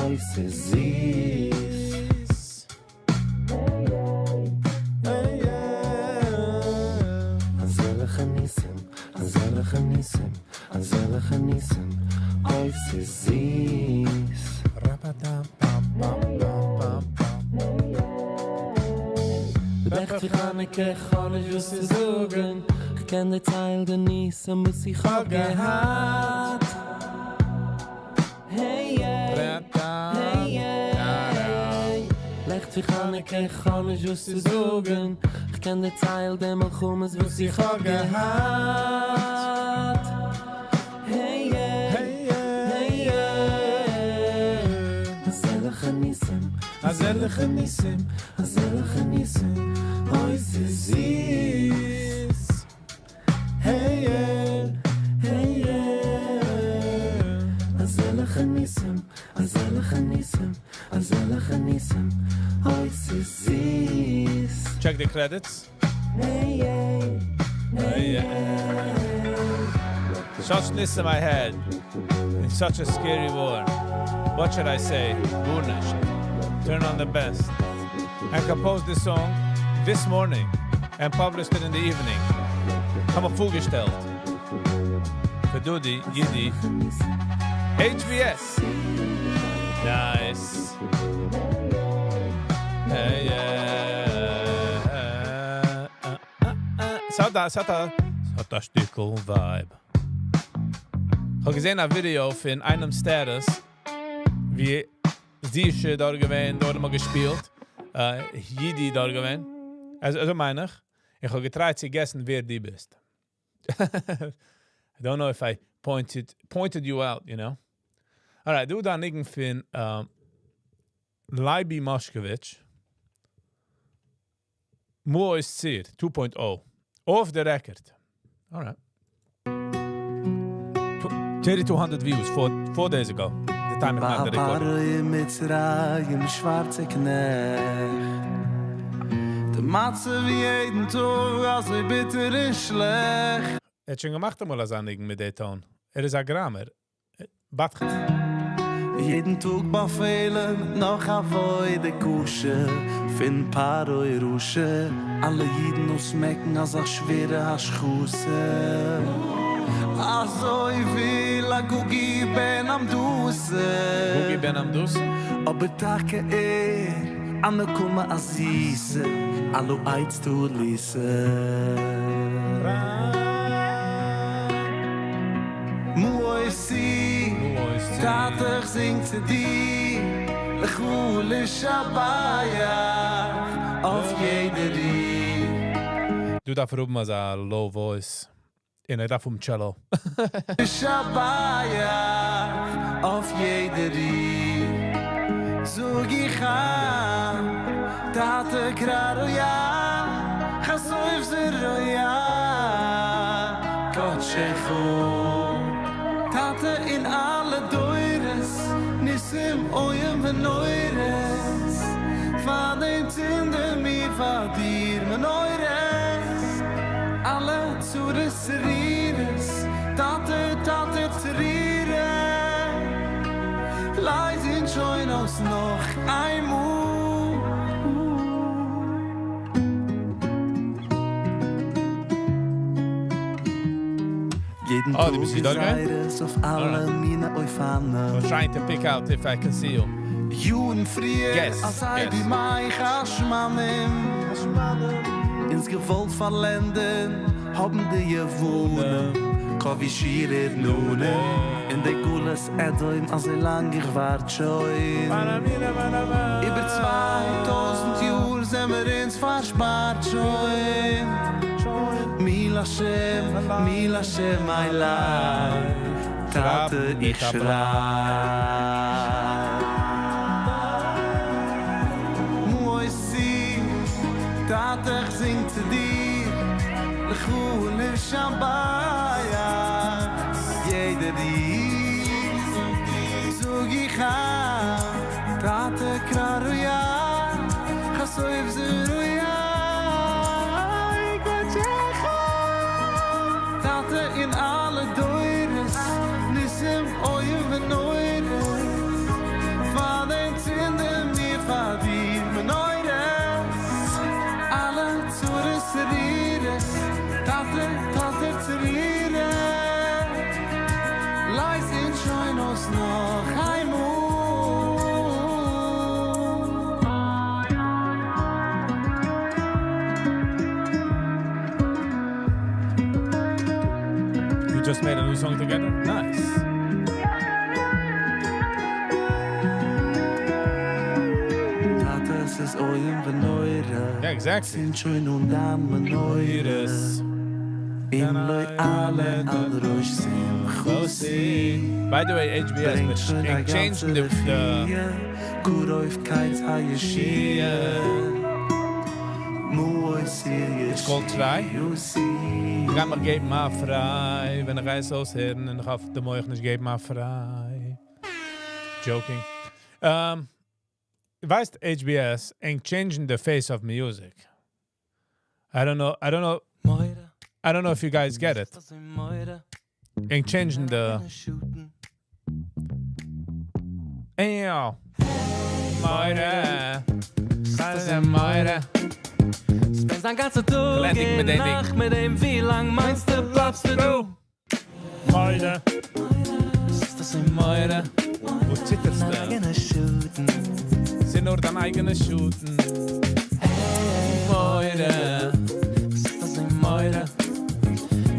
Oy, se süß. Azalige Nissim, Azalige Nissim, Azalige Nissim. Oy, se süß. Lecht wie Chaneke, kann ich was zu sagen. Ich kenn die Zeil, der Nissim, was ich hab gehad. Hey, hey, hey, hey. Lecht wie Chaneke, kann ich was zu sagen. Ich kenn die Zeil, der Milchummes, was ich hab gehad. Hey, hey, hey, hey. Azalige Nissim, Azelige nisim, azelige nisim, oi zis. Hey yeah, hey yeah. Azelige nisim, azelige nisim, azelige nisim, oi zis. Check the credits. Hey yeah, hey yeah. Such nisim I had in such a scary war. What should I say? Burnish. Turn on the best. I composed this song this morning and published it in the evening. I'm a vorgestellt. Für Dudi, Yiddish, HBS. Nice. Hey, yeah. Sata Stückel Vibe. Ich habe gesehen ein Video von einem Status, wie sie ist dort gewesen, dort mal gespielt. Yiddish dort gewesen. Also meine ich. Ich habe getraut zu guessen, wer die bist. I don't know if I pointed you out, you know. Alright, du dann irgendwie Leibi Moskowitz. Mo is Zier, 2.0. Off the record. Alright. 3200 views, 4 days ago. The time I had the recording. Mitzrayim, schwarze Knecht. De Matze wie jeden Tag, also bitter und schlecht. Er hat schon gemacht einmal als Anliegen mit der Ton. Er ist ein Grammer. Batget. Jeden Tag befehlen, noch auf de Kusche. Fin Paroi Rusche. Alle Jiden aus Mecken, als auch schwere Haschkusse. Also ich will a Gugi ben am Dusse. Gugi ben am Dusse? Aber Tage Anne komme Asise. Allo Eiz tu Lise. Moisi, Tater singt zu dir. Lechule Shabaya auf jeder Rie. Du darf oben als a low voice. En hij darf cello. Shabaya auf jeder Rie. Zog ich an, Tate Kraroya, Chasoif Zeroya, Gott Shecho. Tate in alle Deures, Nissim Oyem Venoires, Vater Tinde mir Vadir Menoires, alle Zures Serires, Tate Zerire, Leid in Schoen aus noch einmal. Jeden die bist du da gegangen? auf alle meine Eufanen. I'm trying to pick out if I can see you. Juden frier, als wie mein Chashmanim. Ins Gewalt verlenden, haben die gewohnen. Kovischiret nune, in de Gules Edoim, als lang ich wart schon. Über 2000 Jahre sind wir ins verspart schon. Mil Hashem, my life, Tate, ich schrei. Moisi, Tate, ich sing zu dir, Lechule Shabaya, jeder dies, zog ich an, Tate, Kraruya, Chasoif Zeruya. In alle Deures, Nissim Oyem Venoires, Vater Zinde mir Vadir Venoires, alle Zures Zerires, Tate Zerire, Leis in Schoenos noch einmal. Just made a new song together? Nice. Tatas is Oyem Venoire. Yeah, exactly. Sind schon und dann Venoires. In Loi alle Adrosh Sim Chosi. By the way, HBS, changed the Guroifkeit hayeshien Ich called frei. Ich kann mir geben mal frei. Wenn ich reis aushören und ich auf den Morgen nicht geben mal frei. Joking. Weißt, HBS ain't changing the face of music. I don't know if you guys get it. Ain't changing the... Eyo. Moire. Moire. Spend ein ganzer Tag Glendig mit in dem Nacht mit dem, wie lang meinst du, bleibst du? Moire. Das in Moire. Wo zitterst du? eigene Schuten. Sie nur dein eigenes Shooten. Moire. Das in Meure.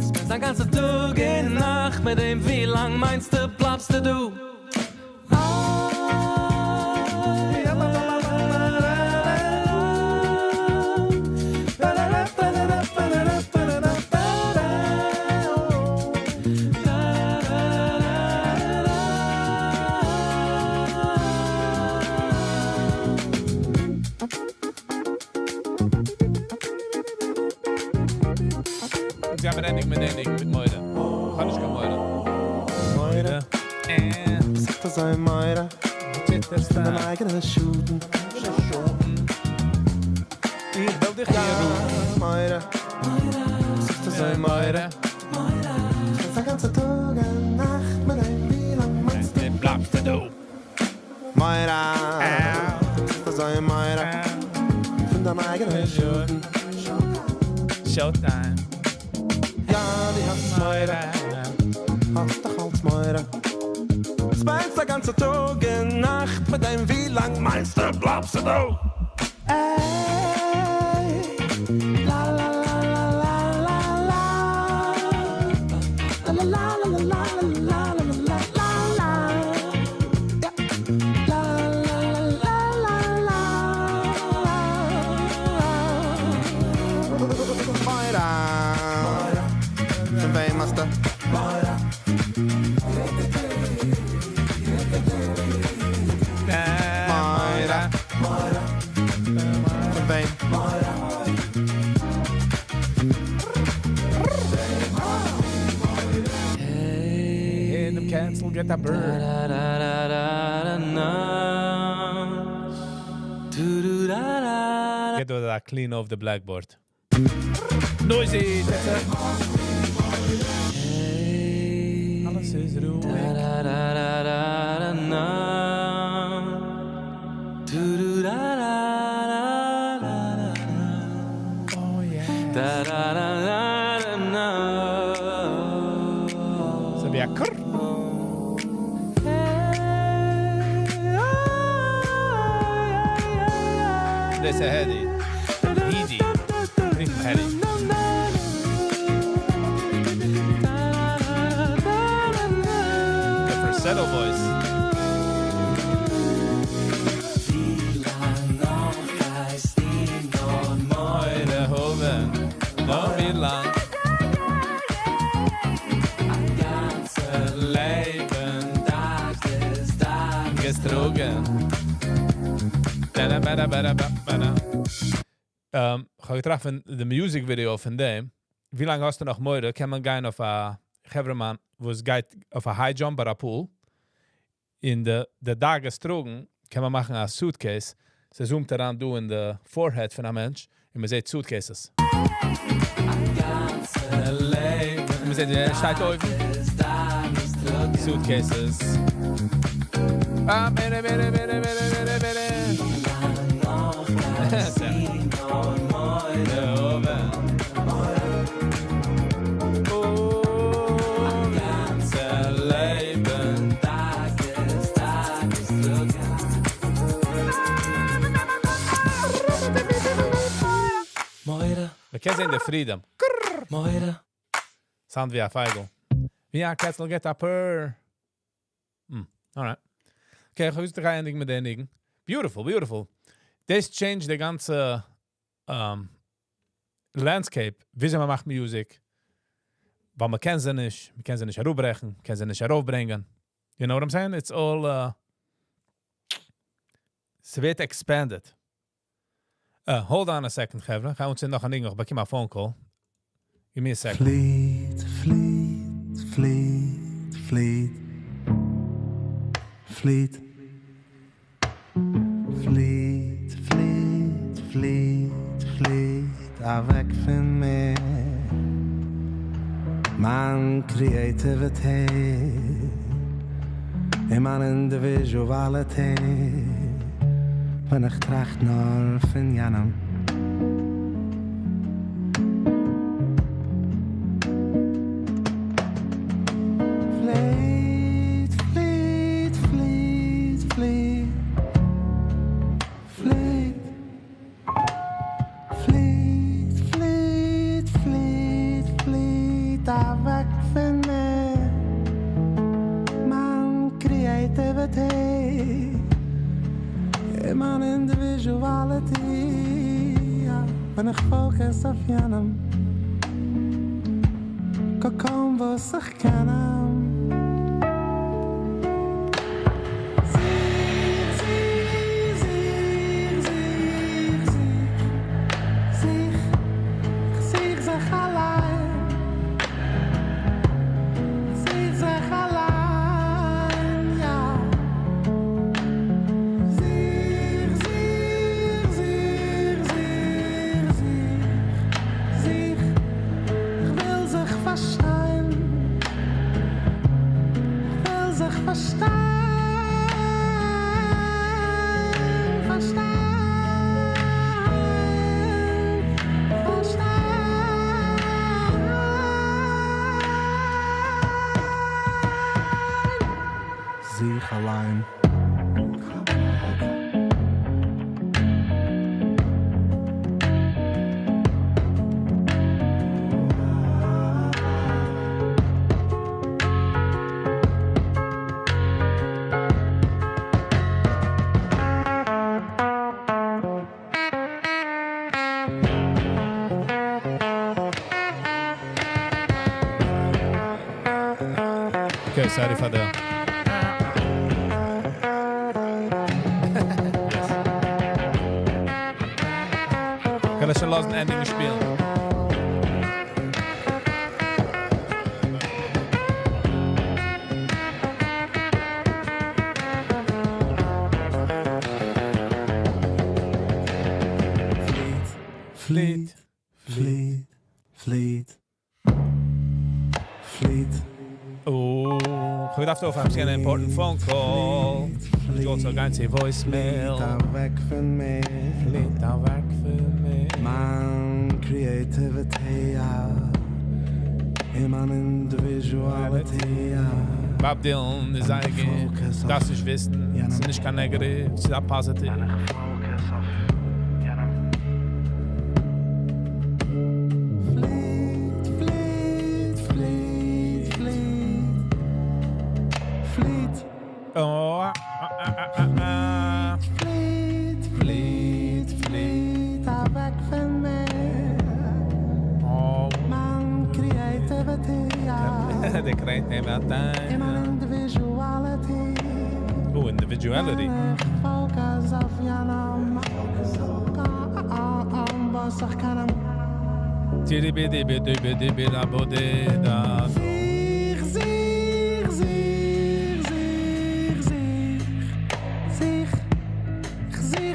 Spend ein ganzer Tag in Nacht mit dem, wie lang meinst du, bleibst du? Sie haben endlich mit Moire. Kann ich kein Moire. Moire. Sagt das ein Meure. Zitterst du? Eigene Schuten. Ich will dich hier rufen. Meure. Sagt das ein Meure. Spend ein ganzer Tag in Nacht mit dem, wie lang meinst du? Den bleibst du. Meure. Sagt das ein Meure. Von deinem eigenen Schuten. Showtime. Ja, die hast Meure. Hast doch als Meure. Spend der ganze Tag in Nacht mit dem, wie lang meinst du, bleibst du? Ey, la la la la la la la. La la la la la la la la la la la. Ja. La la la la la la. Moira. Von wem hast du? Moira. Moira. Von wem? In the cancel, get a bird. Get that clean off the blackboard. Noisy, that's it. Alles is ruhig. Oh yeah. Så vi er kurr. Det är Hedy. Hedy. Inte Hedy. The falsetto voice. Moire hoven. Nå wie lang. Leben. Gestrogen. Ich habe getroffen de music video von dem. Wie lange hast du noch Moire? Kann man gehen auf a Heverman, wo es geht auf a High Jump oder a Pool. In de Tag gestrogen kann man machen a Suitcase. Sie zoomt daran du in de forehead von a Mensch und man sieht Suitcases. Man sieht, steht oben. Suitcases. Ah, bitte, bitte, bitte, bitte, bitte, bitte. Wir kennen in der Freedom. Moira. Sound wie a Feigl. Wie a Ketzel get a purr. Alright. Okay, ich muss dich eindig mit denigen. Beautiful, beautiful. This changed the ganze landscape. Wie man macht Musik. Weil man kennt sie nicht. Man kann sie nicht heraufbrechen. Man kann sie nicht heraufbringen. You know what I'm saying? It's all... Ze werd expanded. Hold on a second, Gevra. Gaan we ons nog aan ding nog. Pak je maar phone call. Give me a second. Fleet, fleet, fleet, fleet. Fleet. Fleet, fleet, fleet, fleet. Avec van me. Man creativity. En man individuality. Wenn ich tracht naar van Janam. Fleet, fleet, fleet, fleet. Fleet. Fleet, fleet, fleet, fleet. Avec van me. Man creativity. En man individuality. Ja, wenn ich focus auf Janam. Kom was ich kann. Zich allein. Okay, sorry for that. Ich kann schon lassen Ending spielen. Fleet, fleet, fleet, fleet. Oh, goed af over. Misschien een important phone call. Je hoort zo gaan zien voicemail. Fleet weg van me. Fleet daar weg van me. Man creativity, ja. En man individuality, ja. Bob Dylan is eigen. Das ist wissen. Es ist nicht kein negativ. Es ist positiv. Oh, Fleet, fleet, fleet, avec van me. Oh, Man creativity, ja. de krijgt niet meer En tijd. man individuality. Oh, individuality. Focus auf Janam. Was ich kann. Tiri bidi bidi bidi bida bodi da.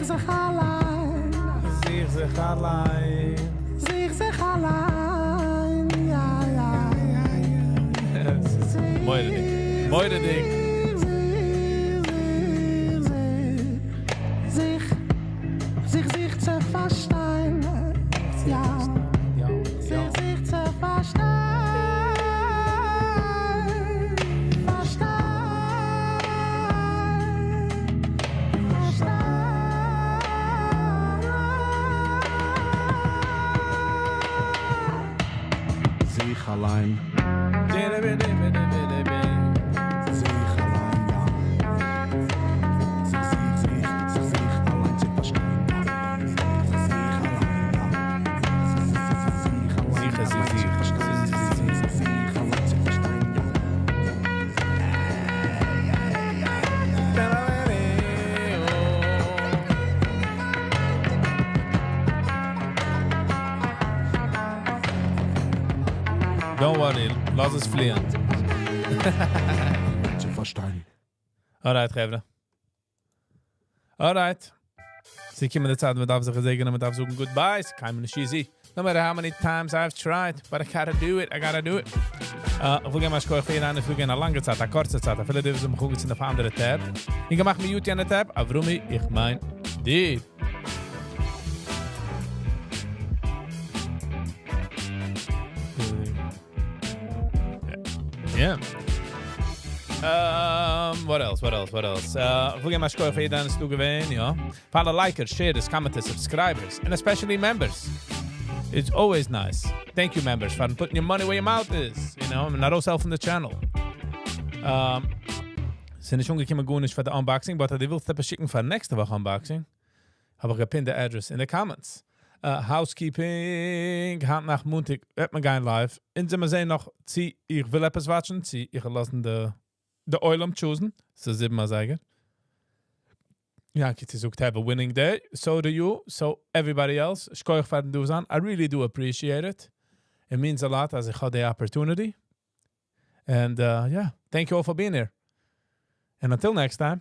Zich allein. Zich allein. Zich allein. Ja, ja, ja, ja. Mooi ding. Mooi ding. Zich te verstehen. Ja. Zich te verstehen. Zich allein. Don't worry. Lass es fliehen. Zu verstehen. Alright, Chevre. Alright. Sie kommen der Zeit, man darf sich segnen, man darf sagen goodbyes. Kein mir easy. No matter how many times I've tried, but I gotta do it. Ich will gerne mal schauen, für eine Flüge in einer langen Zeit, eine kurze Zeit. Viele dürfen sich mal in eine andere Tab. Ich mache mir YouTube an der Tab, aber warum ich mein die. Yeah. What else? Ich will gerne mal schauen, für eine Flüge gewesen, ja. Für alle Likers, Shares, Commenters, Subscribers, and especially members. It's always nice. Thank you, members, for putting your money where your mouth is. You know, I'm not also helping the channel. Sind nicht umgekommen gut nicht für the Unboxing, but I will step schicken für nächste Woche Unboxing. Habe gepinned the address in the comments. Housekeeping, Hand nach Montag, wird man gehen live. In sind wir sehen noch, ich will etwas watchen, ich lassen the Oil chosen. So 7-mal sagen. Yeah, it's to have a winning day. So do you. So everybody else. I really do appreciate it. It means a lot as I had the opportunity. And yeah, thank you all for being here. And until next time.